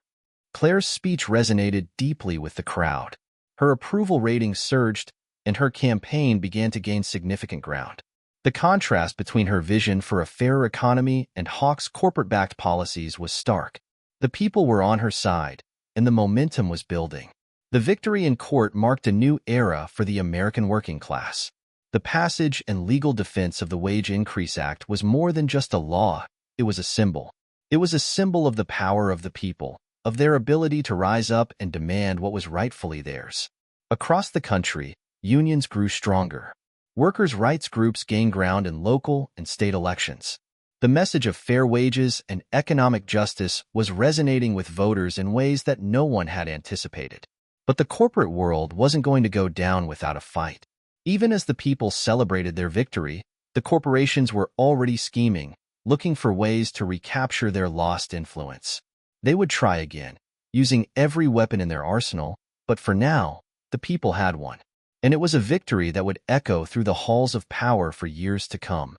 Claire's speech resonated deeply with the crowd. Her approval ratings surged, and her campaign began to gain significant ground. The contrast between her vision for a fairer economy and Hawke's corporate-backed policies was stark. The people were on her side, and the momentum was building. The victory in court marked a new era for the American working class. The passage and legal defense of the Wage Increase Act was more than just a law, it was a symbol. It was a symbol of the power of the people, of their ability to rise up and demand what was rightfully theirs. Across the country, unions grew stronger. Workers' rights groups gained ground in local and state elections. The message of fair wages and economic justice was resonating with voters in ways that no one had anticipated. But the corporate world wasn't going to go down without a fight. Even as the people celebrated their victory, the corporations were already scheming, looking for ways to recapture their lost influence. They would try again, using every weapon in their arsenal, but for now, the people had one. And it was a victory that would echo through the halls of power for years to come.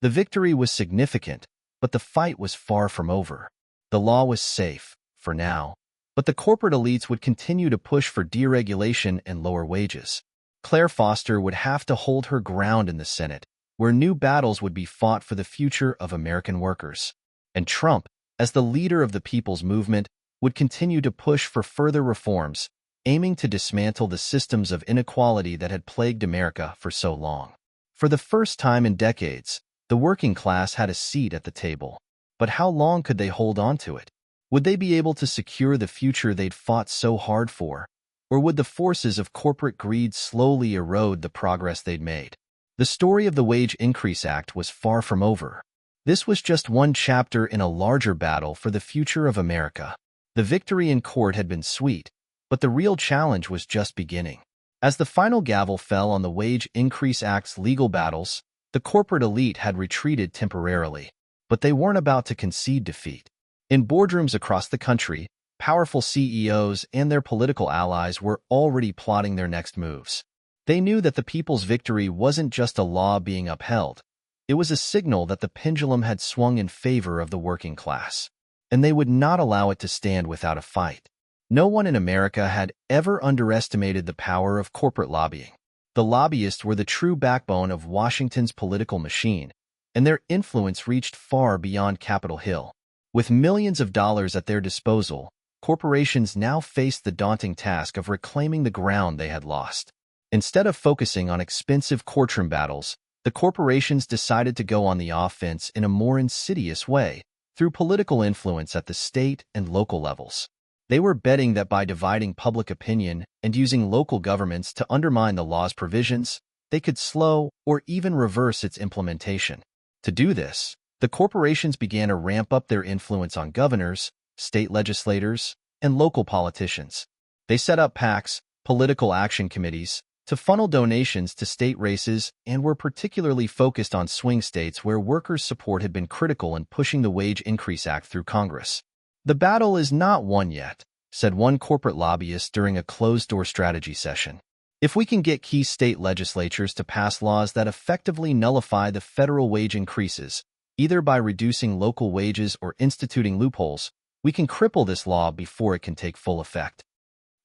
The victory was significant, but the fight was far from over. The law was safe, for now, but the corporate elites would continue to push for deregulation and lower wages. Claire Foster would have to hold her ground in the Senate, where new battles would be fought for the future of American workers. And Trump, as the leader of the people's movement, would continue to push for further reforms, aiming to dismantle the systems of inequality that had plagued America for so long. For the first time in decades, the working class had a seat at the table. But how long could they hold on to it? Would they be able to secure the future they'd fought so hard for? Or would the forces of corporate greed slowly erode the progress they'd made? The story of the Wage Increase Act was far from over. This was just one chapter in a larger battle for the future of America. The victory in court had been sweet, but the real challenge was just beginning. As the final gavel fell on the Wage Increase Act's legal battles, the corporate elite had retreated temporarily, but they weren't about to concede defeat. In boardrooms across the country, powerful CEOs and their political allies were already plotting their next moves. They knew that the people's victory wasn't just a law being upheld. It was a signal that the pendulum had swung in favor of the working class, and they would not allow it to stand without a fight. No one in America had ever underestimated the power of corporate lobbying. The lobbyists were the true backbone of Washington's political machine, and their influence reached far beyond Capitol Hill. With millions of dollars at their disposal, corporations now faced the daunting task of reclaiming the ground they had lost. Instead of focusing on expensive courtroom battles, the corporations decided to go on the offense in a more insidious way, through political influence at the state and local levels. They were betting that by dividing public opinion and using local governments to undermine the law's provisions, they could slow or even reverse its implementation. To do this, the corporations began to ramp up their influence on governors, state legislators, and local politicians. They set up PACs, political action committees, to funnel donations to state races and were particularly focused on swing states where workers' support had been critical in pushing the Wage Increase Act through Congress. "The battle is not won yet," said one corporate lobbyist during a closed-door strategy session. "If we can get key state legislatures to pass laws that effectively nullify the federal wage increases, Either by reducing local wages or instituting loopholes, we can cripple this law before it can take full effect.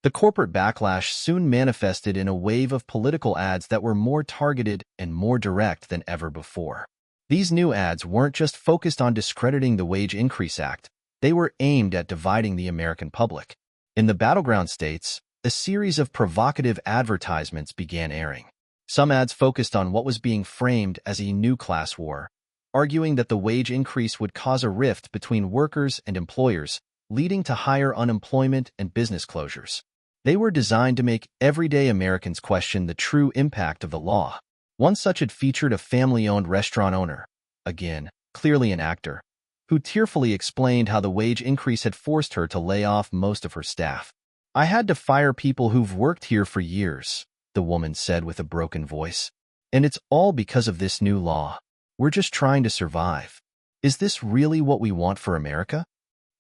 The corporate backlash soon manifested in a wave of political ads that were more targeted and more direct than ever before. These new ads weren't just focused on discrediting the Wage Increase Act, they were aimed at dividing the American public. In the battleground states, a series of provocative advertisements began airing. Some ads focused on what was being framed as a new class war, arguing that the wage increase would cause a rift between workers and employers, leading to higher unemployment and business closures. They were designed to make everyday Americans question the true impact of the law. One such had featured a family-owned restaurant owner, again, clearly an actor, who tearfully explained how the wage increase had forced her to lay off most of her staff. "I had to fire people who've worked here for years," the woman said with a broken voice. "And it's all because of this new law. We're just trying to survive. Is this really what we want for America?"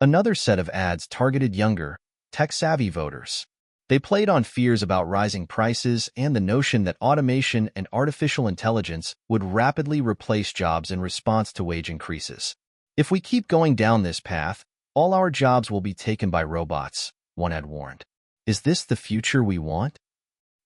Another set of ads targeted younger, tech-savvy voters. They played on fears about rising prices and the notion that automation and artificial intelligence would rapidly replace jobs in response to wage increases. "If we keep going down this path, all our jobs will be taken by robots," one ad warned. Is this the future we want?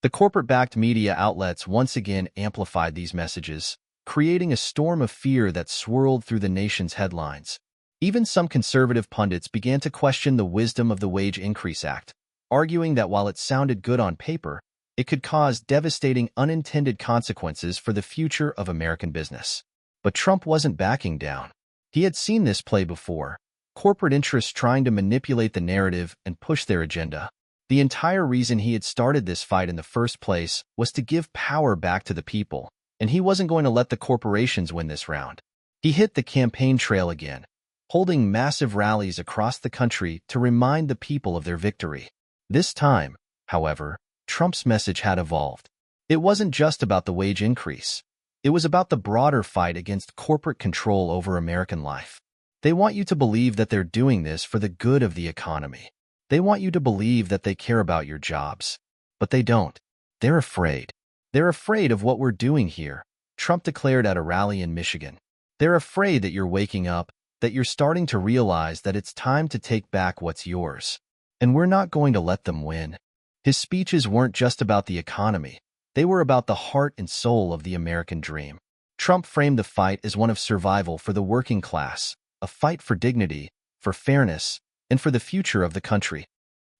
The corporate-backed media outlets once again amplified these messages, creating a storm of fear that swirled through the nation's headlines. Even some conservative pundits began to question the wisdom of the Wage Increase Act, arguing that while it sounded good on paper, it could cause devastating unintended consequences for the future of American business. But Trump wasn't backing down. He had seen this play before, corporate interests trying to manipulate the narrative and push their agenda. The entire reason he had started this fight in the first place was to give power back to the people, and he wasn't going to let the corporations win this round. He hit the campaign trail again, holding massive rallies across the country to remind the people of their victory. This time, however, Trump's message had evolved. It wasn't just about the wage increase. It was about the broader fight against corporate control over American life. They want you to believe that they're doing this for the good of the economy. They want you to believe that they care about your jobs. But they don't. They're afraid. They're afraid of what we're doing here, Trump declared at a rally in Michigan. They're afraid that you're waking up, that you're starting to realize that it's time to take back what's yours. And we're not going to let them win. His speeches weren't just about the economy. They were about the heart and soul of the American dream. Trump framed the fight as one of survival for the working class, a fight for dignity, for fairness, and for the future of the country.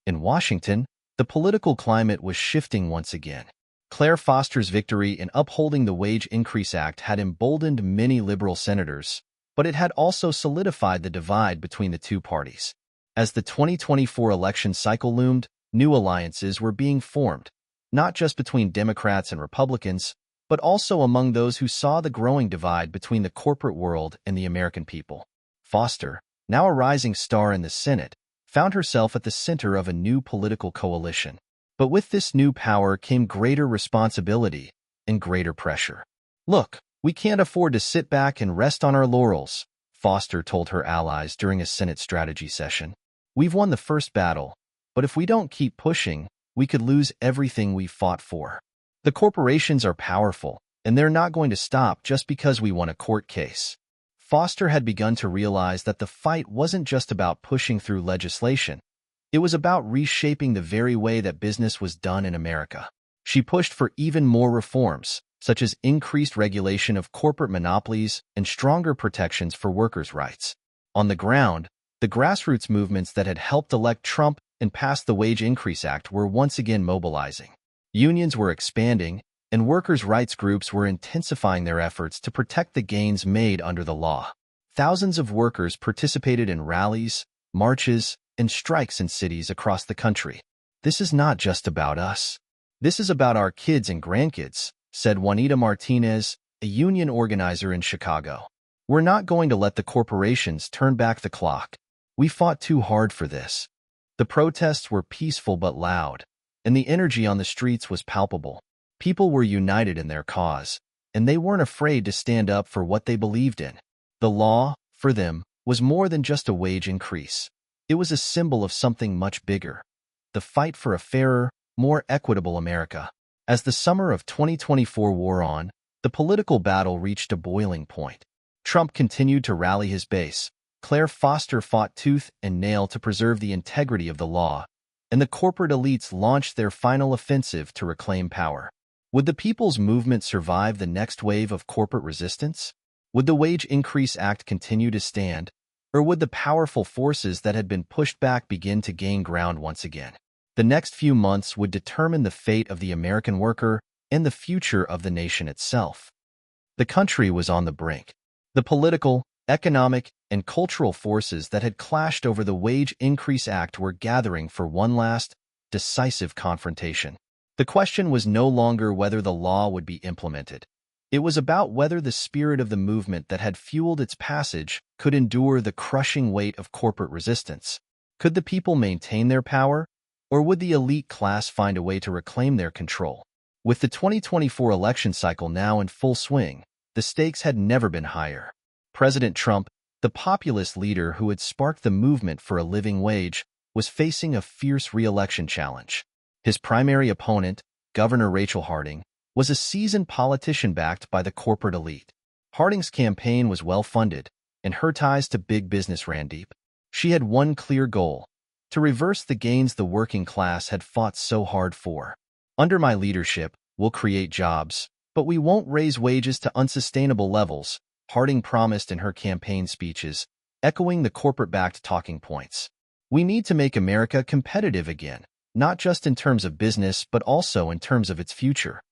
In Washington, the political climate was shifting once again. Claire Foster's victory in upholding the Wage Increase Act had emboldened many liberal senators, but it had also solidified the divide between the two parties. As the 2024 election cycle loomed, new alliances were being formed, not just between Democrats and Republicans, but also among those who saw the growing divide between the corporate world and the American people. Foster, now a rising star in the Senate, found herself at the center of a new political coalition. But with this new power came greater responsibility and greater pressure. "Look, we can't afford to sit back and rest on our laurels," Foster told her allies during a Senate strategy session. "We've won the first battle, but if we don't keep pushing, we could lose everything we fought for. The corporations are powerful, and they're not going to stop just because we won a court case." Foster had begun to realize that the fight wasn't just about pushing through legislation. It was about reshaping the very way that business was done in America. She pushed for even more reforms, such as increased regulation of corporate monopolies and stronger protections for workers' rights. On the ground, the grassroots movements that had helped elect Trump and pass the Wage Increase Act were once again mobilizing. Unions were expanding, and workers' rights groups were intensifying their efforts to protect the gains made under the law. Thousands of workers participated in rallies, marches, and strikes in cities across the country. "This is not just about us. This is about our kids and grandkids," said Juanita Martinez, a union organizer in Chicago. "We're not going to let the corporations turn back the clock. We fought too hard for this." The protests were peaceful but loud, and the energy on the streets was palpable. People were united in their cause, and they weren't afraid to stand up for what they believed in. The law, for them, was more than just a wage increase. It was a symbol of something much bigger: the fight for a fairer, more equitable America. As the summer of 2024 wore on, the political battle reached a boiling point. Trump continued to rally his base. Claire Foster fought tooth and nail to preserve the integrity of the law, and the corporate elites launched their final offensive to reclaim power. Would the people's movement survive the next wave of corporate resistance? Would the Wage Increase Act continue to stand, or would the powerful forces that had been pushed back begin to gain ground once again? The next few months would determine the fate of the American worker and the future of the nation itself. The country was on the brink. The political, economic, and cultural forces that had clashed over the Wage Increase Act were gathering for one last, decisive confrontation. The question was no longer whether the law would be implemented. It was about whether the spirit of the movement that had fueled its passage could endure the crushing weight of corporate resistance. Could the people maintain their power, or would the elite class find a way to reclaim their control? With the 2024 election cycle now in full swing, the stakes had never been higher. President Trump, the populist leader who had sparked the movement for a living wage, was facing a fierce re-election challenge. His primary opponent, Governor Rachel Harding, was a seasoned politician backed by the corporate elite. Harding's campaign was well-funded, and her ties to big business ran deep. She had one clear goal: to reverse the gains the working class had fought so hard for. "Under my leadership, we'll create jobs, but we won't raise wages to unsustainable levels," Harding promised in her campaign speeches, echoing the corporate-backed talking points. "We need to make America competitive again, not just in terms of business but also in terms of its future."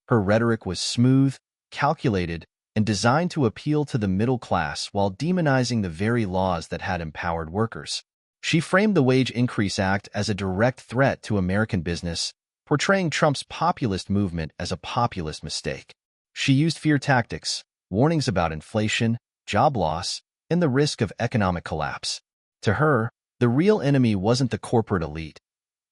Her rhetoric was smooth, calculated, and designed to appeal to the middle class while demonizing the very laws that had empowered workers. She framed the Wage Increase Act as a direct threat to American business, portraying Trump's populist movement as a populist mistake. She used fear tactics, warnings about inflation, job loss, and the risk of economic collapse. To her, the real enemy wasn't the corporate elite.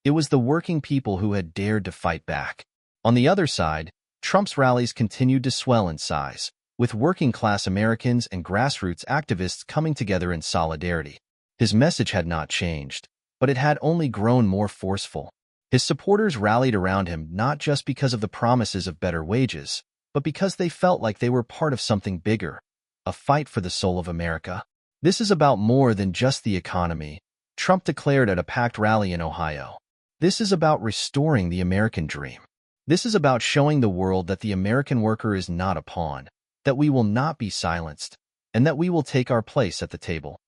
It was the working people who had dared to fight back. On the other side, Trump's rallies continued to swell in size, with working-class Americans and grassroots activists coming together in solidarity. His message had not changed, but it had only grown more forceful. His supporters rallied around him not just because of the promises of better wages, but because they felt like they were part of something bigger, a fight for the soul of America. "This is about more than just the economy," Trump declared at a packed rally in Ohio. "This is about restoring the American dream. This is about showing the world that the American worker is not a pawn, that we will not be silenced, and that we will take our place at the table."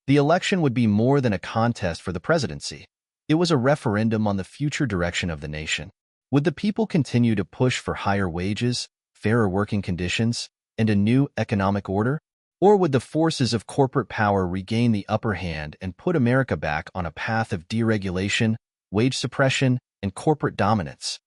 The election would be more than a contest for the presidency. It was a referendum on the future direction of the nation. Would the people continue to push for higher wages, fairer working conditions, and a new economic order? Or would the forces of corporate power regain the upper hand and put America back on a path of deregulation, wage suppression, and corporate dominance?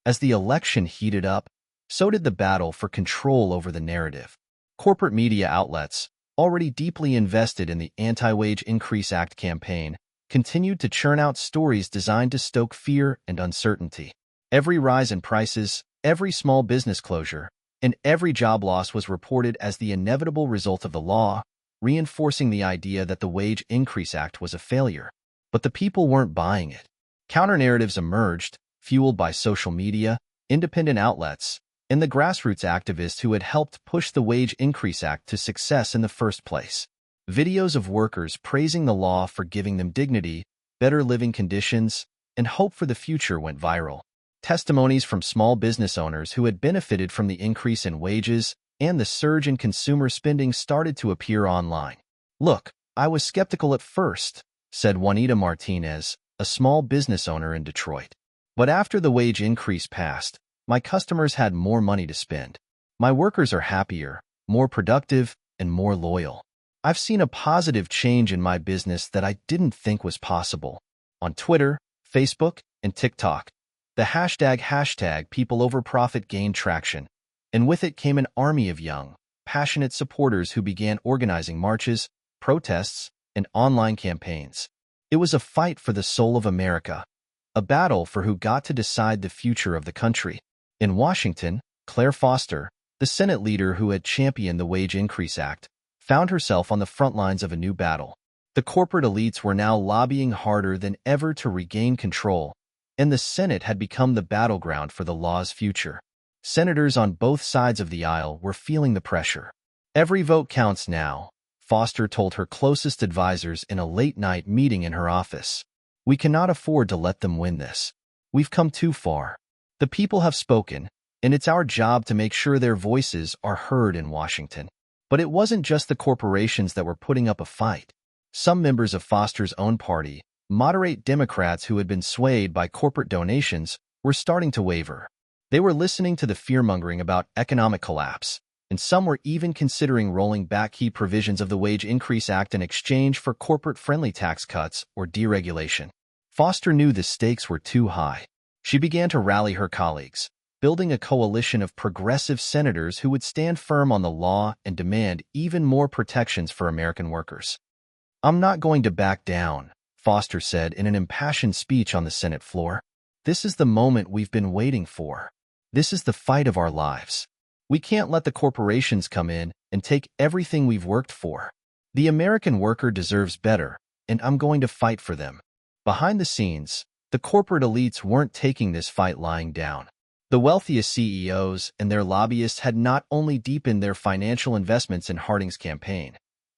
As the election heated up, so did the battle for control over the narrative. Corporate media outlets, already deeply invested in the Anti-Wage Increase Act campaign, continued to churn out stories designed to stoke fear and uncertainty. Every rise in prices, every small business closure, and every job loss was reported as the inevitable result of the law, reinforcing the idea that the Wage Increase Act was a failure. But the people weren't buying it. Counter-narratives emerged, fueled by social media, independent outlets, and the grassroots activists who had helped push the Wage Increase Act to success in the first place. Videos of workers praising the law for giving them dignity, better living conditions, and hope for the future went viral. Testimonies from small business owners who had benefited from the increase in wages and the surge in consumer spending started to appear online. "Look, I was skeptical at first," said Juanita Martinez, a small business owner in Detroit. "But after the wage increase passed, my customers had more money to spend. My workers are happier, more productive, and more loyal. I've seen a positive change in my business that I didn't think was possible." On Twitter, Facebook, and TikTok, the hashtag #PeopleOverProfit gained traction, and with it came an army of young, passionate supporters who began organizing marches, protests, and online campaigns. It was a fight for the soul of America, a battle for who got to decide the future of the country. In Washington, Claire Foster, the Senate leader who had championed the Wage Increase Act, found herself on the front lines of a new battle. The corporate elites were now lobbying harder than ever to regain control, and the Senate had become the battleground for the law's future. Senators on both sides of the aisle were feeling the pressure. Every vote counts now, Foster told her closest advisors in a late-night meeting in her office. We cannot afford to let them win this. We've come too far. The people have spoken, and it's our job to make sure their voices are heard in Washington. But it wasn't just the corporations that were putting up a fight. Some members of Foster's own party, moderate Democrats who had been swayed by corporate donations, were starting to waver. They were listening to the fear-mongering about economic collapse, and some were even considering rolling back key provisions of the Wage Increase Act in exchange for corporate-friendly tax cuts or deregulation. Foster knew the stakes were too high. She began to rally her colleagues, building a coalition of progressive senators who would stand firm on the law and demand even more protections for American workers. "I'm not going to back down," Foster said in an impassioned speech on the Senate floor. "This is the moment we've been waiting for. This is the fight of our lives. We can't let the corporations come in and take everything we've worked for. The American worker deserves better, and I'm going to fight for them." Behind the scenes, the corporate elites weren't taking this fight lying down. The wealthiest CEOs and their lobbyists had not only deepened their financial investments in Harding's campaign,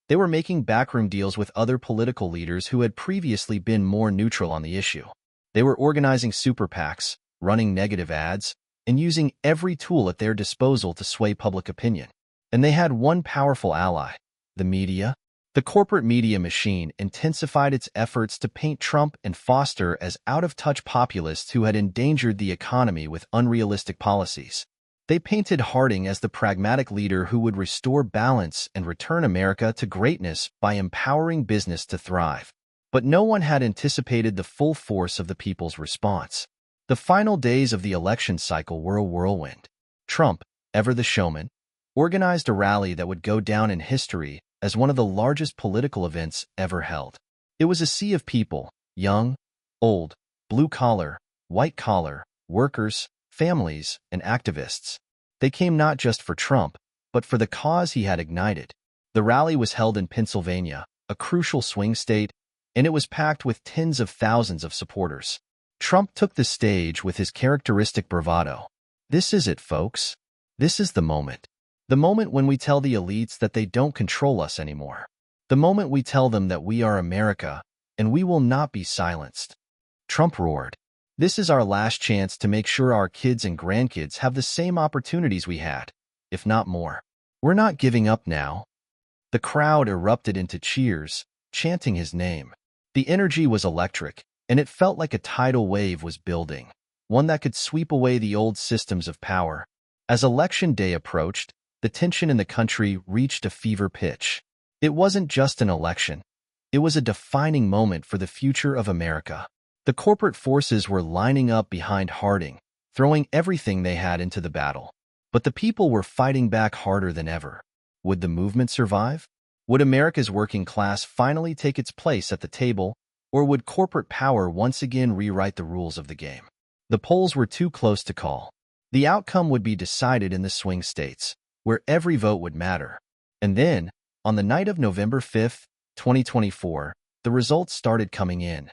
they were making backroom deals with other political leaders who had previously been more neutral on the issue. They were organizing super PACs, running negative ads, and using every tool at their disposal to sway public opinion. And they had one powerful ally: the media. The corporate media machine intensified its efforts to paint Trump and Foster as out-of-touch populists who had endangered the economy with unrealistic policies. They painted Harding as the pragmatic leader who would restore balance and return America to greatness by empowering business to thrive. But no one had anticipated the full force of the people's response. The final days of the election cycle were a whirlwind. Trump, ever the showman, organized a rally that would go down in history as one of the largest political events ever held. It was a sea of people, young, old, blue-collar, white-collar, workers, families, and activists. They came not just for Trump, but for the cause he had ignited. The rally was held in Pennsylvania, a crucial swing state, and it was packed with tens of thousands of supporters. Trump took the stage with his characteristic bravado. "This is it, folks. This is the moment. The moment when we tell the elites that they don't control us anymore. The moment we tell them that we are America, and we will not be silenced." Trump roared. "This is our last chance to make sure our kids and grandkids have the same opportunities we had, if not more. We're not giving up now." The crowd erupted into cheers, chanting his name. The energy was electric, and it felt like a tidal wave was building, one that could sweep away the old systems of power. As Election Day approached, the tension in the country reached a fever pitch. It wasn't just an election. It was a defining moment for the future of America. The corporate forces were lining up behind Harding, throwing everything they had into the battle. But the people were fighting back harder than ever. Would the movement survive? Would America's working class finally take its place at the table, or would corporate power once again rewrite the rules of the game? The polls were too close to call. The outcome would be decided in the swing states, where every vote would matter. And then, on the night of November 5, 2024, the results started coming in.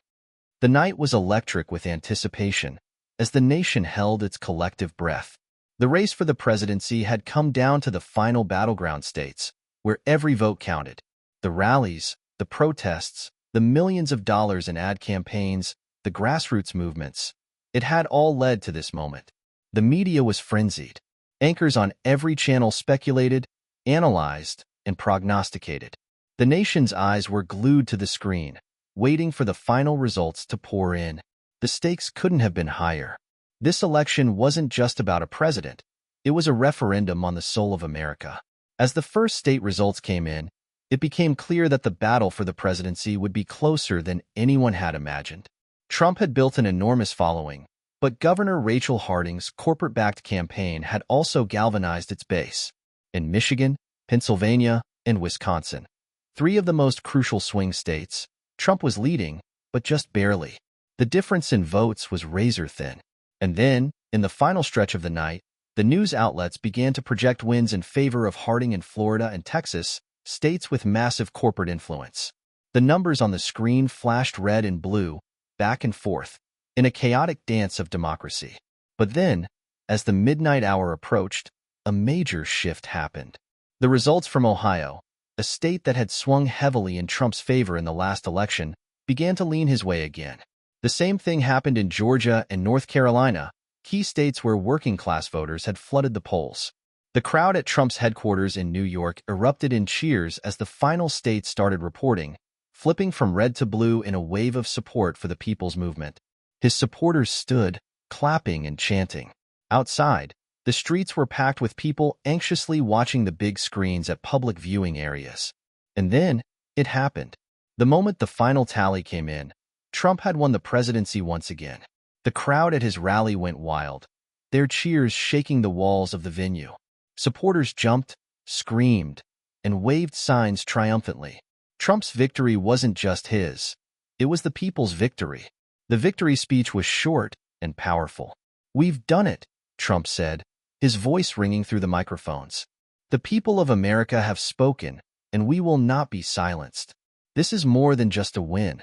The night was electric with anticipation, as the nation held its collective breath. The race for the presidency had come down to the final battleground states, where every vote counted. The rallies, the protests, the millions of dollars in ad campaigns, the grassroots movements. It had all led to this moment. The media was frenzied. Anchors on every channel speculated, analyzed, and prognosticated. The nation's eyes were glued to the screen, waiting for the final results to pour in. The stakes couldn't have been higher. This election wasn't just about a president. It was a referendum on the soul of America. As the first state results came in, it became clear that the battle for the presidency would be closer than anyone had imagined. Trump had built an enormous following, but Governor Rachel Harding's corporate-backed campaign had also galvanized its base. In Michigan, Pennsylvania, and Wisconsin, three of the most crucial swing states, Trump was leading, but just barely. The difference in votes was razor-thin. And then, in the final stretch of the night, the news outlets began to project wins in favor of Harding in Florida and Texas, states with massive corporate influence. The numbers on the screen flashed red and blue, back and forth, in a chaotic dance of democracy. But then, as the midnight hour approached, a major shift happened. The results from Ohio, a state that had swung heavily in Trump's favor in the last election, began to lean his way again. The same thing happened in Georgia and North Carolina, key states where working-class voters had flooded the polls. The crowd at Trump's headquarters in New York erupted in cheers as the final states started reporting, flipping from red to blue in a wave of support for the people's movement. His supporters stood, clapping and chanting. Outside, the streets were packed with people anxiously watching the big screens at public viewing areas. And then, it happened. The moment the final tally came in, Trump had won the presidency once again. The crowd at his rally went wild, their cheers shaking the walls of the venue. Supporters jumped, screamed, and waved signs triumphantly. Trump's victory wasn't just his. It was the people's victory. The victory speech was short and powerful. "We've done it," Trump said, his voice ringing through the microphones. "The people of America have spoken, and we will not be silenced. This is more than just a win.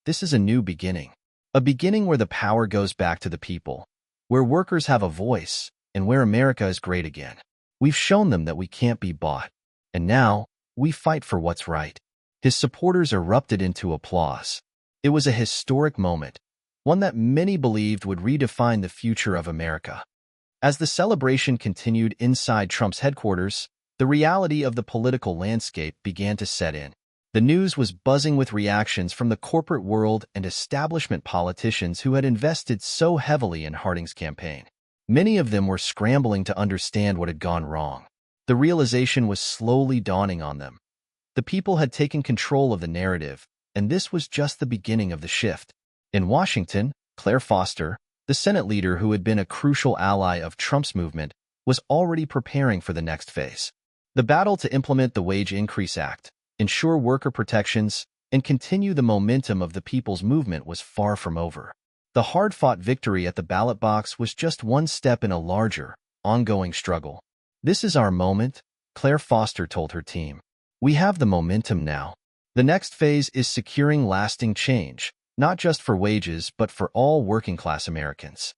This is a new beginning. A beginning where the power goes back to the people, where workers have a voice, and where America is great again. We've shown them that we can't be bought. And now, we fight for what's right." His supporters erupted into applause. It was a historic moment, one that many believed would redefine the future of America. As the celebration continued inside Trump's headquarters, the reality of the political landscape began to set in. The news was buzzing with reactions from the corporate world and establishment politicians who had invested so heavily in Harding's campaign. Many of them were scrambling to understand what had gone wrong. The realization was slowly dawning on them. The people had taken control of the narrative, and this was just the beginning of the shift. In Washington, Claire Foster, the Senate leader who had been a crucial ally of Trump's movement, was already preparing for the next phase. The battle to implement the Wage Increase Act, ensure worker protections, and continue the momentum of the people's movement was far from over. The hard-fought victory at the ballot box was just one step in a larger, ongoing struggle. "This is our moment," Claire Foster told her team. "We have the momentum now. The next phase is securing lasting change, not just for wages but for all working-class Americans."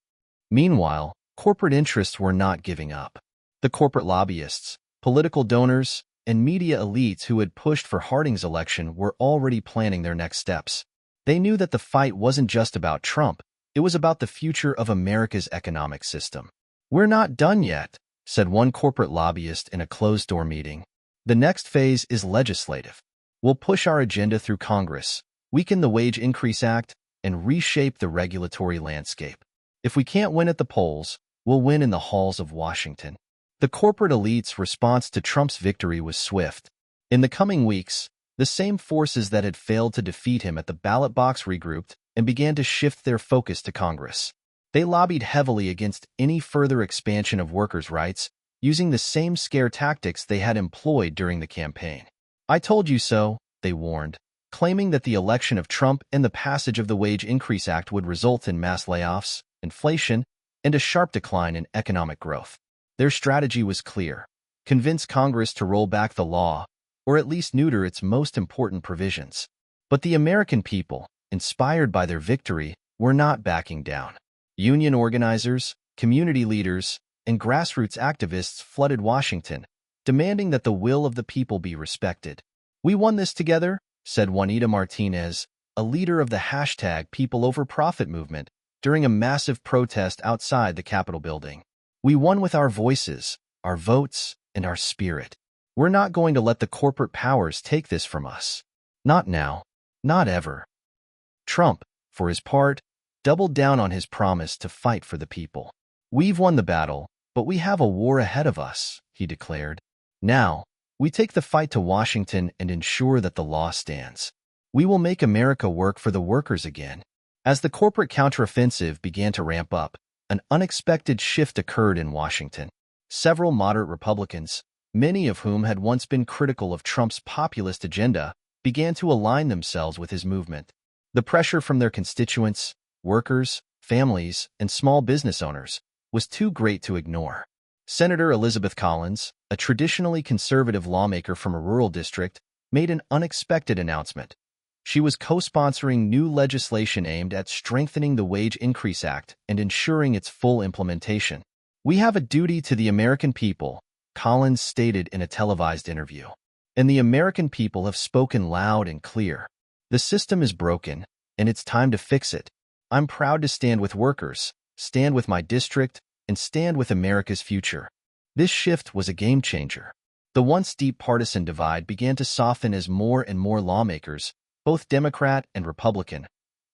Meanwhile, corporate interests were not giving up. The corporate lobbyists, political donors, and media elites who had pushed for Harding's election were already planning their next steps. They knew that the fight wasn't just about Trump, it was about the future of America's economic system. "We're not done yet," said one corporate lobbyist in a closed-door meeting. "The next phase is legislative. We'll push our agenda through Congress, weaken the Wage Increase Act, and reshape the regulatory landscape. If we can't win at the polls, we'll win in the halls of Washington." The corporate elite's response to Trump's victory was swift. In the coming weeks, the same forces that had failed to defeat him at the ballot box regrouped and began to shift their focus to Congress. They lobbied heavily against any further expansion of workers' rights, using the same scare tactics they had employed during the campaign. "I told you so," they warned, claiming that the election of Trump and the passage of the Wage Increase Act would result in mass layoffs, inflation, and a sharp decline in economic growth. Their strategy was clear: convince Congress to roll back the law, or at least neuter its most important provisions. But the American people, inspired by their victory, were not backing down. Union organizers, community leaders, and grassroots activists flooded Washington, demanding that the will of the people be respected. "We won this together," said Juanita Martinez, a leader of the #PeopleOverProfit movement, during a massive protest outside the Capitol building. "We won with our voices, our votes, and our spirit. We're not going to let the corporate powers take this from us. Not now. Not ever." Trump, for his part, doubled down on his promise to fight for the people. "We've won the battle, but we have a war ahead of us," he declared. "Now, we take the fight to Washington and ensure that the law stands. We will make America work for the workers again." As the corporate counteroffensive began to ramp up, an unexpected shift occurred in Washington. Several moderate Republicans, many of whom had once been critical of Trump's populist agenda, began to align themselves with his movement. The pressure from their constituents, workers, families, and small business owners was too great to ignore. Senator Elizabeth Collins, a traditionally conservative lawmaker from a rural district, made an unexpected announcement. She was co-sponsoring new legislation aimed at strengthening the Wage Increase Act and ensuring its full implementation. "We have a duty to the American people," Collins stated in a televised interview. And the American people have spoken loud and clear. The system is broken, and it's time to fix it. I'm proud to stand with workers, stand with my district, and stand with America's future. This shift was a game changer. The once deep partisan divide began to soften as more and more lawmakers, both Democrat and Republican,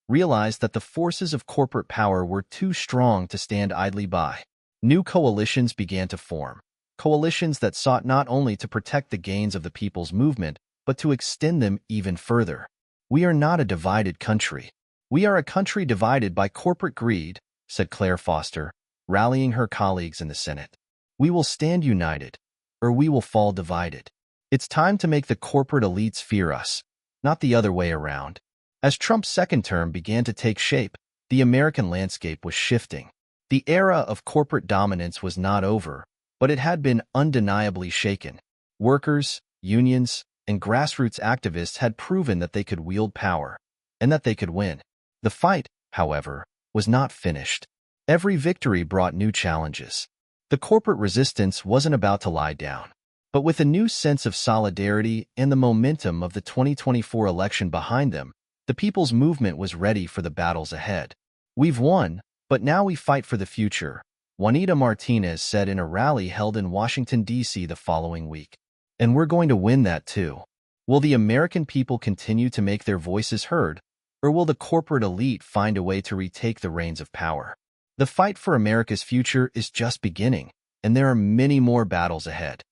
realized that the forces of corporate power were too strong to stand idly by. New coalitions began to form, coalitions that sought not only to protect the gains of the people's movement, but to extend them even further. We are not a divided country. We are a country divided by corporate greed, said Claire Foster, rallying her colleagues in the Senate. We will stand united, or we will fall divided. It's time to make the corporate elites fear us, not the other way around. As Trump's second term began to take shape, the American landscape was shifting. The era of corporate dominance was not over, but it had been undeniably shaken. Workers, unions, and grassroots activists had proven that they could wield power, and that they could win. The fight, however, was not finished. Every victory brought new challenges. The corporate resistance wasn't about to lie down. But with a new sense of solidarity and the momentum of the 2024 election behind them, the people's movement was ready for the battles ahead. We've won, but now we fight for the future, Juanita Martinez said in a rally held in Washington, D.C. the following week. And we're going to win that too. Will the American people continue to make their voices heard, or will the corporate elite find a way to retake the reins of power? The fight for America's future is just beginning, and there are many more battles ahead.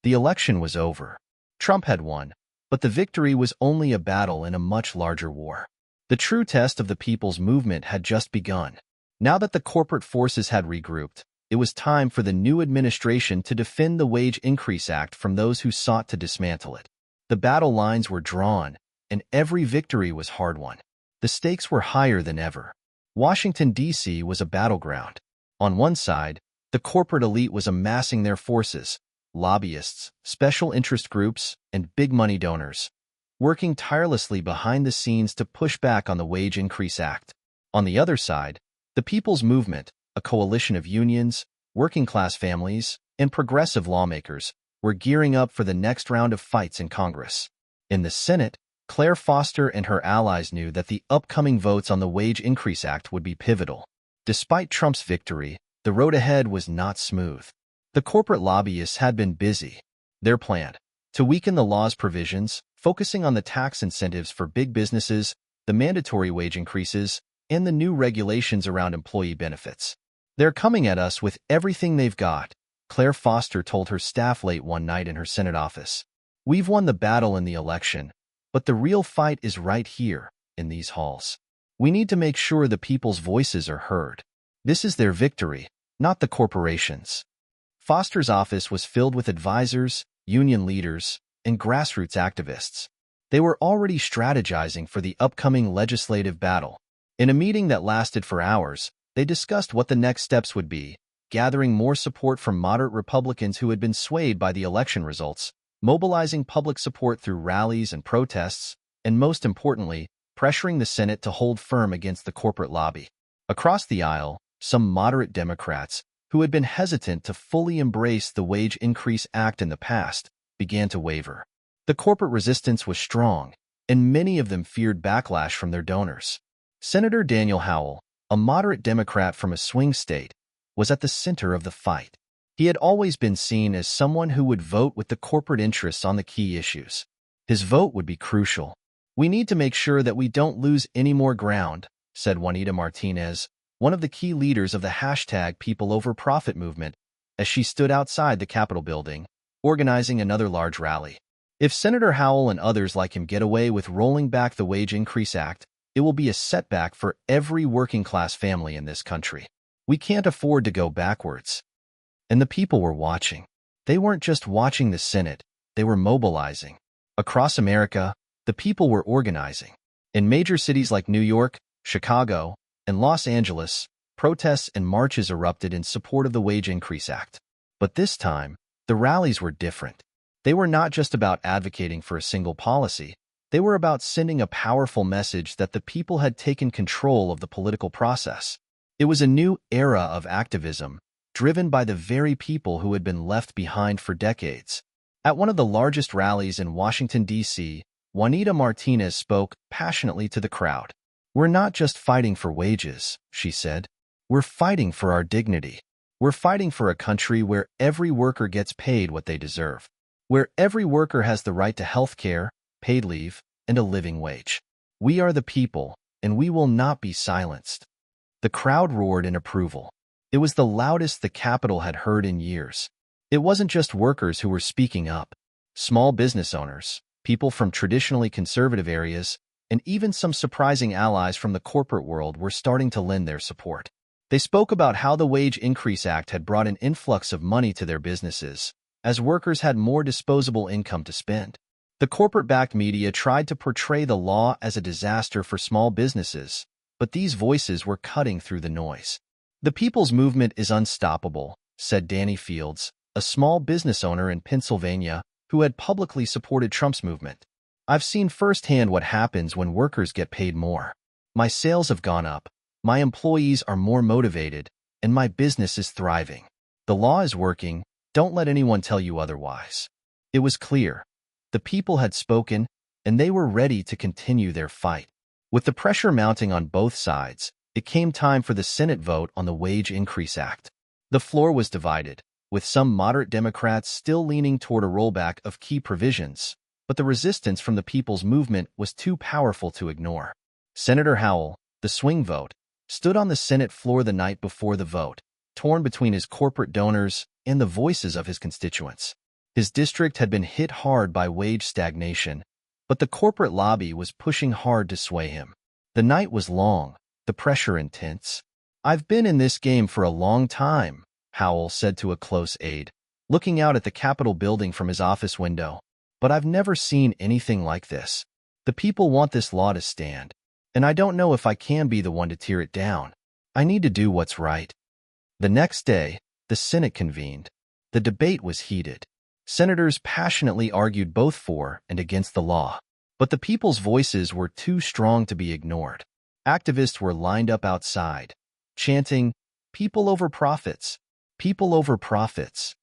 The election was over. Trump had won, but the victory was only a battle in a much larger war. The true test of the people's movement had just begun. Now that the corporate forces had regrouped, it was time for the new administration to defend the Wage Increase Act from those who sought to dismantle it. The battle lines were drawn, and every victory was hard-won. The stakes were higher than ever. Washington, D.C. was a battleground. On one side, the corporate elite was amassing their forces, lobbyists, special interest groups, and big-money donors, working tirelessly behind the scenes to push back on the Wage Increase Act. On the other side, the People's Movement, a coalition of unions, working-class families, and progressive lawmakers, were gearing up for the next round of fights in Congress. In the Senate, Claire Foster and her allies knew that the upcoming votes on the Wage Increase Act would be pivotal. Despite Trump's victory, the road ahead was not smooth. The corporate lobbyists had been busy. Their plan, to weaken the law's provisions, focusing on the tax incentives for big businesses, the mandatory wage increases, and the new regulations around employee benefits. They're coming at us with everything they've got, Claire Foster told her staff late one night in her Senate office. We've won the battle in the election, but the real fight is right here, in these halls. We need to make sure the people's voices are heard. This is their victory, not the corporations. Foster's office was filled with advisors, union leaders, and grassroots activists. They were already strategizing for the upcoming legislative battle. In a meeting that lasted for hours, they discussed what the next steps would be, gathering more support from moderate Republicans who had been swayed by the election results, mobilizing public support through rallies and protests, and most importantly, pressuring the Senate to hold firm against the corporate lobby. Across the aisle, some moderate Democrats, who had been hesitant to fully embrace the Wage Increase Act in the past, began to waver. The corporate resistance was strong, and many of them feared backlash from their donors. Senator Daniel Howell, a moderate Democrat from a swing state, was at the center of the fight. He had always been seen as someone who would vote with the corporate interests on the key issues. His vote would be crucial. We need to make sure that we don't lose any more ground, said Juanita Martinez, one of the key leaders of the #PeopleOverProfit movement, as she stood outside the Capitol building, organizing another large rally. If Senator Howell and others like him get away with rolling back the Wage Increase Act, it will be a setback for every working-class family in this country. We can't afford to go backwards. And the people were watching. They weren't just watching the Senate, they were mobilizing. Across America, the people were organizing. In major cities like New York, Chicago, and Los Angeles, protests and marches erupted in support of the Wage Increase Act. But this time, the rallies were different. They were not just about advocating for a single policy. They were about sending a powerful message that the people had taken control of the political process. It was a new era of activism, driven by the very people who had been left behind for decades. At one of the largest rallies in Washington, D.C., Juanita Martinez spoke passionately to the crowd. "We're not just fighting for wages," she said. "We're fighting for our dignity. We're fighting for a country where every worker gets paid what they deserve, where every worker has the right to health care, paid leave, and a living wage. We are the people, and we will not be silenced." The crowd roared in approval. It was the loudest the Capitol had heard in years. It wasn't just workers who were speaking up. Small business owners, people from traditionally conservative areas, and even some surprising allies from the corporate world were starting to lend their support. They spoke about how the Wage Increase Act had brought an influx of money to their businesses, as workers had more disposable income to spend. The corporate-backed media tried to portray the law as a disaster for small businesses, but these voices were cutting through the noise. "The people's movement is unstoppable," said Danny Fields, a small business owner in Pennsylvania who had publicly supported Trump's movement. "I've seen firsthand what happens when workers get paid more. My sales have gone up, my employees are more motivated, and my business is thriving. The law is working, don't let anyone tell you otherwise." It was clear. The people had spoken, and they were ready to continue their fight. With the pressure mounting on both sides, it came time for the Senate vote on the Wage Increase Act. The floor was divided, with some moderate Democrats still leaning toward a rollback of key provisions, but the resistance from the people's movement was too powerful to ignore. Senator Howell, the swing vote, stood on the Senate floor the night before the vote, torn between his corporate donors and the voices of his constituents. His district had been hit hard by wage stagnation, but the corporate lobby was pushing hard to sway him. The night was long, the pressure intense. "I've been in this game for a long time," Howell said to a close aide, looking out at the Capitol building from his office window. "But I've never seen anything like this. The people want this law to stand, and I don't know if I can be the one to tear it down. I need to do what's right." The next day, the Senate convened. The debate was heated. Senators passionately argued both for and against the law, but the people's voices were too strong to be ignored. Activists were lined up outside, chanting, "People over profits, people over profits."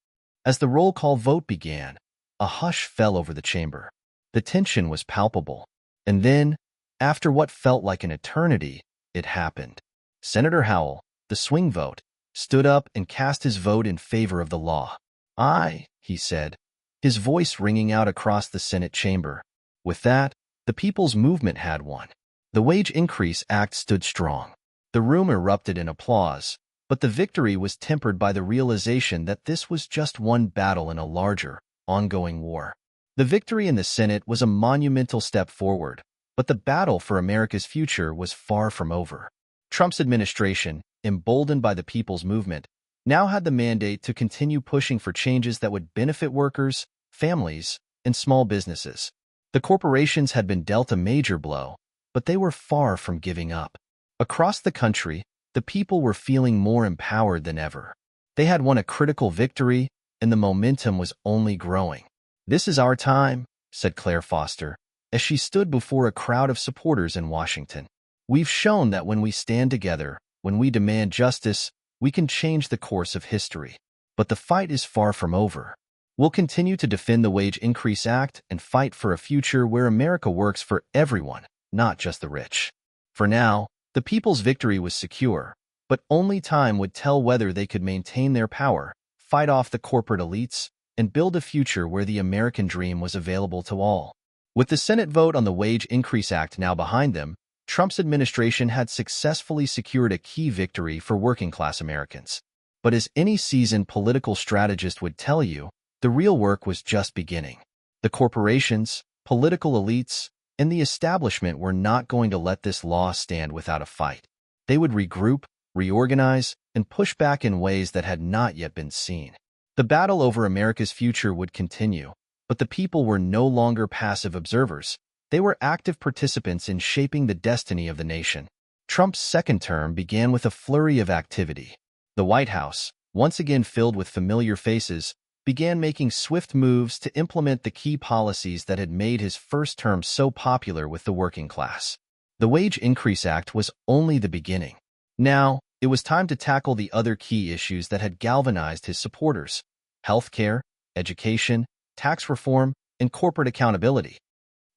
As the roll call vote began, a hush fell over the chamber. The tension was palpable. And then, after what felt like an eternity, it happened. Senator Howell, the swing vote, stood up and cast his vote in favor of the law. "Aye," he said, his voice ringing out across the Senate chamber. With that, the people's movement had won. The Wage Increase Act stood strong. The room erupted in applause, but the victory was tempered by the realization that this was just one battle in a larger, ongoing war. The victory in the Senate was a monumental step forward, but the battle for America's future was far from over. Trump's administration, emboldened by the people's movement, now had the mandate to continue pushing for changes that would benefit workers, families, and small businesses. The corporations had been dealt a major blow, but they were far from giving up. Across the country, the people were feeling more empowered than ever. They had won a critical victory, and the momentum was only growing. "This is our time," said Claire Foster, as she stood before a crowd of supporters in Washington. "We've shown that when we stand together, when we demand justice, we can change the course of history. But the fight is far from over. We'll continue to defend the Wage Increase Act and fight for a future where America works for everyone, not just the rich." For now, the people's victory was secure, but only time would tell whether they could maintain their power, fight off the corporate elites, and build a future where the American dream was available to all. With the Senate vote on the Wage Increase Act now behind them, Trump's administration had successfully secured a key victory for working-class Americans. But as any seasoned political strategist would tell you, the real work was just beginning. The corporations, political elites, and the establishment were not going to let this law stand without a fight. They would regroup, reorganize, and push back in ways that had not yet been seen. The battle over America's future would continue, but the people were no longer passive observers. They were active participants in shaping the destiny of the nation. Trump's second term began with a flurry of activity. The White House, once again filled with familiar faces, began making swift moves to implement the key policies that had made his first term so popular with the working class. The Wage Increase Act was only the beginning. Now, it was time to tackle the other key issues that had galvanized his supporters: healthcare, education, tax reform, and corporate accountability.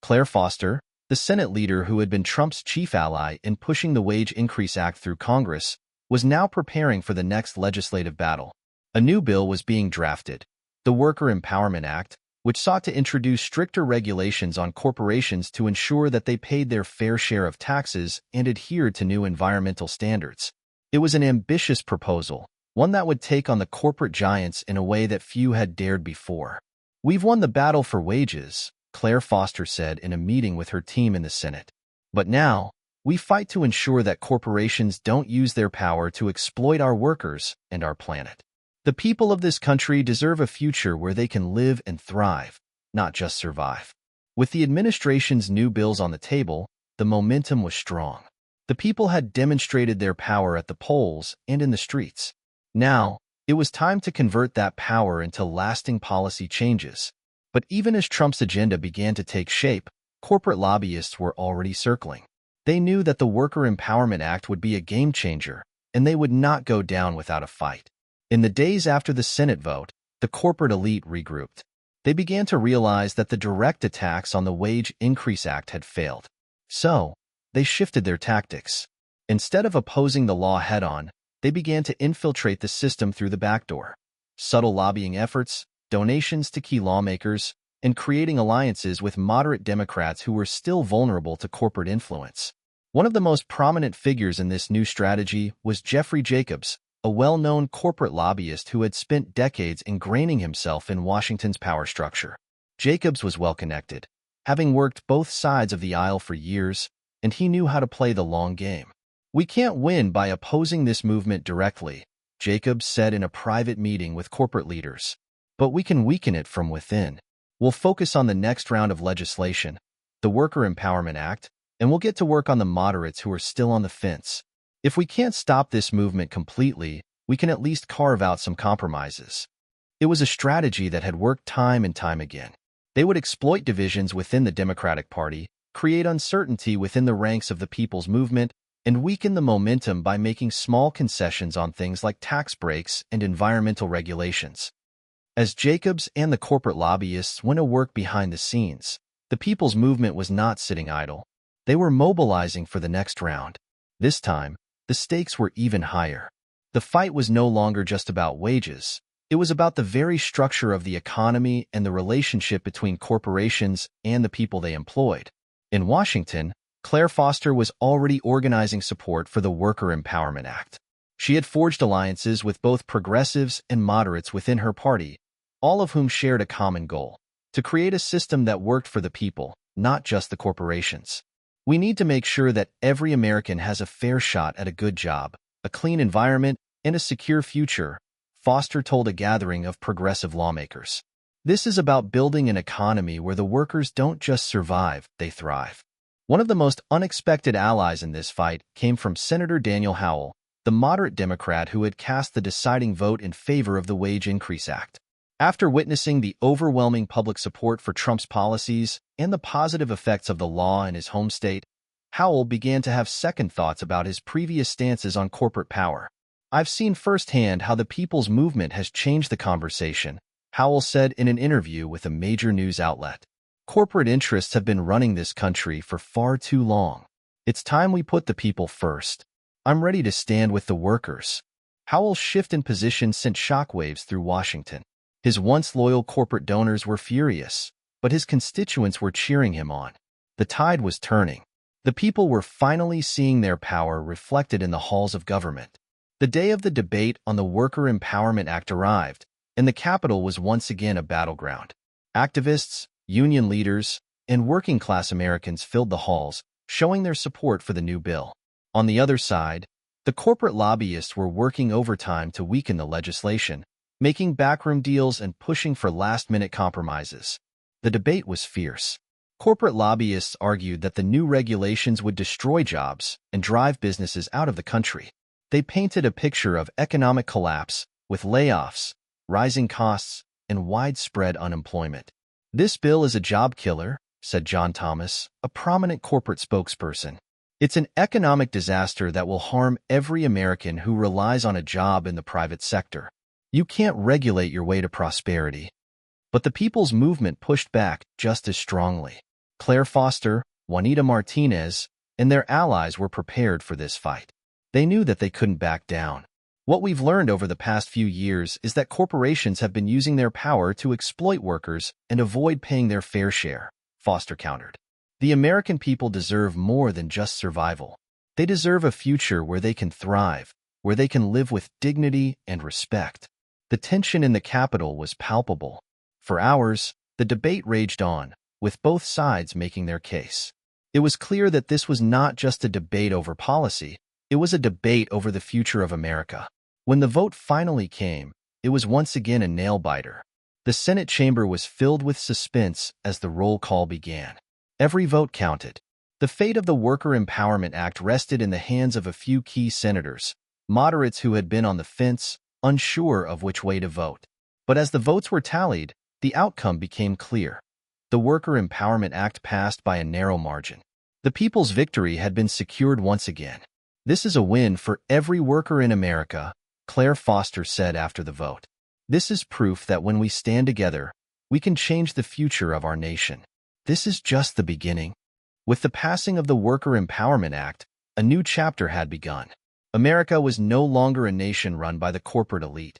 Claire Foster, the Senate leader who had been Trump's chief ally in pushing the Wage Increase Act through Congress, was now preparing for the next legislative battle. A new bill was being drafted, the Worker Empowerment Act, which sought to introduce stricter regulations on corporations to ensure that they paid their fair share of taxes and adhered to new environmental standards. It was an ambitious proposal, one that would take on the corporate giants in a way that few had dared before. "We've won the battle for wages," Claire Foster said in a meeting with her team in the Senate. "But now, we fight to ensure that corporations don't use their power to exploit our workers and our planet. The people of this country deserve a future where they can live and thrive, not just survive." With the administration's new bills on the table, the momentum was strong. The people had demonstrated their power at the polls and in the streets. Now, it was time to convert that power into lasting policy changes. But even as Trump's agenda began to take shape, corporate lobbyists were already circling. They knew that the Worker Empowerment Act would be a game changer, and they would not go down without a fight. In the days after the Senate vote, the corporate elite regrouped. They began to realize that the direct attacks on the Wage Increase Act had failed. So, they shifted their tactics. Instead of opposing the law head-on, they began to infiltrate the system through the back door. Subtle lobbying efforts, donations to key lawmakers, and creating alliances with moderate Democrats who were still vulnerable to corporate influence. One of the most prominent figures in this new strategy was Jeffrey Jacobs, a well-known corporate lobbyist who had spent decades ingraining himself in Washington's power structure. Jacobs was well-connected, having worked both sides of the aisle for years, and he knew how to play the long game. "We can't win by opposing this movement directly," Jacobs said in a private meeting with corporate leaders. "But we can weaken it from within. We'll focus on the next round of legislation, the Worker Empowerment Act, and we'll get to work on the moderates who are still on the fence. If we can't stop this movement completely, we can at least carve out some compromises." It was a strategy that had worked time and time again. They would exploit divisions within the Democratic Party, create uncertainty within the ranks of the People's Movement, and weaken the momentum by making small concessions on things like tax breaks and environmental regulations. As Jacobs and the corporate lobbyists went to work behind the scenes, the People's Movement was not sitting idle. They were mobilizing for the next round. This time, the stakes were even higher. The fight was no longer just about wages. It was about the very structure of the economy and the relationship between corporations and the people they employed. In Washington, Claire Foster was already organizing support for the Worker Empowerment Act. She had forged alliances with both progressives and moderates within her party, all of whom shared a common goal: to create a system that worked for the people, not just the corporations. "We need to make sure that every American has a fair shot at a good job, a clean environment, and a secure future," Foster told a gathering of progressive lawmakers. "This is about building an economy where the workers don't just survive, they thrive." One of the most unexpected allies in this fight came from Senator Daniel Howell, the moderate Democrat who had cast the deciding vote in favor of the Wage Increase Act. After witnessing the overwhelming public support for Trump's policies and the positive effects of the law in his home state, Howell began to have second thoughts about his previous stances on corporate power. "I've seen firsthand how the People's Movement has changed the conversation," Howell said in an interview with a major news outlet. "Corporate interests have been running this country for far too long. It's time we put the people first. I'm ready to stand with the workers." Howell's shift in position sent shockwaves through Washington. His once loyal corporate donors were furious, but his constituents were cheering him on. The tide was turning. The people were finally seeing their power reflected in the halls of government. The day of the debate on the Worker Empowerment Act arrived, and the Capitol was once again a battleground. Activists, union leaders, and working-class Americans filled the halls, showing their support for the new bill. On the other side, the corporate lobbyists were working overtime to weaken the legislation, making backroom deals and pushing for last-minute compromises. The debate was fierce. Corporate lobbyists argued that the new regulations would destroy jobs and drive businesses out of the country. They painted a picture of economic collapse, with layoffs, rising costs, and widespread unemployment. "This bill is a job killer," said John Thomas, a prominent corporate spokesperson. It's an economic disaster that will harm every American who relies on a job in the private sector. You can't regulate your way to prosperity. But the people's movement pushed back just as strongly. Claire Foster, Juanita Martinez, and their allies were prepared for this fight. They knew that they couldn't back down. What we've learned over the past few years is that corporations have been using their power to exploit workers and avoid paying their fair share, Foster countered. The American people deserve more than just survival. They deserve a future where they can thrive, where they can live with dignity and respect. The tension in the Capitol was palpable. For hours, the debate raged on, with both sides making their case. It was clear that this was not just a debate over policy, it was a debate over the future of America. When the vote finally came, it was once again a nail-biter. The Senate chamber was filled with suspense as the roll call began. Every vote counted. The fate of the Worker Empowerment Act rested in the hands of a few key senators, moderates who had been on the fence, unsure of which way to vote. But as the votes were tallied, the outcome became clear. The Worker Empowerment Act passed by a narrow margin. The people's victory had been secured once again. "This is a win for every worker in America," Claire Foster said after the vote. "This is proof that when we stand together, we can change the future of our nation." This is just the beginning. With the passing of the Worker Empowerment Act, a new chapter had begun. America was no longer a nation run by the corporate elite.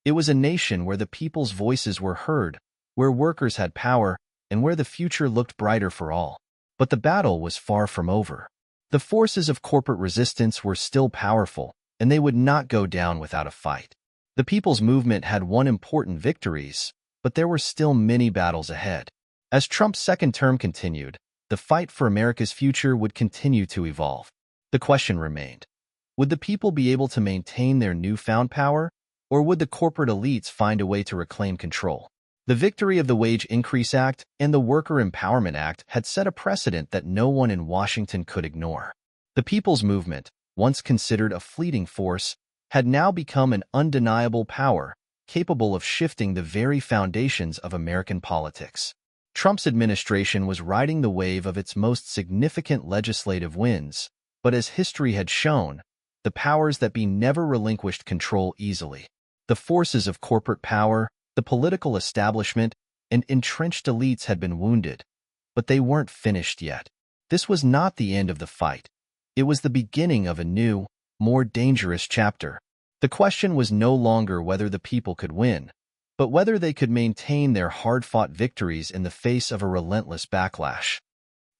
It was a nation where the people's voices were heard, where workers had power, and where the future looked brighter for all. But the battle was far from over. The forces of corporate resistance were still powerful, and they would not go down without a fight. The people's movement had won important victories, but there were still many battles ahead. As Trump's second term continued, the fight for America's future would continue to evolve. The question remained, would the people be able to maintain their newfound power, or would the corporate elites find a way to reclaim control? The victory of the Wage Increase Act and the Worker Empowerment Act had set a precedent that no one in Washington could ignore. The people's movement, once considered a fleeting force, had now become an undeniable power, capable of shifting the very foundations of American politics. Trump's administration was riding the wave of its most significant legislative wins, but as history had shown, the powers that be never relinquished control easily. The forces of corporate power, the political establishment, and entrenched elites had been wounded, but they weren't finished yet. This was not the end of the fight. It was the beginning of a new, more dangerous chapter. The question was no longer whether the people could win, but whether they could maintain their hard-fought victories in the face of a relentless backlash.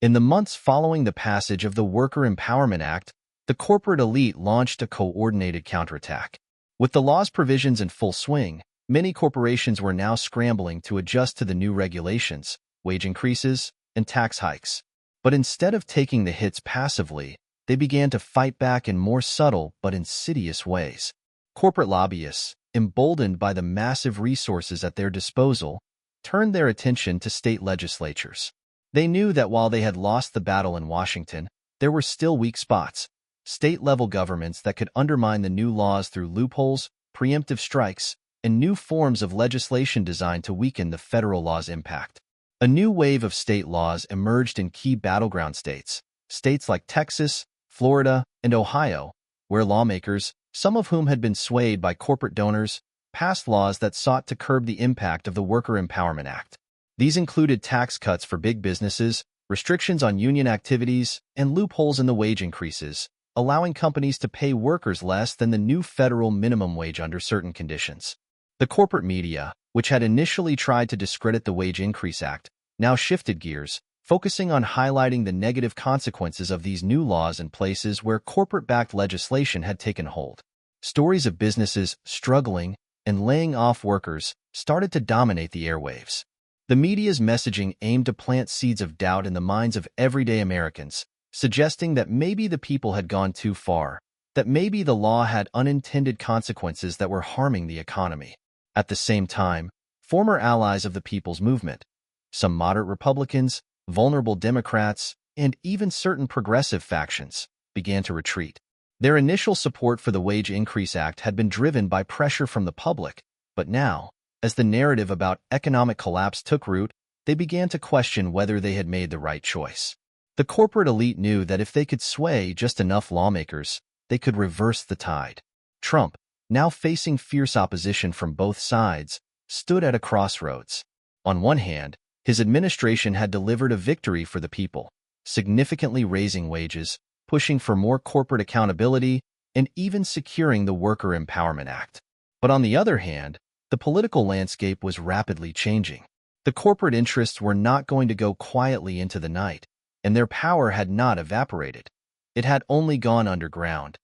In the months following the passage of the Worker Empowerment Act, the corporate elite launched a coordinated counterattack. With the law's provisions in full swing, many corporations were now scrambling to adjust to the new regulations, wage increases, and tax hikes. But instead of taking the hits passively, they began to fight back in more subtle but insidious ways. Corporate lobbyists, emboldened by the massive resources at their disposal, turned their attention to state legislatures. They knew that while they had lost the battle in Washington, there were still weak spots, state-level governments that could undermine the new laws through loopholes, preemptive strikes, and new forms of legislation designed to weaken the federal law's impact. A new wave of state laws emerged in key battleground states, states like Texas, Florida, and Ohio, where lawmakers, some of whom had been swayed by corporate donors, passed laws that sought to curb the impact of the Worker Empowerment Act. These included tax cuts for big businesses, restrictions on union activities, and loopholes in the wage increases, allowing companies to pay workers less than the new federal minimum wage under certain conditions. The corporate media, which had initially tried to discredit the Wage Increase Act, now shifted gears, focusing on highlighting the negative consequences of these new laws in places where corporate-backed legislation had taken hold. Stories of businesses struggling and laying off workers started to dominate the airwaves. The media's messaging aimed to plant seeds of doubt in the minds of everyday Americans, suggesting that maybe the people had gone too far, that maybe the law had unintended consequences that were harming the economy. At the same time, former allies of the people's movement, some moderate Republicans, vulnerable Democrats, and even certain progressive factions, began to retreat. Their initial support for the Wage Increase Act had been driven by pressure from the public, but now, as the narrative about economic collapse took root, they began to question whether they had made the right choice. The corporate elite knew that if they could sway just enough lawmakers, they could reverse the tide. Trump, now facing fierce opposition from both sides, stood at a crossroads. On one hand, his administration had delivered a victory for the people, significantly raising wages, pushing for more corporate accountability, and even securing the Worker Empowerment Act. But on the other hand, the political landscape was rapidly changing. The corporate interests were not going to go quietly into the night, and their power had not evaporated. It had only gone underground.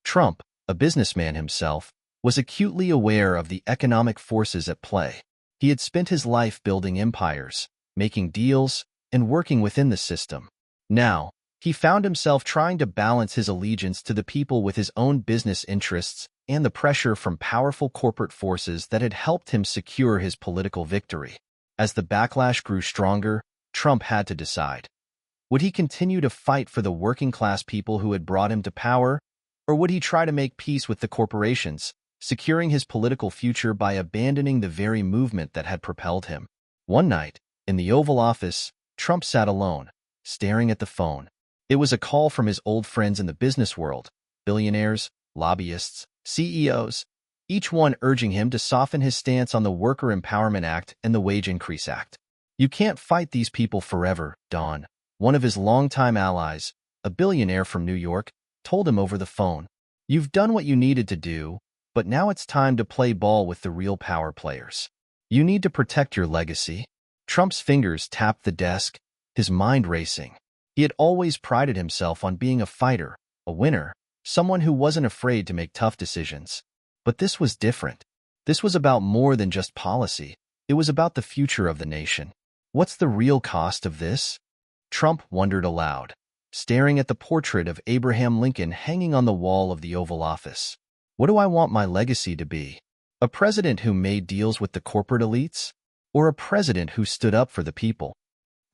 Trump, a businessman himself, was acutely aware of the economic forces at play. He had spent his life building empires, making deals, and working within the system. Now, he found himself trying to balance his allegiance to the people with his own business interests and the pressure from powerful corporate forces that had helped him secure his political victory. As the backlash grew stronger, Trump had to decide. Would he continue to fight for the working-class people who had brought him to power, or would he try to make peace with the corporations, securing his political future by abandoning the very movement that had propelled him? One night, in the Oval Office, Trump sat alone, staring at the phone. It was a call from his old friends in the business world, billionaires, lobbyists, CEOs, each one urging him to soften his stance on the Worker Empowerment Act and the Wage Increase Act. "You can't fight these people forever, Don," one of his longtime allies, a billionaire from New York, told him over the phone. "You've done what you needed to do, but now it's time to play ball with the real power players. You need to protect your legacy." Trump's fingers tapped the desk, his mind racing. He had always prided himself on being a fighter, a winner, someone who wasn't afraid to make tough decisions. But this was different. This was about more than just policy. It was about the future of the nation. What's the real cost of this? Trump wondered aloud, staring at the portrait of Abraham Lincoln hanging on the wall of the Oval Office. What do I want my legacy to be? A president who made deals with the corporate elites? Or a president who stood up for the people?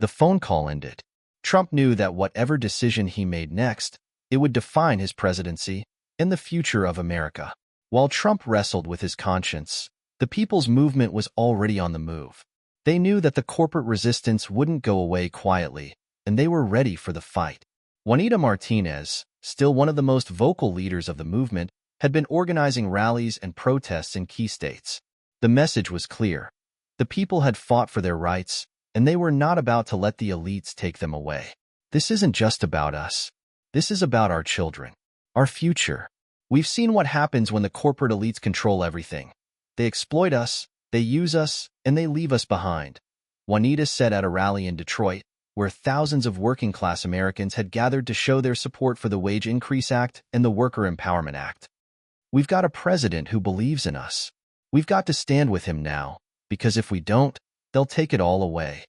The phone call ended. Trump knew that whatever decision he made next, it would define his presidency and the future of America. While Trump wrestled with his conscience, the people's movement was already on the move. They knew that the corporate resistance wouldn't go away quietly, and they were ready for the fight. Juanita Martinez, still one of the most vocal leaders of the movement, had been organizing rallies and protests in key states. The message was clear. The people had fought for their rights, and they were not about to let the elites take them away. This isn't just about us. This is about our children, our future. We've seen what happens when the corporate elites control everything. They exploit us, they use us, and they leave us behind. Juanita said at a rally in Detroit, where thousands of working-class Americans had gathered to show their support for the Wage Increase Act and the Worker Empowerment Act. "We've got a president who believes in us. We've got to stand with him now, because if we don't, they'll take it all away."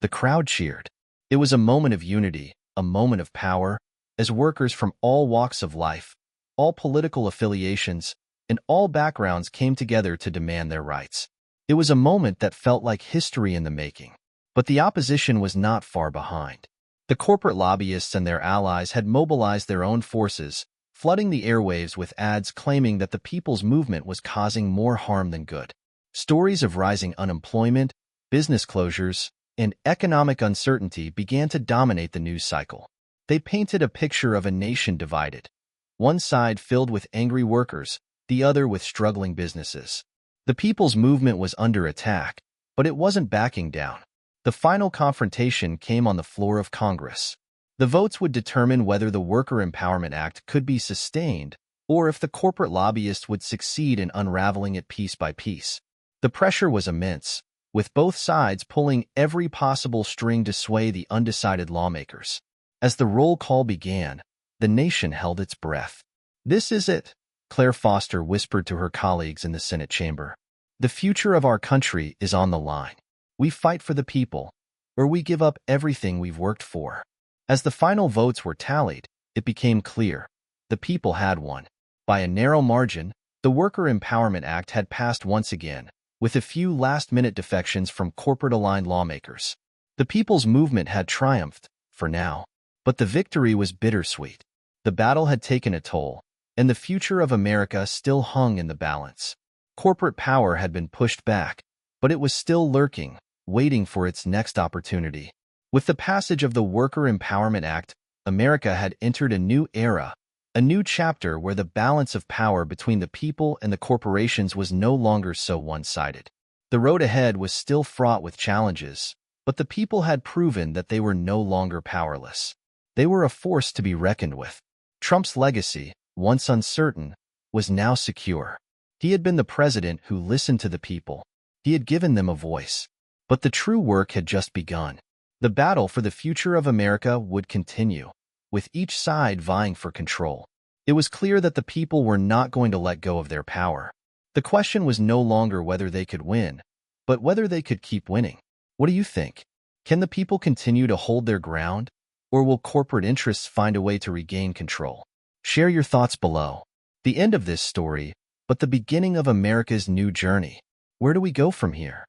The crowd cheered. It was a moment of unity, a moment of power, as workers from all walks of life, all political affiliations, and all backgrounds came together to demand their rights. It was a moment that felt like history in the making. But the opposition was not far behind. The corporate lobbyists and their allies had mobilized their own forces, flooding the airwaves with ads claiming that the people's movement was causing more harm than good. Stories of rising unemployment, business closures, and economic uncertainty began to dominate the news cycle. They painted a picture of a nation divided, one side filled with angry workers, the other with struggling businesses. The people's movement was under attack, but it wasn't backing down. The final confrontation came on the floor of Congress. The votes would determine whether the Worker Empowerment Act could be sustained or if the corporate lobbyists would succeed in unraveling it piece by piece. The pressure was immense, with both sides pulling every possible string to sway the undecided lawmakers. As the roll call began, the nation held its breath. "This is it," Claire Foster whispered to her colleagues in the Senate chamber. "The future of our country is on the line. We fight for the people, or we give up everything we've worked for." As the final votes were tallied, it became clear. The people had won. By a narrow margin, the Worker Empowerment Act had passed once again, with a few last-minute defections from corporate-aligned lawmakers. The people's movement had triumphed, for now. But the victory was bittersweet. The battle had taken a toll, and the future of America still hung in the balance. Corporate power had been pushed back, but it was still lurking, waiting for its next opportunity. With the passage of the Worker Empowerment Act, America had entered a new era, a new chapter where the balance of power between the people and the corporations was no longer so one-sided. The road ahead was still fraught with challenges, but the people had proven that they were no longer powerless. They were a force to be reckoned with. Trump's legacy, once uncertain, was now secure. He had been the president who listened to the people. He had given them a voice. But the true work had just begun. The battle for the future of America would continue, with each side vying for control. It was clear that the people were not going to let go of their power. The question was no longer whether they could win, but whether they could keep winning. What do you think? Can the people continue to hold their ground, or will corporate interests find a way to regain control? Share your thoughts below. The end of this story, but the beginning of America's new journey. Where do we go from here?